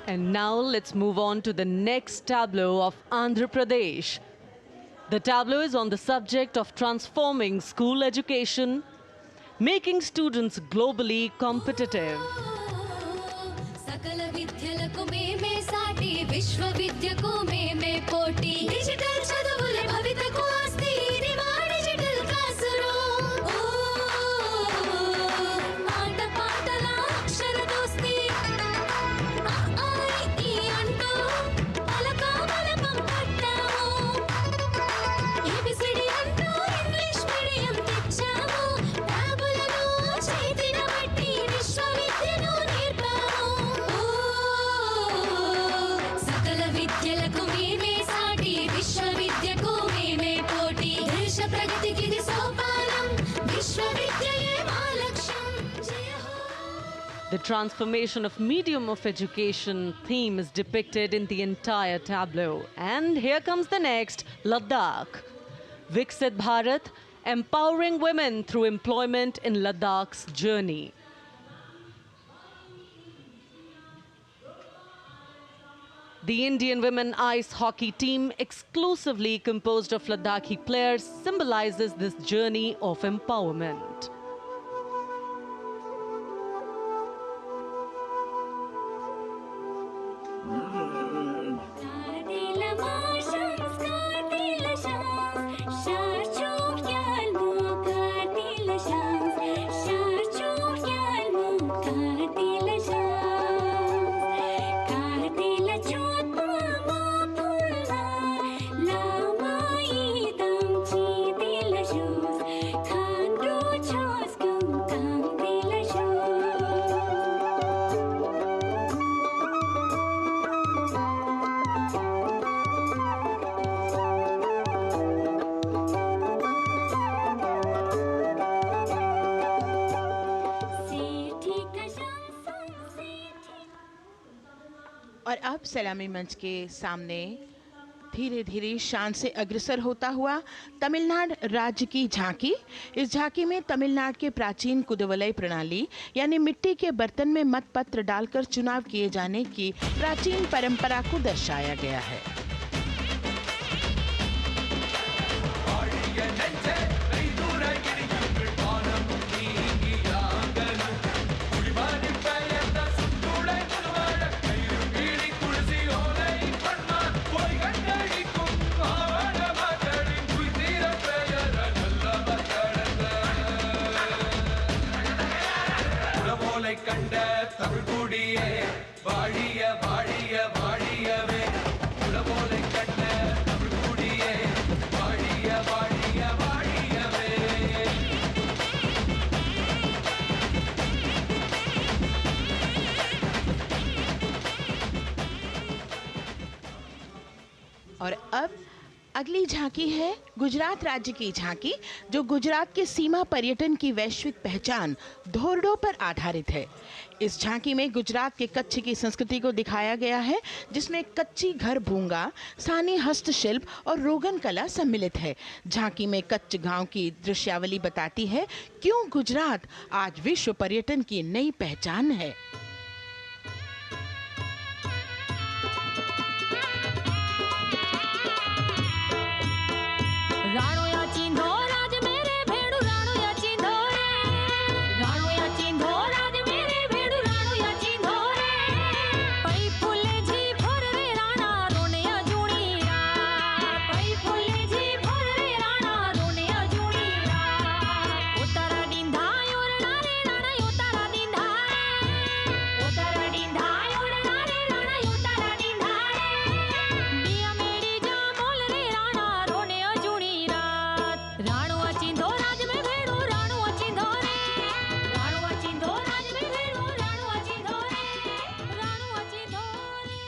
And now let's move on to the next tableau of Andhra Pradesh. The tableau is on the subject of transforming school education, making students globally competitive. The transformation of medium of education theme is depicted in the entire tableau. And here comes the next, Ladakh. Viksit Bharat, empowering women through employment in Ladakh's journey. The Indian women ice hockey team, exclusively composed of Ladakhi players, symbolizes this journey of empowerment. और अब सलामी मंच के सामने धीरे धीरे शान से अग्रसर होता हुआ तमिलनाडु राज्य की झांकी। इस झांकी में तमिलनाडु के प्राचीन कुदवलय प्रणाली यानी मिट्टी के बर्तन में मतपत्र डालकर चुनाव किए जाने की प्राचीन परंपरा को दर्शाया गया है। और अब अगली झांकी है गुजरात राज्य की झांकी, जो गुजरात के सीमा पर्यटन की वैश्विक पहचान धोरडो पर आधारित है। इस झांकी में गुजरात के कच्छ की संस्कृति को दिखाया गया है, जिसमें कच्ची घर भूंगा, स्थानीय हस्तशिल्प और रोगन कला सम्मिलित है। झांकी में कच्छ गांव की दृश्यावली बताती है क्यों गुजरात आज विश्व पर्यटन की नई पहचान है। राणो या चिंधो राज मेरे भेड़ू राणो या चिंधो रे राणो या चिंधो राज मेरे भेड़ू राणो या चिंधो रे पई फुले जी भर रे राणा रोने या जुणी रात पई फुले जी भर रे राणा रोने या जुणी रात उतारा डिंधा योरणा रे राणा उतारा डिंधा उतारा डिंधा योरणा रे राणा उतारा डिंधा बिया मेरी जा बोल रे राणा रोने या जुणी राणो अचिंधो राज में भेड़ो राणो अचिंधो रे राणो अचिंधो राज में भेड़ो राणो अचिंधो रे राणो अचिंधो रे।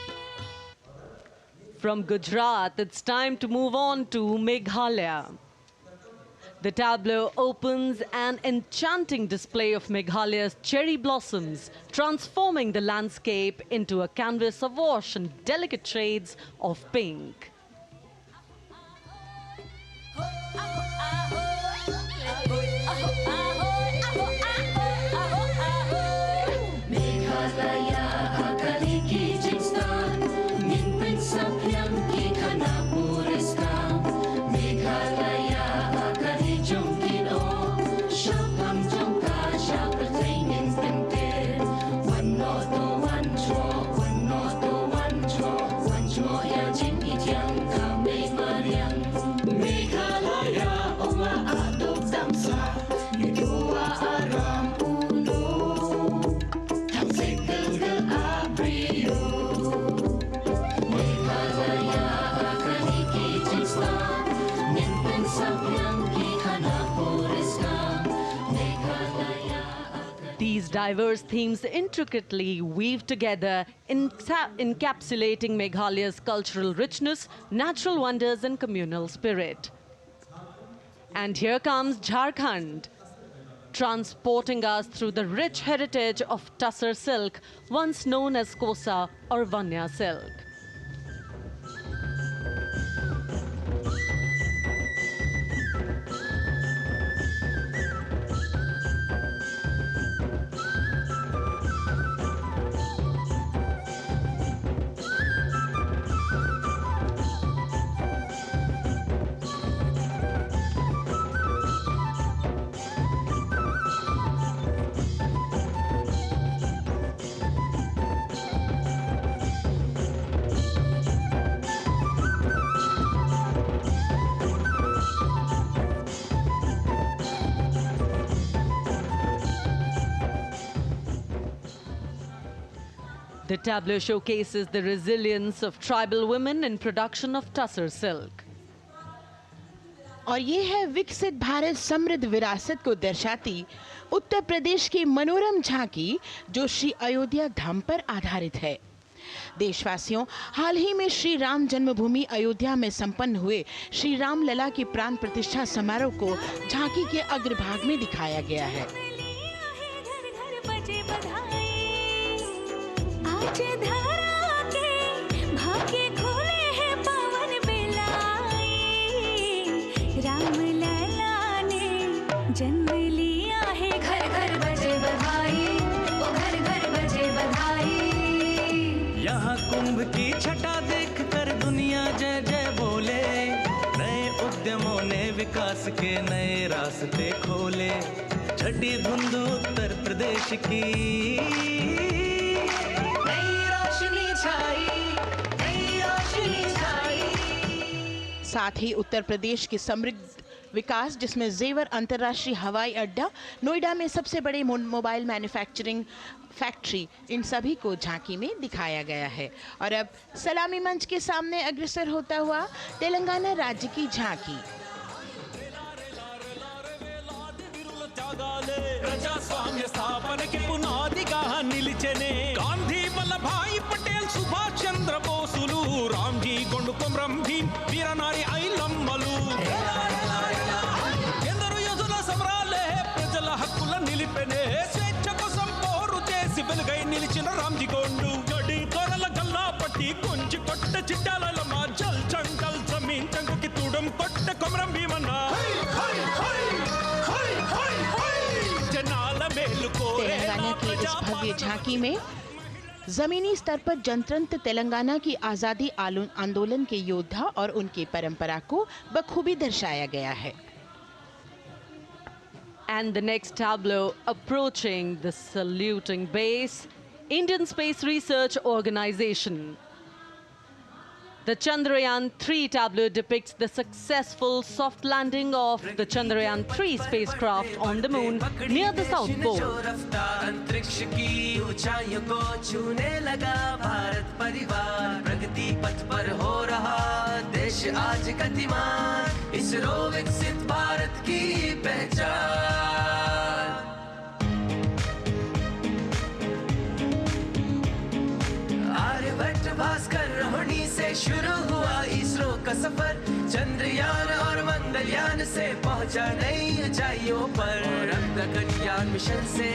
From Gujarat, it's time to move on to Meghalaya. The tableau opens an enchanting display of Meghalaya's cherry blossoms, transforming the landscape into a canvas awash in delicate shades of pink. These diverse themes intricately weave together, encapsulating Meghalaya's cultural richness, natural wonders and communal spirit. And here comes Jharkhand. transporting us through the rich heritage of Tussar silk, once known as Kosa or Vanya silk. The tableau showcases the resilience of tribal women in production of Tussar silk. और ये है विकसित भारत समृद्ध विरासत को दर्शाती उत्तर प्रदेश की मनोरम झांकी, जो श्री अयोध्या धाम पर आधारित है। देशवासियों, हाल ही में श्री राम जन्मभूमि अयोध्या में संपन्न हुए श्री राम लला की प्राण प्रतिष्ठा समारोह को झांकी के अग्रभाग में दिखाया गया है। जन्म लिया है, घर घर बजे बधाई, ओ घर घर बजे बधाई। यहाँ कुंभ की छटा देख कर दुनिया जय जय बोले, नए उद्यमों ने विकास के नए रास्ते खोले। छठी धुंध उत्तर प्रदेश की नई रोशनी छाई, नई रोशनी छाई। साथ ही उत्तर प्रदेश की समृद्ध विकास, जिसमें जेवर अंतर्राष्ट्रीय हवाई अड्डा, नोएडा में सबसे बड़े मोबाइल मैन्युफैक्चरिंग फैक्ट्री, इन सभी को झांकी में दिखाया गया है। और अब सलामी मंच के सामने अग्रसर होता हुआ तेलंगाना राज्य की झांकी। ప్రజాస్వామ్య స్థాపనకి పునాదిగా నిలిచెనే గాంధీ వల్లభాయ్ పటేల్ సుభాష్ చంద్ర బోసులు రామ్జీ గొండు కొమరం భీమ్ వీరనారి ఐలమ్మలు ఎందరో యోధుల సమరాలే ప్రజల హక్కుల నిలిపెనే స్వేచ్ఛ కోసం పోరు చేసి వెలుగై నిలిచిన రామ్జీ గొండు గడి దొరల గల్లా పట్టి కొంచి కొట్ట చిట్టాలమ్మ జల్ చంకల్ జమీన్ చంకుకి తూడం కొట్ట కొమరం భీమన్న तेलंगाना की इस भव्य झांकी में जमीनी स्तर पर जनतंत्र तेलंगाना की आजादी आंदोलन के योद्धा और उनकी परंपरा को बखूबी दर्शाया गया है। And the next tableau approaching the saluting base, Indian Space Research Organization. The Chandrayaan-3 tableau depicts the successful soft landing of the Chandrayaan-3 spacecraft on the moon near the South Pole. अंतरिक्ष की ऊंचाइयों को छूने लगा भारत परिवार, प्रगति पथ पर हो रहा देश आज गतिमान, इसरो विकसित भारत की पहचान। आर्यभट्ट भास्कर रोहिणी से शुरू हुआ इसरो का सफर, चंद्रयान और मंगलयान से पहुंचा नई ऊंचाइयों पर, और अब गगनयान मिशन से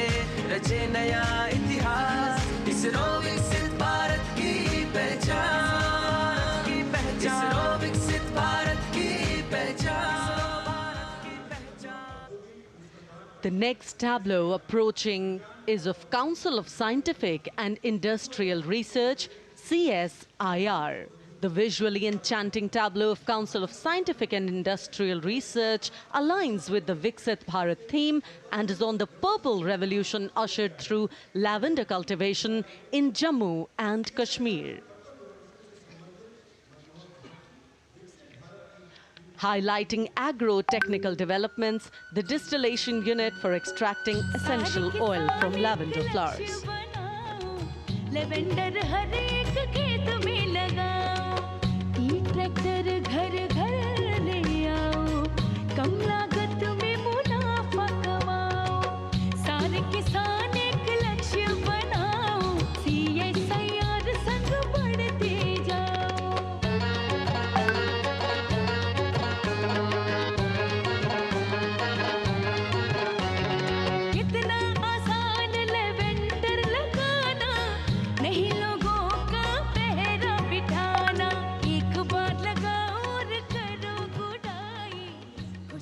रचे नया इतिहास, इसरो विकसित भारत की पहचान, इसरो विकसित भारत की पहचान। The next tableau approaching is of Council of Scientific and Industrial Research, CSIR. The visually enchanting tableau of Council of Scientific and Industrial Research aligns with the Viksit Bharat theme and is on the Purple Revolution ushered through lavender cultivation in Jammu and Kashmir. Highlighting agro-technical developments, the distillation unit for extracting essential oil from lavender flowers. Lavender हर एक खेत में लगाओ, ई tractor घर घर ले आओ, कम लागत में मुनाफा कमाओ, सारे किसान एक लक्ष्य बनाओ, CSIR संग बढ़ते जाओ।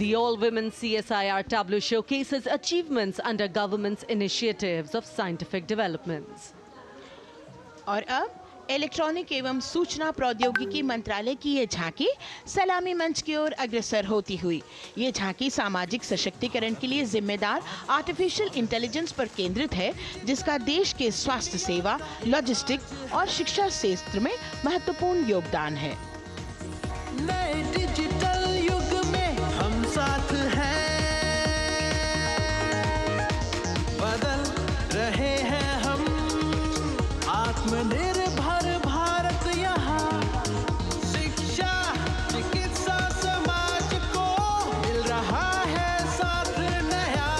The all-women CSIR tableau showcases achievements under government's initiatives of scientific developments. और अब इलेक्ट्रॉनिक एवं सूचना प्रौद्योगिकी मंत्रालय की ये झांकी सलामी मंच की ओर अग्रसर होती हुई। ये झांकी सामाजिक सशक्तिकरण के लिए जिम्मेदार आर्टिफिशियल इंटेलिजेंस पर केंद्रित है, जिसका देश के स्वास्थ्य सेवा, लॉजिस्टिक्स और शिक्षा क्षेत्र में महत्वपूर्ण योगदान है। नए डिजिटल युग में हम साथ हैं, बदल रहे हैं हम, आत्मनिर्भर भारत यहाँ, शिक्षा चिकित्सा समाज को मिल रहा है साथ नया।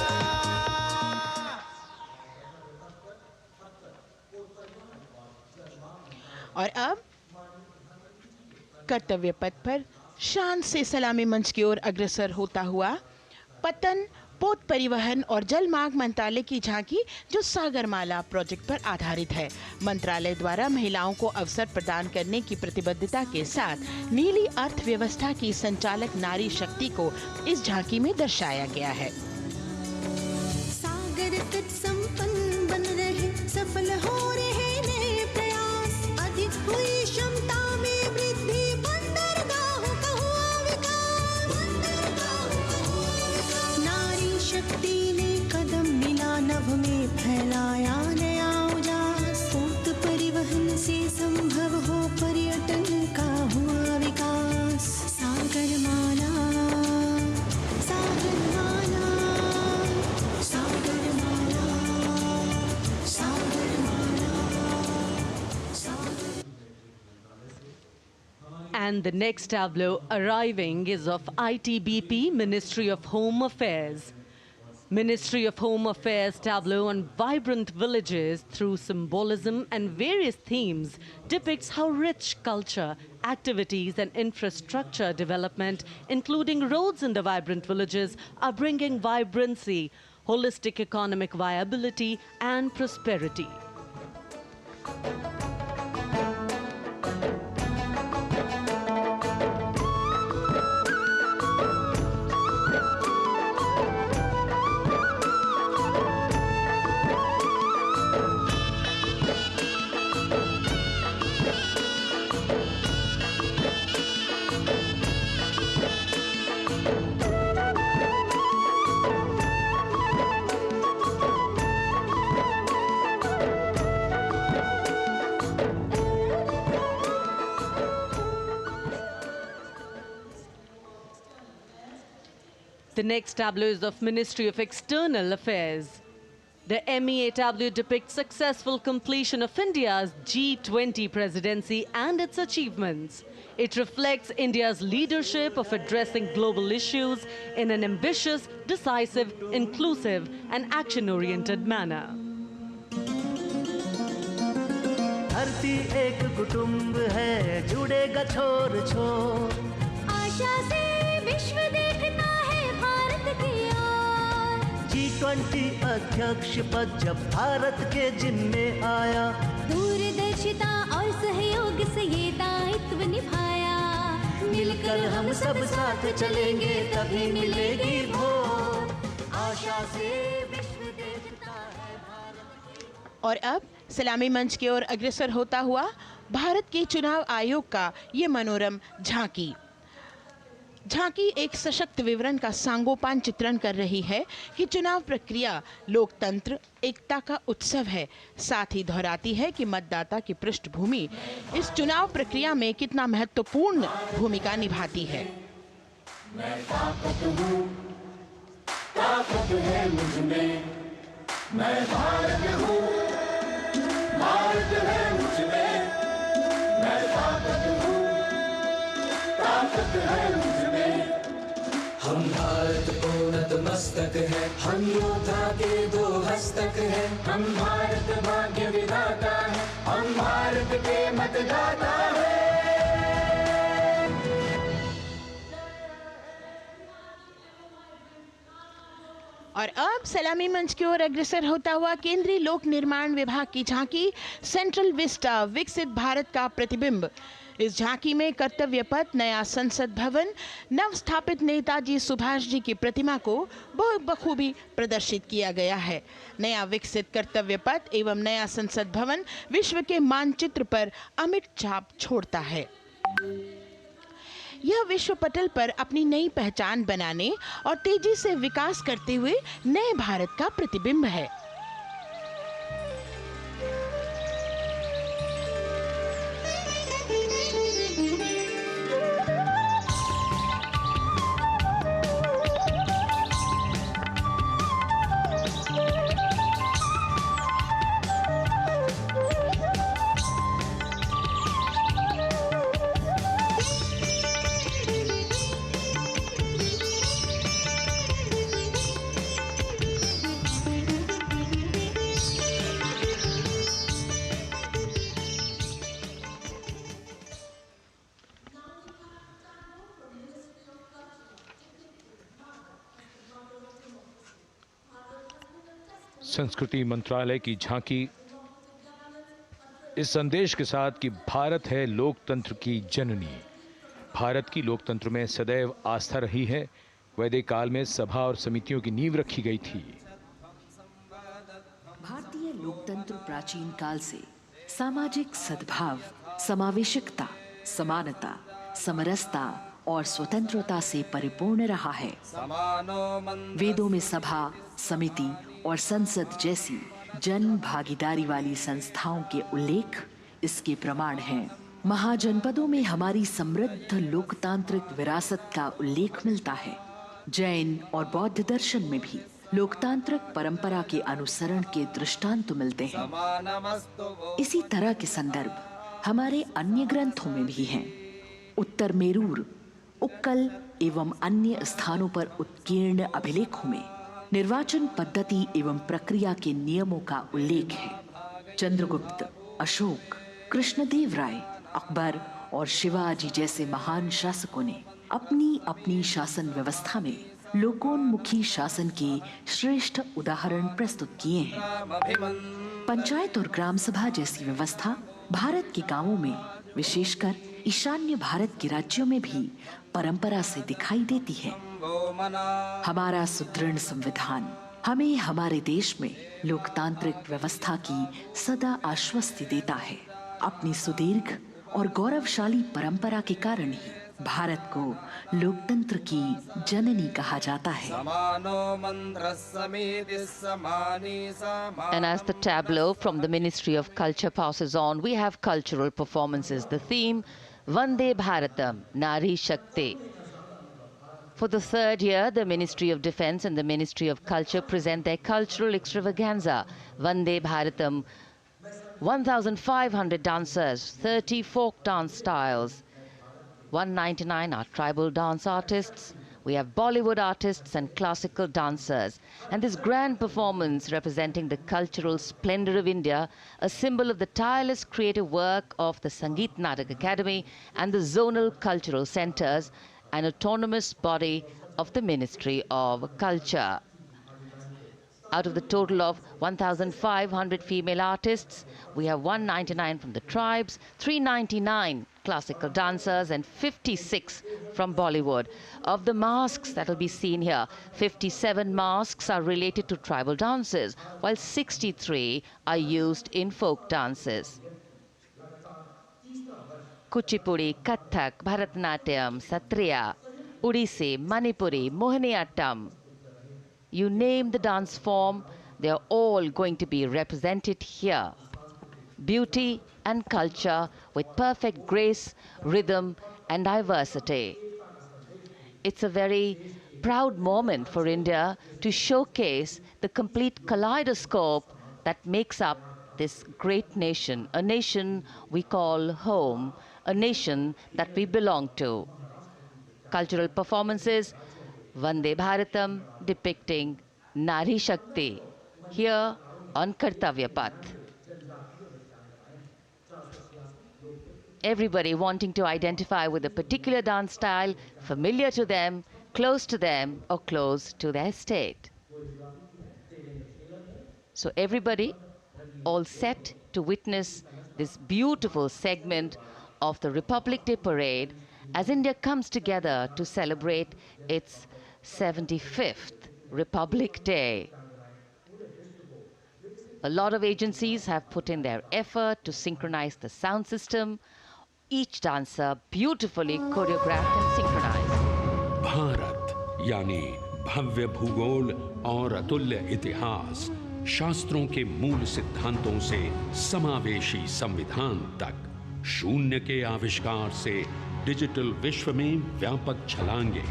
और अब कर्तव्य पथ पर शान से सलामी मंच की ओर अग्रसर होता हुआ पतन, पोत परिवहन और जल मार्ग मंत्रालय की झांकी, जो सागरमाला प्रोजेक्ट पर आधारित है। मंत्रालय द्वारा महिलाओं को अवसर प्रदान करने की प्रतिबद्धता के साथ नीली अर्थव्यवस्था की संचालक नारी शक्ति को इस झांकी में दर्शाया गया है। सागर तट संपन्न बन रहे, सफल हो रहे नए प्रयास, अधिक हुई क्षमता में वृद्धि, बंदरगाहों का हुआ विकास, नारी शक्ति ने कदम मिला नभ में, फैलाया नया उजास, पोत परिवहन से संभव हो पर्यटन का हुआ विकास। सागरमाला, सागरमाला, सागरमाला, सागरमाला, सागर। And the next tableau arriving is of ITBP, Ministry of Home Affairs. Ministry of Home Affairs tableau on vibrant villages through symbolism and various themes depicts how rich culture, activities and infrastructure development, including roads in the vibrant villages, are bringing vibrancy, holistic economic viability and prosperity. The next tableau is of Ministry of External Affairs. The MEA tableau depicts successful completion of India's G20 presidency and its achievements. It reflects India's leadership of addressing global issues in an ambitious, decisive, inclusive and action-oriented manner. धरती एक कुटुंब है, जुड़ेगा छोर छोर, आशा से विश्व देखता है भारत की ओर। G20 अध्यक्ष पद जब भारत के जिम्मे आया, दूरदर्शिता और सहयोग से ये दायित्व निभाया, मिलकर हम सब साथ चलेंगे तभी मिलेगी भोर, आशा से विश्व देखता है भारत। और अब सलामी मंच की ओर अग्रसर होता हुआ भारत के चुनाव आयोग का ये मनोरम झांकी। झांकी एक सशक्त विवरण का सांगोपान चित्रण कर रही है कि चुनाव प्रक्रिया लोकतंत्र, एकता का उत्सव है। साथ ही दोहराती है कि मतदाता की पृष्ठभूमि इस चुनाव प्रक्रिया में कितना महत्वपूर्ण भूमिका निभाती है। मैं ताकत हूँ, ताकत है मुझ में, मैं भारत हूँ, भारत है मुझ में, मैं ताकत हूँ, ताकत है मुझ में। हम भारत को नतमस्तक है, हम योद्धा के दो हस्तक है, हम भारत भाग्य विधाता है, हम भारत के मतदाता है। और अब सलामी मंच की ओर अग्रसर होता हुआ केंद्रीय लोक निर्माण विभाग की झांकी सेंट्रल विस्टा, विकसित भारत का प्रतिबिंब। इस झांकी में कर्तव्य पथ, नया संसद भवन, नव स्थापित नेताजी सुभाष जी की प्रतिमा को बहुत बखूबी प्रदर्शित किया गया है। नया विकसित कर्तव्य पथ एवं नया संसद भवन विश्व के मानचित्र पर अमिट छाप छोड़ता है। यह विश्व पटल पर अपनी नई पहचान बनाने और तेजी से विकास करते हुए नए भारत का प्रतिबिंब है। संस्कृति मंत्रालय की झांकी इस संदेश के साथ कि भारत है लोकतंत्र की जननी। भारत की लोकतंत्र में सदैव आस्था रही है। वैदिक काल में सभा और समितियों की नींव रखी गई थी। भारतीय लोकतंत्र प्राचीन काल से सामाजिक सद्भाव, समावेशकता, समानता, समरसता और स्वतंत्रता से परिपूर्ण रहा है। वेदों में सभा, समिति और संसद जैसी जन भागीदारी वाली संस्थाओं के उल्लेख इसके प्रमाण हैं। महाजनपदों में हमारी समृद्ध लोकतांत्रिक विरासत का उल्लेख मिलता है। जैन और बौद्ध दर्शन में भी लोकतांत्रिक परंपरा के अनुसरण के दृष्टांत मिलते हैं। इसी तरह के संदर्भ हमारे अन्य ग्रंथों में भी हैं। उत्तर मेरूर, उक्कल एवं अन्य स्थानों पर उत्कीर्ण अभिलेखों में निर्वाचन पद्धति एवं प्रक्रिया के नियमों का उल्लेख है। चंद्रगुप्त, अशोक, कृष्णदेव राय, अकबर और शिवाजी जैसे महान शासकों ने अपनी अपनी शासन व्यवस्था में लोकोन्मुखी शासन के श्रेष्ठ उदाहरण प्रस्तुत किए हैं। पंचायत और ग्राम सभा जैसी व्यवस्था भारत के गांवों में, विशेषकर ईशान्य भारत के राज्यों में भी परंपरा से दिखाई देती है। हमारा सुदृढ़ संविधान हमें हमारे देश में लोकतांत्रिक व्यवस्था की सदा आश्वस्ति देता है। अपनी सुदीर्घ और गौरवशाली परंपरा के कारण ही भारत को लोकतंत्र की जननी कहा जाता है। And as the tableau from the Ministry of Culture passes on, we have cultural performances. The theme, Vande Bharatam, Nari Shakti. For the third year, the Ministry of Defence and the Ministry of Culture present their cultural extravaganza, Vande Bharatam. 1,500 dancers, 30 folk dance styles, 199 are tribal dance artists. We have Bollywood artists and classical dancers. And this grand performance representing the cultural splendor of India, a symbol of the tireless creative work of the Sangeet Natak Academy and the zonal cultural centers, an autonomous body of the Ministry of Culture. Out of the total of 1,500 female artists, we have 199 from the tribes, 399 classical dancers and 56 from Bollywood. Of the masks that will be seen here, 57 masks are related to tribal dances, while 63 are used in folk dances. Kuchipudi, Kathak, Bharatanatyam, Satriya, Odissi, Manipuri, Mohiniyattam. You name the dance form, they are all going to be represented here. Beauty and culture with perfect grace, rhythm and diversity. It's a very proud moment for India to showcase the complete kaleidoscope that makes up this great nation, a nation we call home, a nation that we belong to. Cultural performances, Vande Bharatam depicting Nari Shakti here on Kartavya Path. Everybody wanting to identify with a particular dance style, familiar to them, close to them, or close to their state. So everybody all set to witness this beautiful segment of the Republic Day parade as India comes together to celebrate its 75th Republic Day. A lot of agencies have put in their effort to synchronize the sound system, each dancer beautifully choreographed and synchronized. Bharat यानी भव्य भूगोल और अतुल्य इतिहास, शास्त्रों के मूल सिद्धांतों से समावेशी संविधान तक, शून्य के आविष्कार से डिजिटल विश्व में व्यापक छलांगे,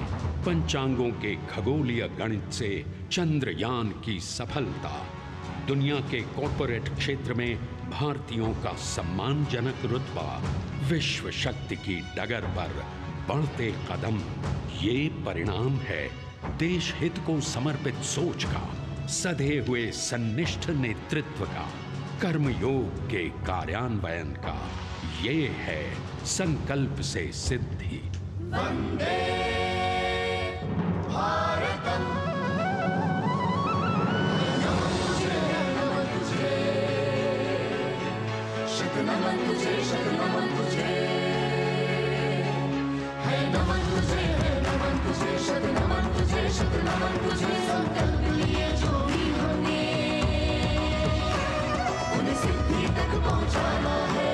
पंचांगों के खगोलीय गणित से चंद्रयान की सफलता, दुनिया के कॉर्पोरेट क्षेत्र में भारतीयों का सम्मानजनक रुतबा, विश्व शक्ति की डगर पर बढ़ते कदम, ये परिणाम है देश हित को समर्पित सोच का, सधे हुए सन्निष्ठ नेतृत्व का, कर्मयोग के कार्यान्वयन का। ये है संकल्प से सिद्धि। वंदे भारतम, नमन तुझे, शत नमन तुझे, शत नमन तुझे, है नमन तुझे, है नमन तुझे, शत नमन तुझे, शत नमन तुझे। संकल्प लिए जो भी हमने उन्हें सिद्धि तक पहुंचाना है।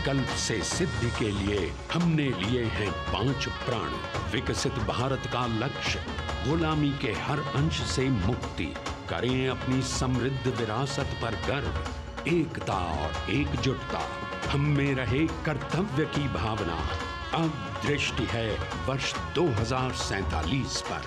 संकल्प से सिद्धि के लिए हमने लिए हैं 5 प्राण। विकसित भारत का लक्ष्य, गुलामी के हर अंश से मुक्ति। करें अपनी समृद्ध विरासत पर गर्व। एकता और एकजुटता, हम में रहे कर्तव्य की भावना। अब दृष्टि है वर्ष 2047 पर।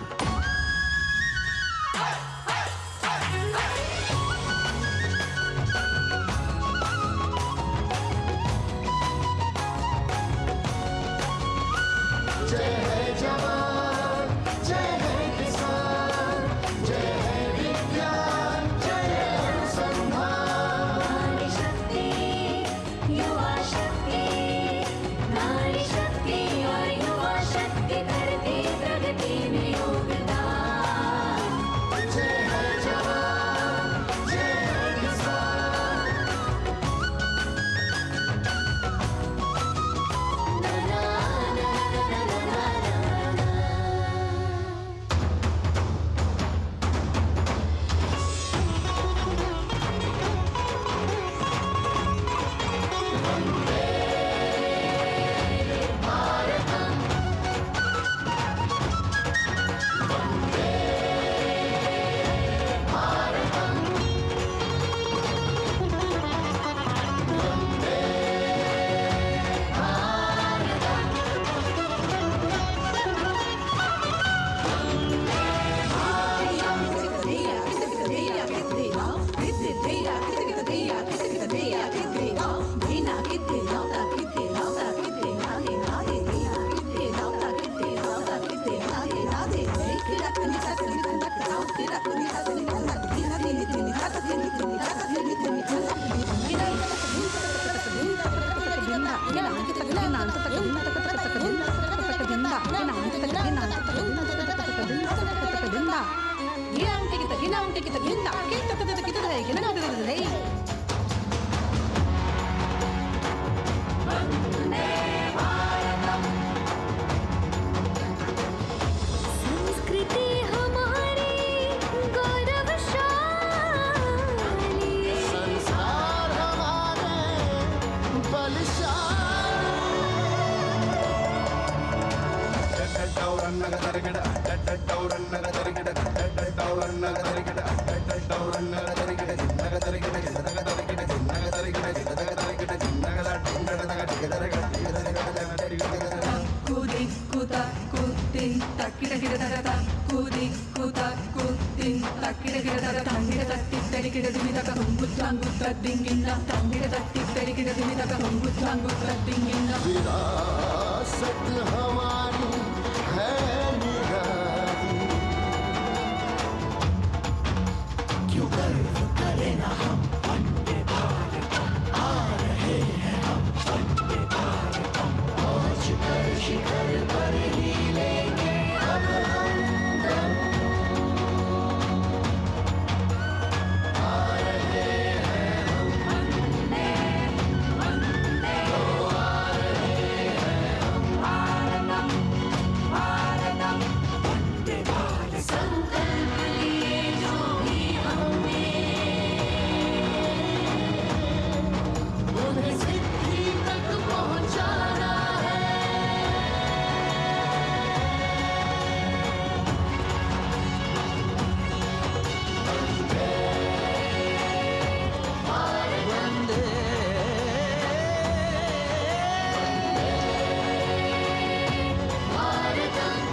विरासत हमारी है निराली, क्यों गर्व करें ना हम वंदे भारतम, आ रहे हैं हम वंदे भारतम, पहुंच कर शिखर पर ही लेंगे अब हम दम, आ रहे हैं हम वंदे वंदे, आ रहे हैं हम भारतम भारतम वंदे भारतम। संकल्प लिए जो भी हमने उन्हें सिद्धि तक पहुंचाना है। वंदे भारत वंदे भारतम वंदे भारतम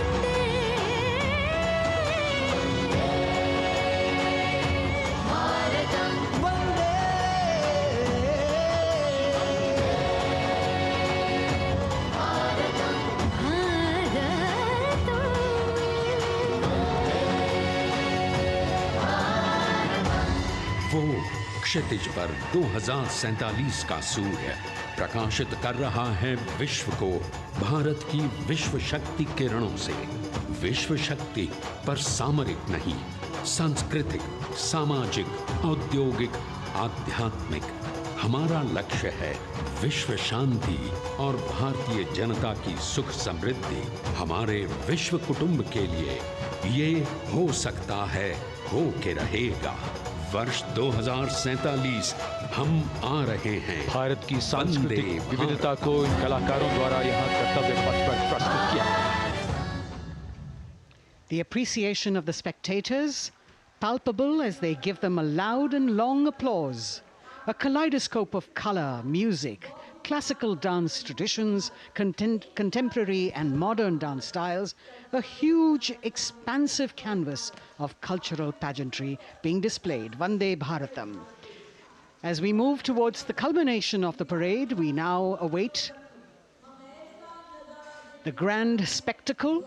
वंदे भारतम वो क्षितिज पर 2047 का सूर्य प्रकाशित कर रहा है विश्व को भारत की विश्व शक्ति किरणों से। विश्व शक्ति पर सामरिक नहीं, सांस्कृतिक, सामाजिक, औद्योगिक, आध्यात्मिक। हमारा लक्ष्य है विश्व शांति और भारतीय जनता की सुख समृद्धि। हमारे विश्व कुटुंब के लिए ये हो सकता है, हो के रहेगा। वर्ष 2047 हम आ रहे हैं। भारत की सांस्कृतिक विविधता को इन कलाकारों द्वारा यहाँ कर्तव्य पथ पर प्रस्तुत किया गया। The appreciation of the spectators, palpable as they give them a loud and long applause. A kaleidoscope of color, music, classical dance traditions, contemporary and modern dance styles, a huge, expansive canvas of cultural pageantry being displayed, Vande Bharatam. As we move towards the culmination of the parade, we now await the grand spectacle.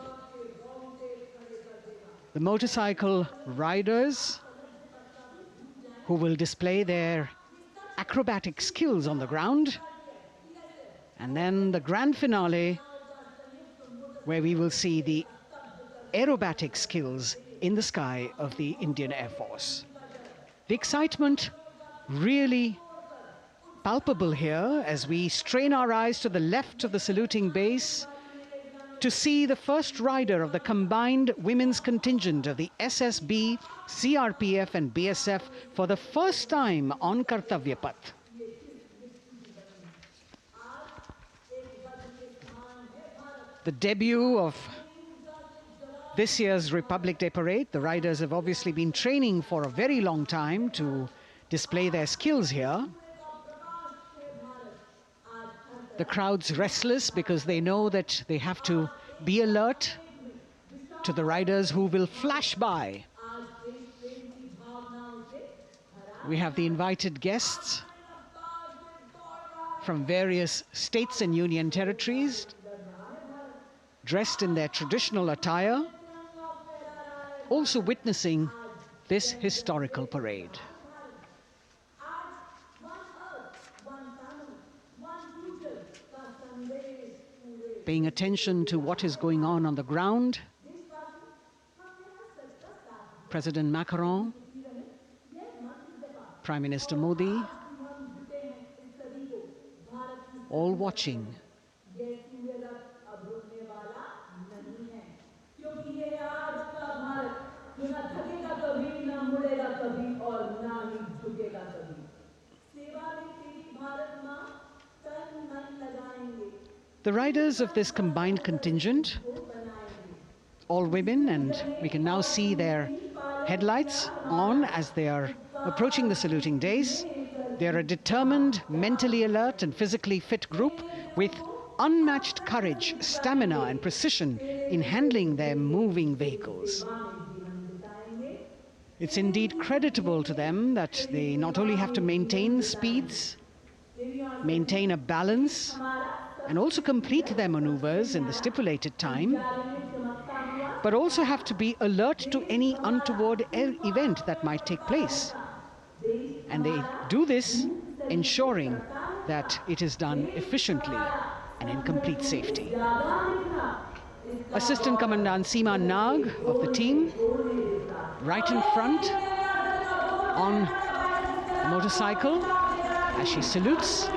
The motorcycle riders who will display their acrobatic skills on the ground, and then the grand finale where we will see the aerobatic skills in the sky of the Indian Air Force. The excitement really palpable here as we strain our eyes to the left of the saluting base to see the first rider of the combined women's contingent of the SSB, CRPF and BSF for the first time on Kartavya Path. The debut of this year's Republic Day Parade. The riders have obviously been training for a very long time to display their skills here. The crowd's restless because they know that they have to be alert to the riders who will flash by. We have the invited guests from various states and union territories, dressed in their traditional attire, also witnessing this historical parade. Paying attention to what is going on the ground. President Macron, Prime Minister Modi, all watching. The riders of this combined contingent, all women, and we can now see their headlights on as they are approaching the saluting days. They are a determined, mentally alert and physically fit group with unmatched courage, stamina and precision in handling their moving vehicles. It's indeed creditable to them that they not only have to maintain speeds, maintain a balance, and also complete their maneuvers in the stipulated time, but also have to be alert to any untoward event that might take place. And they do this ensuring that it is done efficiently and in complete safety. Assistant Commandant Seema Nag of the team, right in front on the motorcycle as she salutes.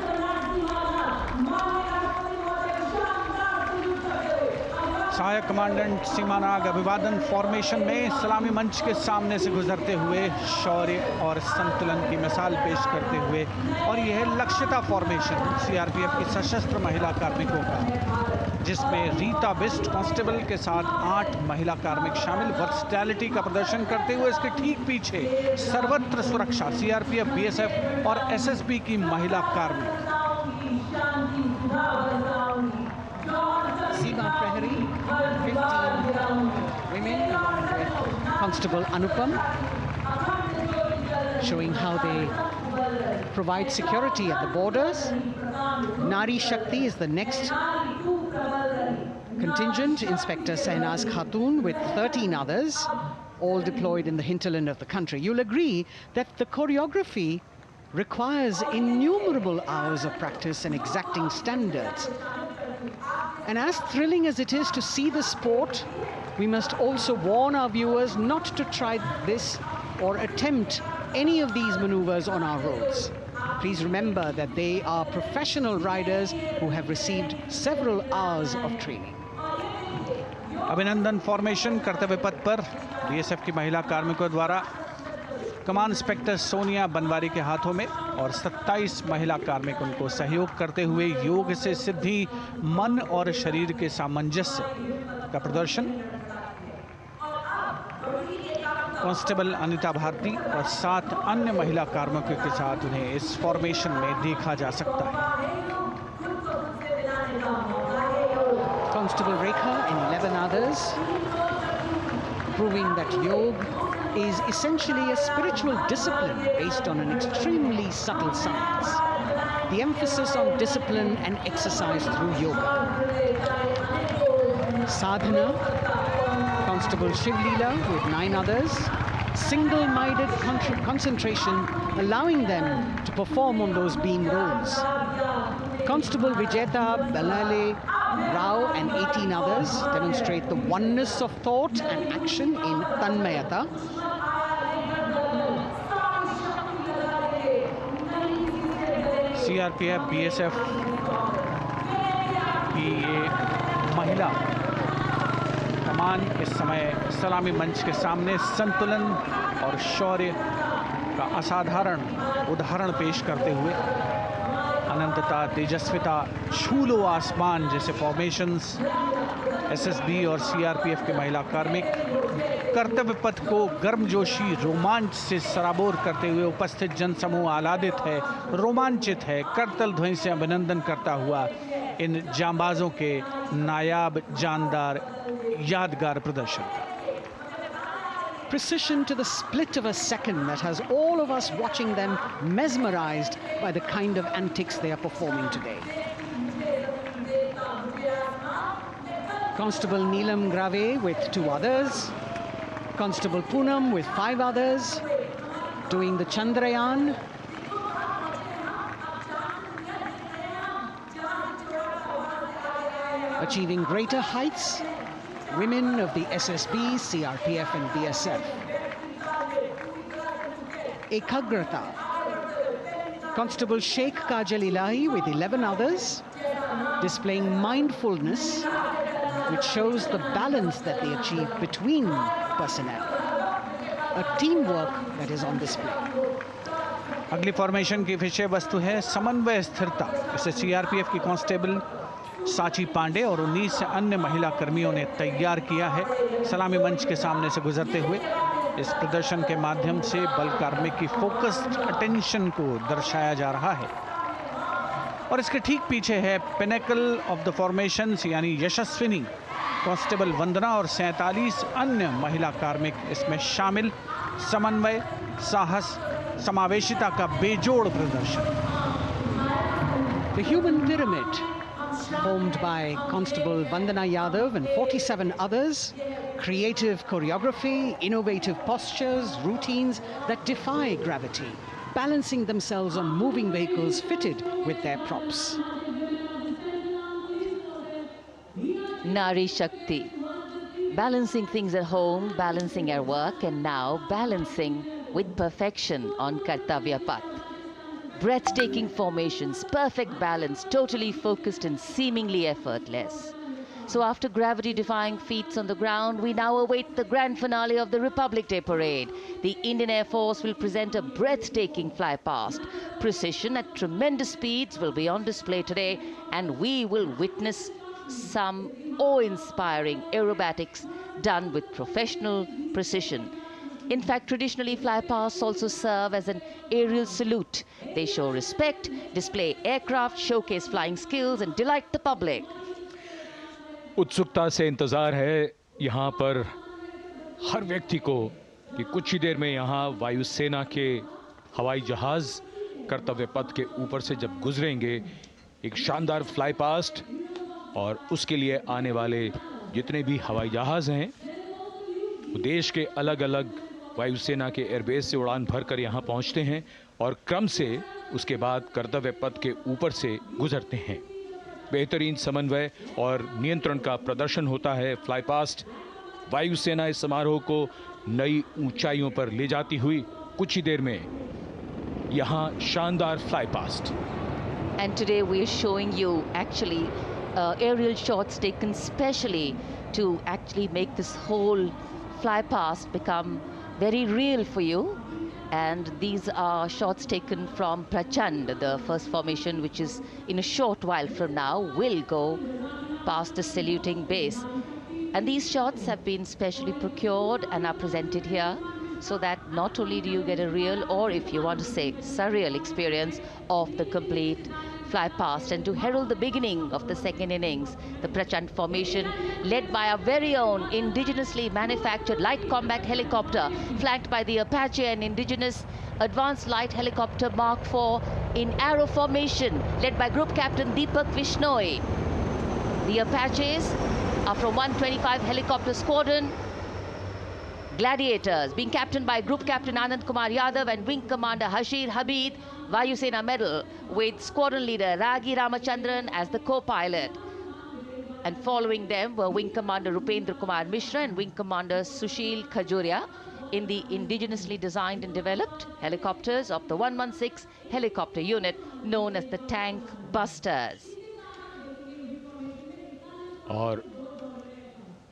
सहायक commandant सीमा नाग अभिवादन formation में सलामी मंच के सामने से गुजरते हुए शौर्य और संतुलन की मिसाल पेश करते हुए, और यह लक्ष्यता फॉर्मेशन सीआरपीएफ की सशस्त्र महिला कार्मिकों का, जिसमें रीता बिस्ट कांस्टेबल के साथ 8 महिला कार्मिक शामिल, वर्सटैलिटी का प्रदर्शन करते हुए इसके ठीक पीछे सर्वत्र सुरक्षा सीआरपीएफ, बीएसएफ और एसएसबी की महिला कार्मिक। Seema Prahari, 15 women along with Constable Anupam, showing how they provide security at the borders. Nari Shakti is the next contingent, Inspector Sahnaz Khatun with 13 others, all deployed in the hinterland of the country. You'll agree that the choreography requires innumerable hours of practice and exacting standards. And as thrilling as it is to see the sport, we must also warn our viewers not to try this or attempt any of these maneuvers on our roads. Please remember that they are professional riders who have received several hours of training. अभिनंदन formation कर्तव्य पथ पर BSF की महिला कार्मिकों द्वारा कमान inspector Sonia Banwari के हाथों में और 27 महिला कार्मिक उनको सहयोग करते हुए योग से सिद्धि, मन और शरीर के सामंजस्य का प्रदर्शन। कांस्टेबल अनिता भारती और 7 अन्य महिला कार्मिकों के साथ उन्हें इस फॉर्मेशन में देखा जा सकता है। Constable Rekha and 11 others, proving that yoga is essentially a spiritual discipline based on an extremely subtle science. The emphasis on discipline and exercise through yoga. Sadhana, Constable Shivleela with 9 others, single-minded concentration, allowing them to perform on those beam roles. Constable Vijeta Balale Rao and 18 others demonstrate the oneness of thought and action in Tanmayata. CRPF, BSF की ये महिला कमान इस समय सलामी मंच के सामने संतुलन और शौर्य का असाधारण उदाहरण पेश करते हुए अनंतता, तेजस्विता, छू लो आसमान जैसे फॉर्मेशंस एसएसबी और सीआरपीएफ के महिला कार्मिक कर्तव्य पथ को गर्मजोशी रोमांच से सराबोर करते हुए उपस्थित जनसमूह आह्लादित है, रोमांचित है, करतल ध्वनि से अभिनंदन करता हुआ इन जांबाजों के नायाब, जानदार, यादगार प्रदर्शन का। Precision to the split of a second that has all of us watching them mesmerized by the kind of antics they are performing today. Constable Neelam Grave with 2 others, Constable Poonam with 5 others, doing the Chandrayaan. Achieving greater heights, women of the SSB, CRPF and BSF. Ekagrata. Constable Sheikh Kajal Ilahi with 11 others, displaying mindfulness, which shows the balance that they achieve between personnel. A teamwork that is on display. अगली formation की विषय वस्तु है समन्वय स्थिरता। इसे CRPF की constable साची पांडे और 19 अन्य महिला कर्मियों ने तैयार किया है। सलामी मंच के सामने से गुजरते हुए इस प्रदर्शन के माध्यम से बल कार्मिक की फोकस्ड अटेंशन को दर्शाया जा रहा है और इसके ठीक पीछे है पिनेकल ऑफ द फॉर्मेशंस यानी यशस्विनी कांस्टेबल वंदना और 47 अन्य महिला कार्मिक इसमें शामिल। समन्वय, साहस, समावेशिता का बेजोड़ प्रदर्शन। The human pyramid, formed by Constable Vandana Yadav and 47 others, creative choreography, innovative postures, routines that defy gravity, balancing themselves on moving vehicles fitted with their props. Nari Shakti, balancing things at home, balancing at work, and now balancing with perfection on Kartavya Path. Breathtaking formations, perfect balance, totally focused and seemingly effortless. So after gravity-defying feats on the ground, we now await the grand finale of the Republic Day Parade. The Indian Air Force will present a breathtaking fly-past. Precision at tremendous speeds will be on display today, and we will witness some awe-inspiring aerobatics done with professional precision. In fact, traditionally, flypasts also serve as an aerial salute. They show respect, display aircraft, showcase flying skills, and delight the public. उत्सुकता से इंतजार है यहाँ पर हर व्यक्ति को कि कुछ ही देर में यहाँ वायुसेना के हवाई जहाज कर्तव्य पथ के ऊपर से जब गुजरेंगे, एक शानदार फ्लाई पास्ट और उसके लिए आने वाले जितने भी हवाई जहाज हैं वो देश के अलग अलग वायुसेना के एयरबेस से उड़ान भरकर यहाँ पहुँचते हैं और क्रम से उसके बाद कर्तव्य पथ के ऊपर से गुजरते हैं। बेहतरीन समन्वय और नियंत्रण का प्रदर्शन होता है। फ्लाई पास्ट वायुसेना इस समारोह को नई ऊंचाइयों पर ले जाती हुई कुछ ही देर में यहाँ शानदार fly past. And today we are showing you actually aerial shots taken specially to actually make this whole fly past become very real for you. And these are shots taken from Prachand, the first formation, which is in a short while from now will go past the saluting base. And these shots have been specially procured and are presented here so that not only do you get a real, or if you want to say surreal experience of the complete fly past, and to herald the beginning of the second innings, the Prachand formation led by our very own indigenously manufactured light combat helicopter, flanked by the Apache and indigenous advanced light helicopter Mark IV in arrow formation, led by Group Captain Deepak Vishnoi. The Apaches are from 125 Helicopter Squadron. Gladiators, being captained by Group Captain Anand Kumar Yadav and Wing Commander Hashir Habib, Vayu Sena Medal, with Squadron Leader Ragi Ramachandran as the co-pilot. And following them were Wing Commander Rupendra Kumar Mishra and Wing Commander Sushil Khajuria in the indigenously designed and developed helicopters of the 116 helicopter unit known as the Tank Busters. और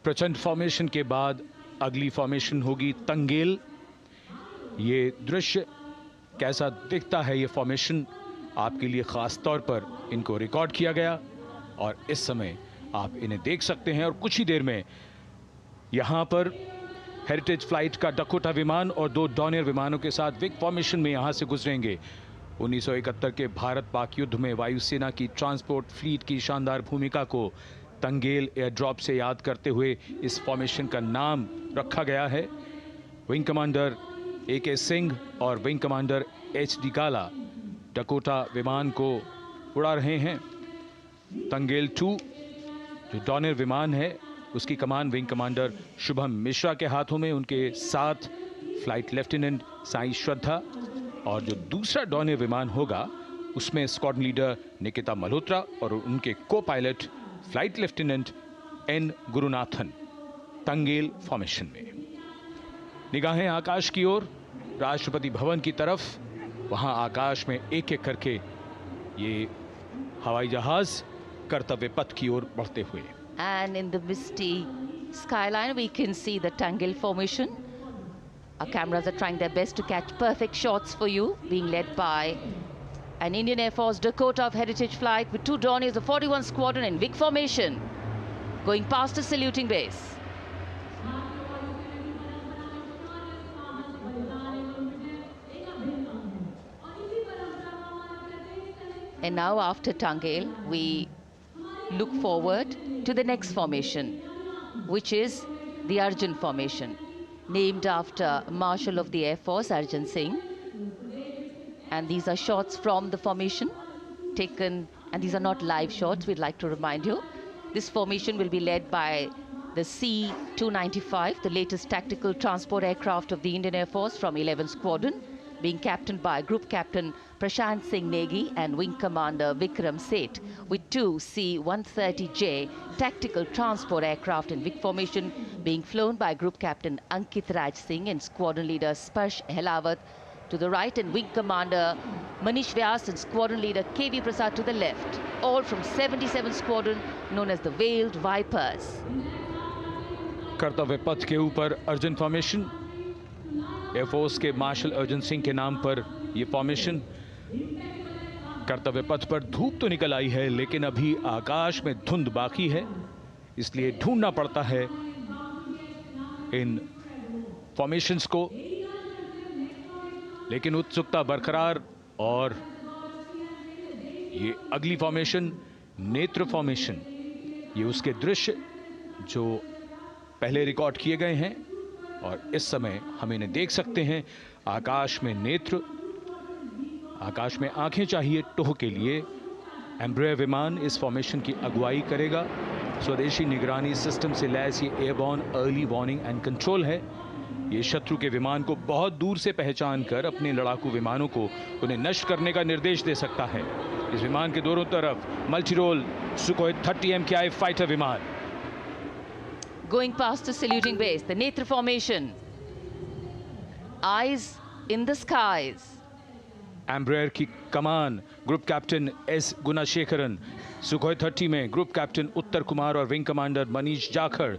प्रचंड formation के बाद अगली formation होगी तंगेल। ये दृश्य कैसा दिखता है, ये फॉर्मेशन आपके लिए खास तौर पर इनको रिकॉर्ड किया गया और इस समय आप इन्हें देख सकते हैं। और कुछ ही देर में यहाँ पर हेरिटेज फ्लाइट का डकोटा विमान और 2 डॉनियर विमानों के साथ विग फॉर्मेशन में यहाँ से गुजरेंगे। 1971 के भारत पाक युद्ध में वायुसेना की ट्रांसपोर्ट फ्लीट की शानदार भूमिका को तंगेल एयर ड्रॉप से याद करते हुए इस फॉर्मेशन का नाम रखा गया है। विंग कमांडर AK सिंह और विंग कमांडर HD काला डकोटा विमान को उड़ा रहे हैं। तंगेल 2 जो डॉनियर विमान है उसकी कमान विंग कमांडर शुभम मिश्रा के हाथों में, उनके साथ फ्लाइट लेफ्टिनेंट साई श्रद्धा, और जो दूसरा डॉनियर विमान होगा उसमें स्क्वाड्रन लीडर निकिता मल्होत्रा और उनके को pilot flight lieutenant N Gurunathan. Tangail formation में निगाहें आकाश की ओर, राष्ट्रपति भवन की तरफ। वहां आकाश में एक एक करके ये हवाई जहाज कर्तव्य पथ की ओर बढ़ते हुए। And in the misty skyline we can see the Tangel formation. Our cameras are trying their best to catch perfect shots for you, being led by an Indian Air Force Dakota of Heritage Flight with 2 Dorniers of 41 Squadron in big formation, going past a saluting base. And now after Tangel, we look forward to the next formation, which is the Arjun formation, named after Marshal of the Air Force Arjun Singh. And these are shots from the formation taken, and these are not live shots, we'd like to remind you. This formation will be led by the C-295, the latest tactical transport aircraft of the Indian Air Force from 11 Squadron, being captained by Group Captain Prashant Singh Negi and Wing Commander Vikram Seth, with 2 C-130J tactical transport aircraft in big formation being flown by Group Captain Ankit Raj Singh and Squadron Leader Sparsh Helawat to the right, and Wing Commander Manish Vyas and Squadron Leader KV Prasad to the left, all from 77 Squadron known as the Veiled Vipers. कर्तव्य पथ के ऊपर Arjun formation, air force के martial Arjun Singh के नाम पर यह formation. कर्तव्य पथ पर धूप तो निकल आई है लेकिन अभी आकाश में धुंध बाकी है, इसलिए ढूंढना पड़ता है इन फॉर्मेशंस को, लेकिन उत्सुकता बरकरार। और ये अगली फॉर्मेशन नेत्र फॉर्मेशन, ये उसके दृश्य जो पहले रिकॉर्ड किए गए हैं और इस समय हम इन्हें देख सकते हैं। आकाश में नेत्र, आकाश में आंखें चाहिए टोह के लिए। एम्ब्रेयर विमान इस फॉर्मेशन की अगुवाई करेगा। स्वदेशी निगरानी सिस्टम से लैस ये airborne early warning and control है। ये शत्रु के विमान को बहुत दूर से पहचान कर अपने लड़ाकू विमानों को उन्हें नष्ट करने का निर्देश दे सकता है। इस विमान के दोनों तरफ multi role Sukhoi 30 MKI fighter विमान। Going past the saluting base, the Netra formation, eyes in the skies. Embraer की कमान ग्रुप कैप्टन S गुणाशेखरन, सुखोई 30 में ग्रुप कैप्टन उत्तर कुमार और wing commander Manish Jakhar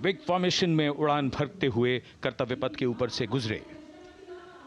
big formation में उड़ान भरते हुए कर्तव्य पथ के ऊपर से गुजरे।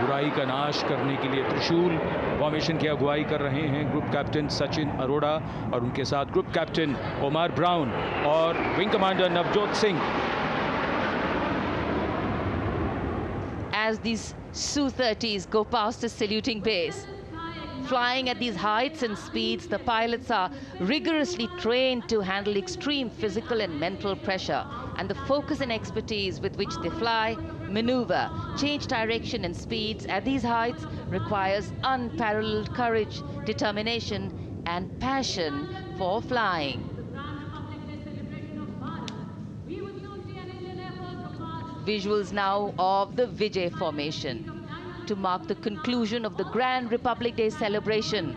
बुराई का नाश करने के लिए त्रिशूल फॉर्मेशन की अगुवाई कर रहे हैं ग्रुप कैप्टन सचिन अरोड़ा और उनके साथ ग्रुप कैप्टन ओमार ब्राउन और wing commander Navjot Singh. As these Su-30s go past the saluting base, flying at these heights and speeds, the pilots are rigorously trained to handle extreme physical and mental pressure, and the focus and expertise with which they fly, maneuver, change direction and speeds at these heights requires unparalleled courage, determination and passion for flying. Visuals now of the Vijay formation to mark the conclusion of the Grand Republic Day celebration.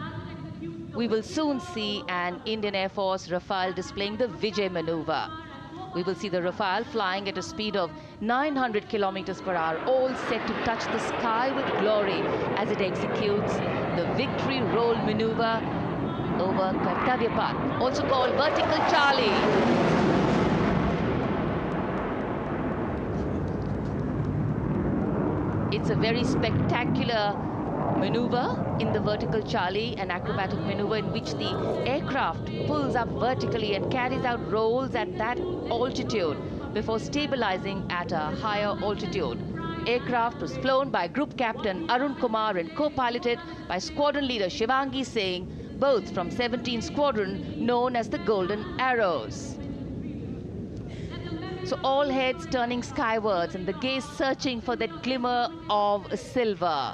We will soon see an Indian Air Force Rafale displaying the Vijay maneuver. We will see the Rafale flying at a speed of 900 kilometers per hour, all set to touch the sky with glory as it executes the victory roll maneuver over Kartavya Path, also called Vertical Charlie. It's a very spectacular maneuver in the Vertical Charlie, an acrobatic maneuver in which the aircraft pulls up vertically and carries out rolls at that altitude before stabilizing at a higher altitude. Aircraft was flown by Group Captain Arun Kumar and co-piloted by Squadron Leader Shivangi Singh, both from 17th Squadron known as the Golden Arrows. So all heads turning skywards and the gaze searching for that glimmer of silver.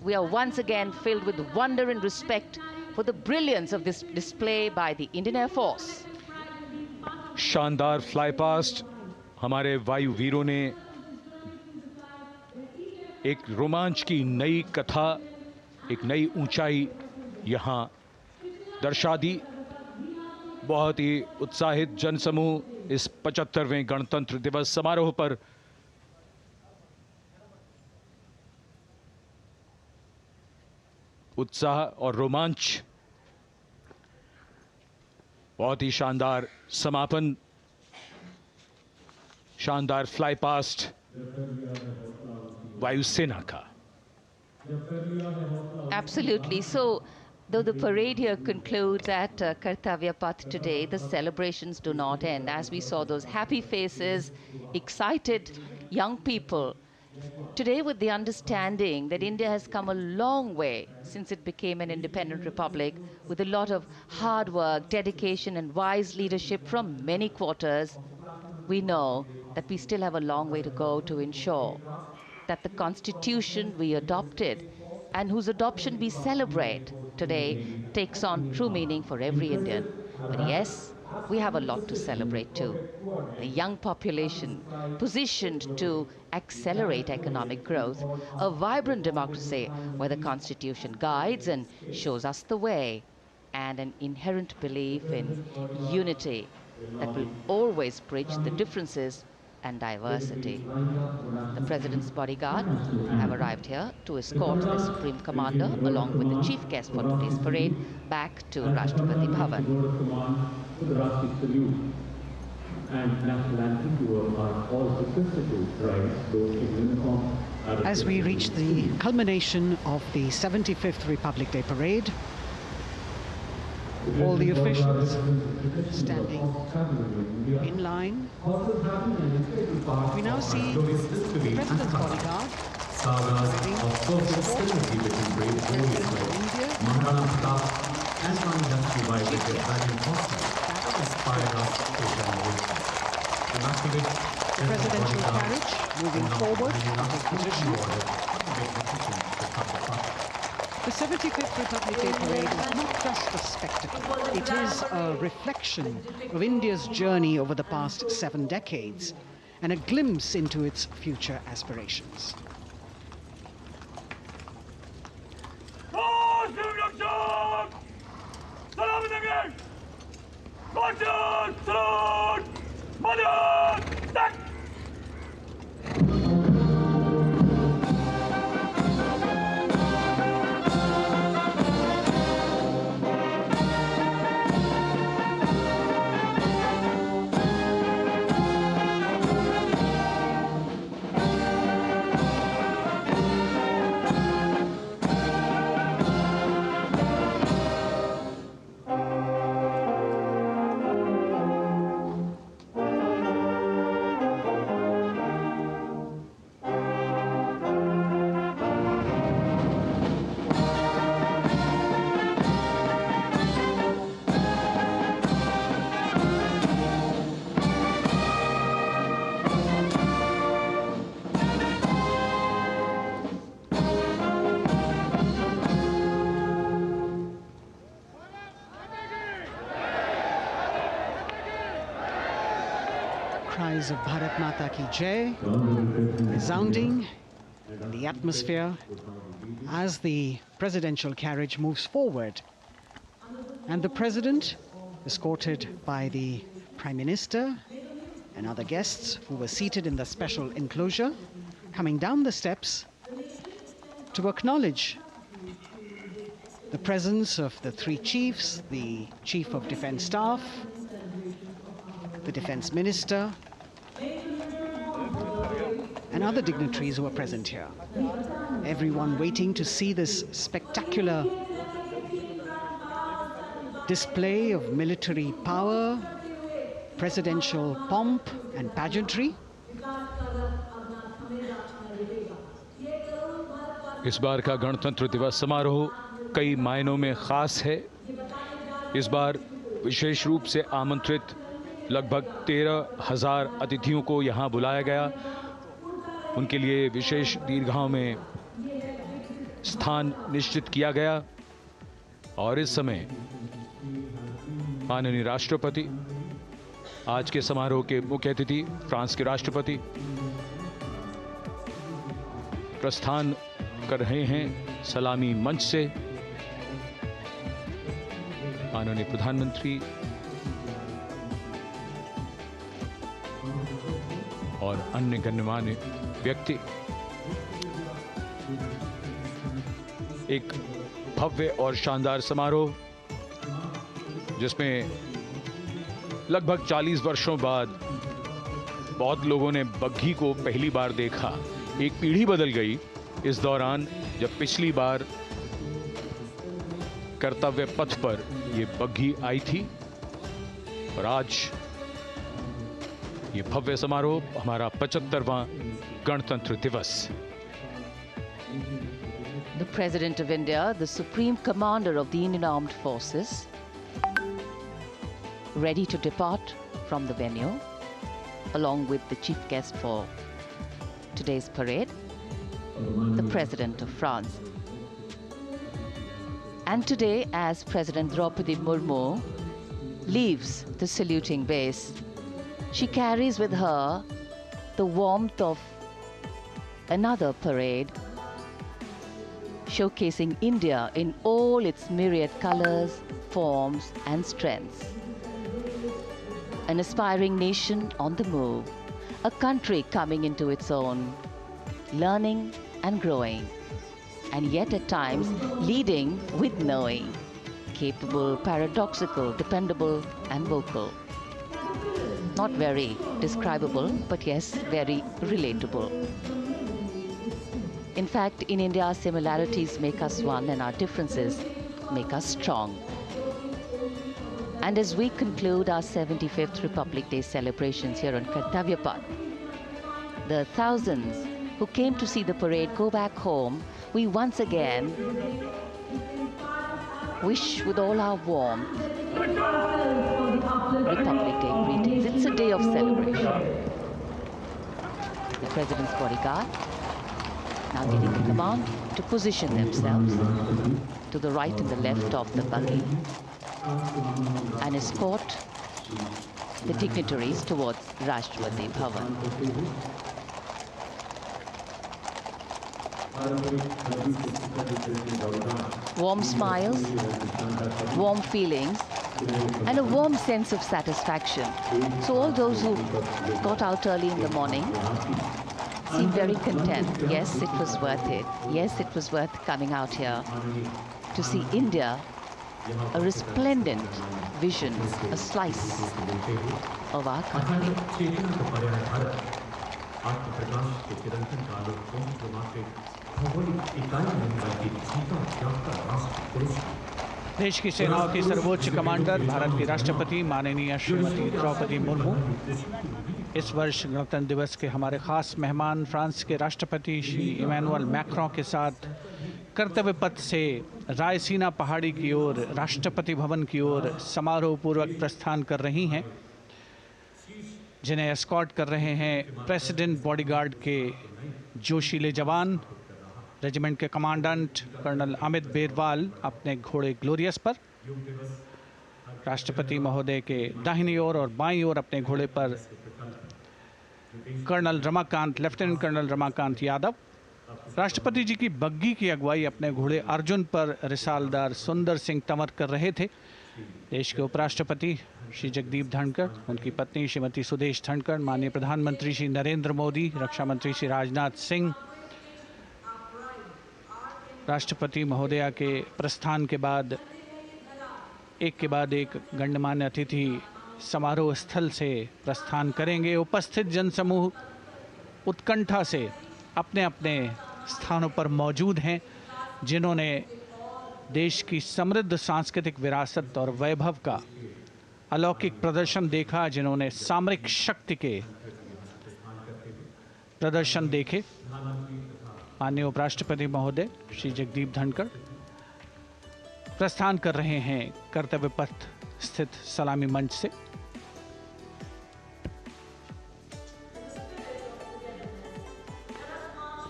We are once again filled with wonder and respect for the brilliance of this display by the Indian Air Force. शानदार fly past हमारे वायु वीरों ने एक रोमांच की नई कथा, एक नई ऊंचाई यहां दर्शा दी। बहुत ही उत्साहित जनसमूह इस 75वें गणतंत्र दिवस समारोह पर उत्साह और रोमांच, बहुत ही शानदार समापन, शानदार फ्लाई पास्ट वायुसेना का। Absolutely. So, though the parade here concludes at Kartavya Path today, the celebrations do not end. As we saw those happy faces, excited young people, today with the understanding that India has come a long way since it became an independent republic, with a lot of hard work, dedication and wise leadership from many quarters, we know that we still have a long way to go to ensure that the constitution we adopted and whose adoption we celebrate today takes on true meaning for every Indian. But yes, we have a lot to celebrate too. A young population positioned to accelerate economic growth, a vibrant democracy where the constitution guides and shows us the way, and an inherent belief in unity that will always bridge the differences and diversity. The President's bodyguard have arrived here to escort the Supreme Commander along with the chief guest for today's parade back to Rashtrapati Bhavan. As we reach the culmination of the 75th Republic Day Parade, all the officials standing in line. We now see the President's bodyguard the presidential carriage moving forward to position. The 75th Republic Day Parade is not just a spectacle. It is a reflection of India's journey over the past 7 decades and a glimpse into its future aspirations. echoes of Bharat Mata Ki Jai resounding in the atmosphere as the presidential carriage moves forward. And the president, escorted by the Prime Minister and other guests who were seated in the special enclosure, coming down the steps to acknowledge the presence of the three chiefs, the Chief of Defence Staff, the Defence Minister, and other dignitaries who are present here. Everyone waiting to see this spectacular display of military power, presidential pomp and pageantry. इस बार का गणतंत्र दिवस समारोह कई मायनों में खास है। इस बार विशेष रूप से आमंत्रित लगभग 13,000 अतिथियों को यहां बुलाया गया। उनके लिए विशेष दीर्घाओं में स्थान निश्चित किया गया और इस समय माननीय राष्ट्रपति, आज के समारोह के मुख्य अतिथि फ्रांस के राष्ट्रपति प्रस्थान कर रहे हैं सलामी मंच से। माननीय प्रधानमंत्री और अन्य गण्यमान्य व्यक्ति एक भव्य और शानदार समारोह जिसमें लगभग 40 वर्षों बाद बहुत लोगों ने बग्घी को पहली बार देखा। एक पीढ़ी बदल गई इस दौरान, जब पिछली बार कर्तव्य पथ पर ये बग्घी आई थी और आज ये भव्य समारोह हमारा 75वां गणतंत्र दिवस। The President of India, the Supreme Commander of the Indian Armed Forces, ready to depart from the venue, along with the chief guest for today's parade, the President of France. And today, as President Draupadi Murmu leaves the saluting base, she carries with her the warmth of another parade, showcasing India in all its myriad colors, forms, and strengths. An aspiring nation on the move, a country coming into its own, learning and growing, and yet at times leading with knowing, capable, paradoxical, dependable, and vocal. Not very describable, but yes, very relatable. In fact, in India, similarities make us one and our differences make us strong. And as we conclude our 75th Republic Day celebrations here on Kartavya Path, the thousands who came to see the parade go back home, we once again wish with all our warmth Republic Day greetings. It's a day of celebration. The President's bodyguard now getting the command to position themselves to the right and the left of the buggy and escort the dignitaries towards Rashtrapati Bhavan. Warm smiles, warm feelings, and a warm sense of satisfaction. So all those who got out early in the morning seem very content. Yes, it was worth it. Yes, it was worth coming out here to see India, a resplendent vision, a slice of our country. देश की सेनाओं की सर्वोच्च commander Bharat की राष्ट्रपति माननीय श्रीमती द्रौपदी मुर्मू इस वर्ष गणतंत्र दिवस के हमारे खास मेहमान फ्रांस के राष्ट्रपति श्री इमैनुअल मैक्रों के साथ कर्तव्य पथ से रायसीना पहाड़ी की ओर राष्ट्रपति भवन की ओर समारोह पूर्वक प्रस्थान कर रही हैं, जिन्हें एस्कॉर्ट कर रहे हैं प्रेसिडेंट बॉडीगार्ड के जोशीले जवान, रेजिमेंट के कमांडेंट कर्नल अमित बेरवाल अपने घोड़े ग्लोरियस पर, राष्ट्रपति महोदय के दाहिनी ओर और बाईं ओर अपने घोड़े पर लेफ्टिनेंट कर्नल रमाकांत यादव राष्ट्रपति जी की बग्गी की अगुवाई अपने घोड़े अर्जुन पर रिसालदार सुंदर सिंह तंवर कर रहे थे। देश के उपराष्ट्रपति श्री जगदीप धनखड़, उनकी पत्नी श्रीमती सुदेश धनखड़, माननीय प्रधानमंत्री श्री नरेंद्र मोदी, रक्षा मंत्री श्री राजनाथ सिंह, राष्ट्रपति महोदया के प्रस्थान के बाद एक के बाद एक गण्यमान्य अतिथि समारोह स्थल से प्रस्थान करेंगे। उपस्थित जनसमूह उत्कंठा से अपने अपने स्थानों पर मौजूद हैं, जिन्होंने देश की समृद्ध सांस्कृतिक विरासत और वैभव का अलौकिक प्रदर्शन देखा, जिन्होंने सामरिक शक्ति के प्रदर्शन देखे। माननीय उपराष्ट्रपति महोदय श्री जगदीप धनखड़ प्रस्थान कर रहे हैं कर्तव्य पथ स्थित सलामी मंच से।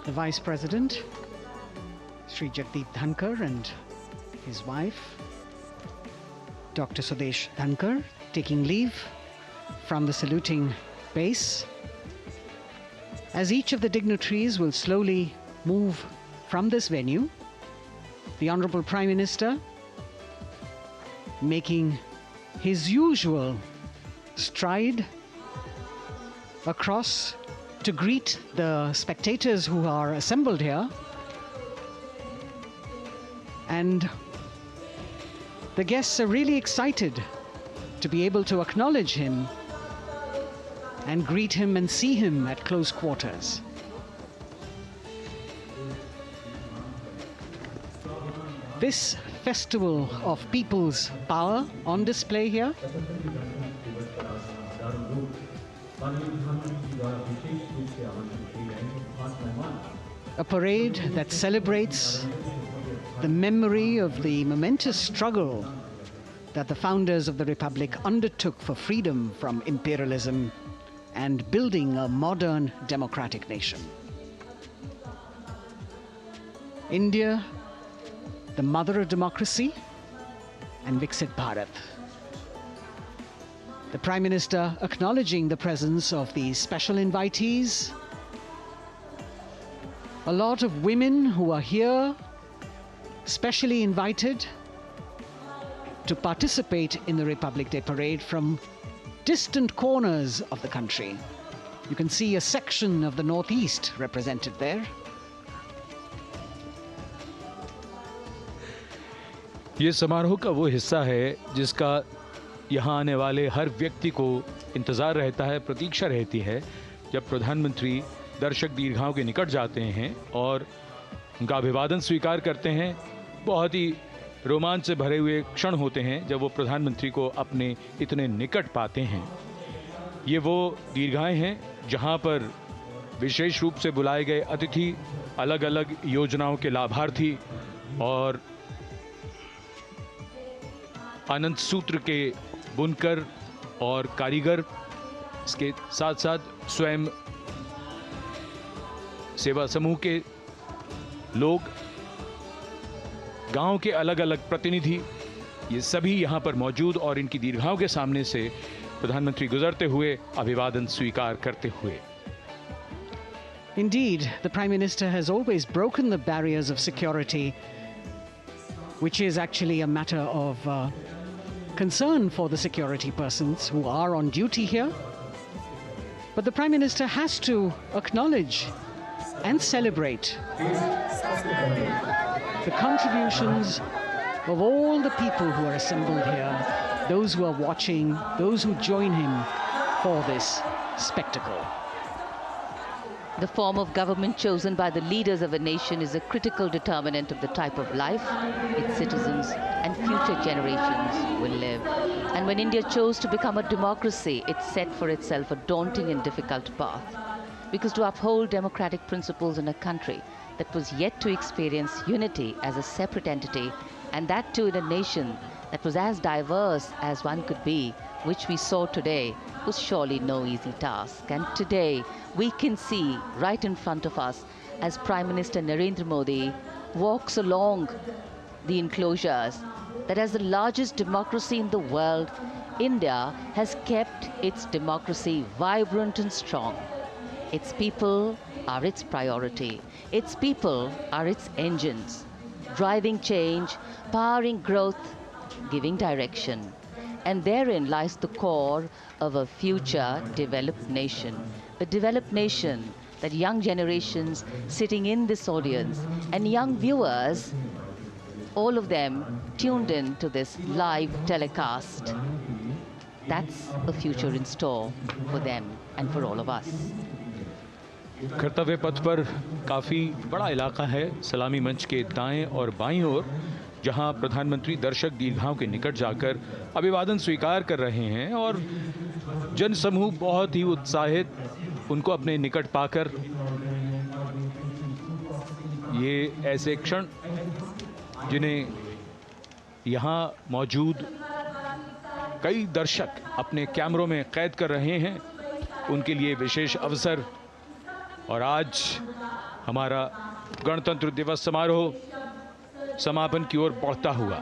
The Vice President, Sri Jagdeep Dhankar, and his wife, Dr. Sudesh Dhankar, taking leave from the saluting base. As each of the dignitaries will slowly move from this venue, the Honorable Prime Minister making his usual stride across to greet the spectators who are assembled here. And the guests are really excited to be able to acknowledge him and greet him and see him at close quarters. This festival of people's power on display here a parade that celebrates the memory of the momentous struggle that the founders of the Republic undertook for freedom from imperialism and building a modern democratic nation. India, the mother of democracy, and Viksit Bharat. The Prime Minister acknowledging the presence of these special invitees. A lot of women who are here, specially invited to participate in the Republic Day Parade from distant corners of the country. You can see a section of the Northeast represented there. ये समारोह का वो हिस्सा है जिसका यहाँ आने वाले हर व्यक्ति को इंतज़ार रहता है, प्रतीक्षा रहती है, जब प्रधानमंत्री दर्शक दीर्घाओं के निकट जाते हैं और उनका अभिवादन स्वीकार करते हैं। बहुत ही रोमांच से भरे हुए क्षण होते हैं जब वो प्रधानमंत्री को अपने इतने निकट पाते हैं। ये वो दीर्घाएं हैं जहाँ पर विशेष रूप से बुलाए गए अतिथि, अलग अलग योजनाओं के लाभार्थी और आनंद सूत्र के बुनकर और कारीगर, इसके साथ साथ स्वयं सेवा समूह के लोग, गांव के अलग अलग प्रतिनिधि, ये सभी यहाँ पर मौजूद और इनकी दीर्घाओं के सामने से प्रधानमंत्री गुजरते हुए अभिवादन स्वीकार करते हुए। Indeed, the Prime Minister has always broken the barriers of security, which is actually a matter of concern for the security persons who are on duty here. But the Prime Minister has to acknowledge and celebrate the contributions of all the people who are assembled here, those who are watching, those who join him for this spectacle. The form of government chosen by the leaders of a nation is a critical determinant of the type of life its citizens and future generations will live. And when India chose to become a democracy, it set for itself a daunting and difficult path. Because to uphold democratic principles in a country that was yet to experience unity as a separate entity, and that too in a nation that was as diverse as one could be, which we saw today, was surely no easy task. And today we can see right in front of us as Prime Minister Narendra Modi walks along the enclosures that as the largest democracy in the world, India has kept its democracy vibrant and strong. Its people are its priority. Its people are its engines, driving change, powering growth, giving direction. And therein lies the core of a future developed nation. A developed nation that young generations sitting in this audience and young viewers, all of them tuned in to this live telecast. That's a future in store for them and for all of us. कर्तव्य पथ पर काफ़ी बड़ा इलाका है, सलामी मंच के दाएं और बाईं ओर, जहां प्रधानमंत्री दर्शक दीर्घाओं के निकट जाकर अभिवादन स्वीकार कर रहे हैं और जनसमूह बहुत ही उत्साहित उनको अपने निकट पाकर ये ऐसे क्षण जिन्हें यहाँ मौजूद कई दर्शक अपने कैमरों में कैद कर रहे हैं, उनके लिए विशेष अवसर। और आज हमारा गणतंत्र दिवस समारोह समापन की ओर बढ़ता हुआ।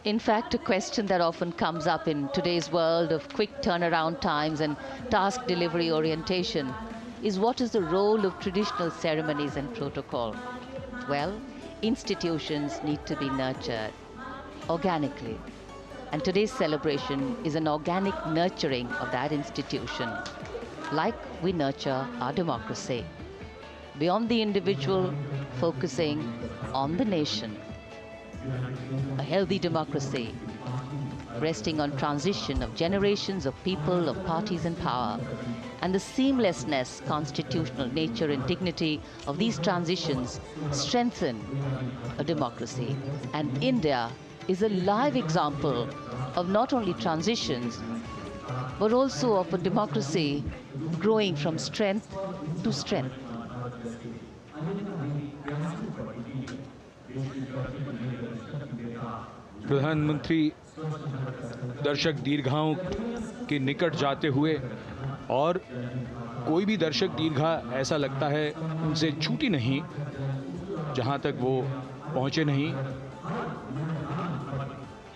In fact, a question that often comes up in today's world of quick turnaround times and task delivery orientation is what is the role of traditional ceremonies and protocol? Well, institutions need to be nurtured organically. And today's celebration is an organic nurturing of that institution, like we nurture our democracy. Beyond the individual, focusing on the nation. A healthy democracy, resting on transition of generations of people, of parties in power, and the seamlessness, constitutional nature and dignity of these transitions strengthen a democracy. And India is a live example of not only transitions, but also of a democracy growing from strength to strength. प्रधानमंत्री दर्शक दीर्घाओं के निकट जाते हुए, और कोई भी दर्शक दीर्घा ऐसा लगता है उनसे छूटी नहीं जहां तक वो पहुंचे नहीं।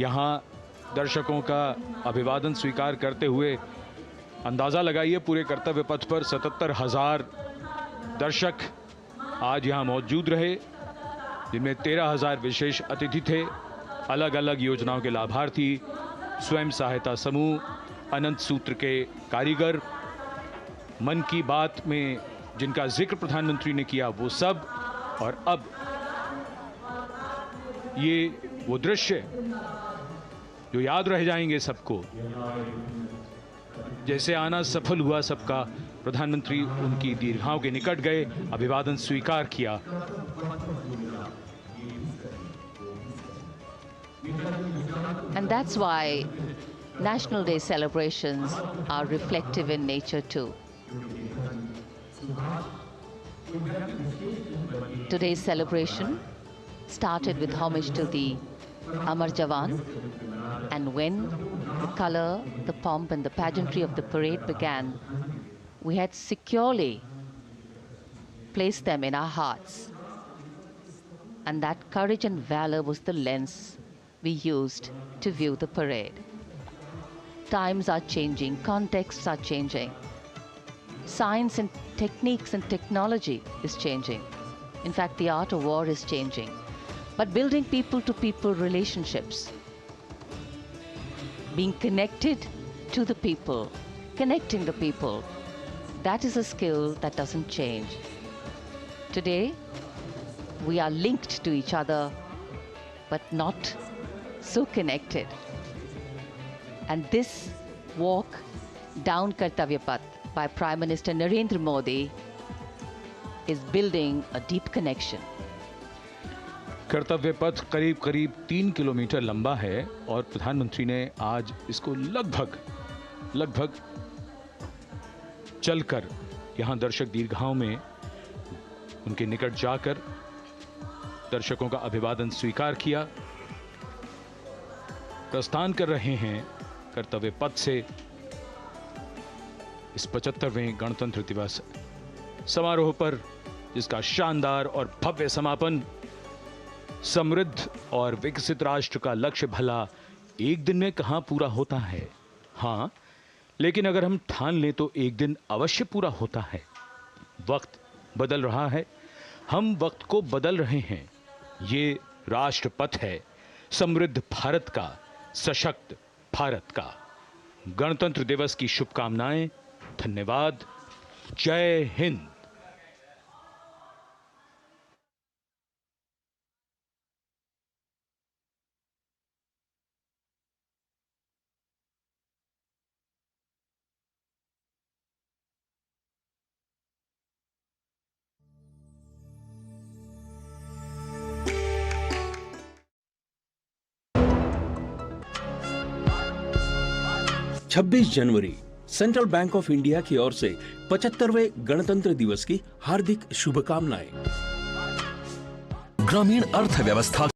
यहाँ दर्शकों का अभिवादन स्वीकार करते हुए अंदाज़ा लगाइए, पूरे कर्तव्य पथ पर 77,000 दर्शक आज यहाँ मौजूद रहे, जिनमें 13,000 विशेष अतिथि थे, अलग अलग योजनाओं के लाभार्थी, स्वयं सहायता समूह, अनंत सूत्र के कारीगर, मन की बात में जिनका जिक्र प्रधानमंत्री ने किया वो सब। और अब ये वो दृश्य जो याद रह जाएंगे सबको, जैसे आना सफल हुआ सबका, प्रधानमंत्री उनकी दीर्घाओं के निकट गए, अभिवादन स्वीकार किया। And that's why National Day celebrations are reflective in nature too. Today's celebration started with homage to the Amar Jawan, and when the color, the pomp and the pageantry of the parade began, we had securely placed them in our hearts. And that courage and valor was the lens we used to view the parade. Times are changing, contexts are changing. Science and techniques and technology is changing. In fact, the art of war is changing. But building people-to-people relationships, being connected to the people, connecting the people, that is a skill that doesn't change. Today, we are linked to each other, but not so connected. And this walk down Kartavya Path by Prime Minister Narendra Modi is building a deep connection. कर्तव्य पथ करीब करीब 3 kilometre लंबा है और प्रधानमंत्री ने आज इसको लगभग चलकर यहां दर्शक दीर्घाओं में उनके निकट जाकर दर्शकों का अभिवादन स्वीकार किया। प्रस्थान कर रहे हैं कर्तव्य पथ से इस 75वें गणतंत्र दिवस समारोह पर, जिसका शानदार और भव्य समापन समृद्ध और विकसित राष्ट्र का लक्ष्य भला एक दिन में कहां पूरा होता है। हाँ, लेकिन अगर हम ठान लें तो एक दिन अवश्य पूरा होता है। वक्त बदल रहा है, हम वक्त को बदल रहे हैं। ये राष्ट्रपथ है समृद्ध भारत का, सशक्त भारत का। गणतंत्र दिवस की शुभकामनाएं। धन्यवाद। जय हिंद। छब्बीस जनवरी सेंट्रल बैंक ऑफ इंडिया की ओर से 75वें गणतंत्र दिवस की हार्दिक शुभकामनाएं। ग्रामीण अर्थव्यवस्था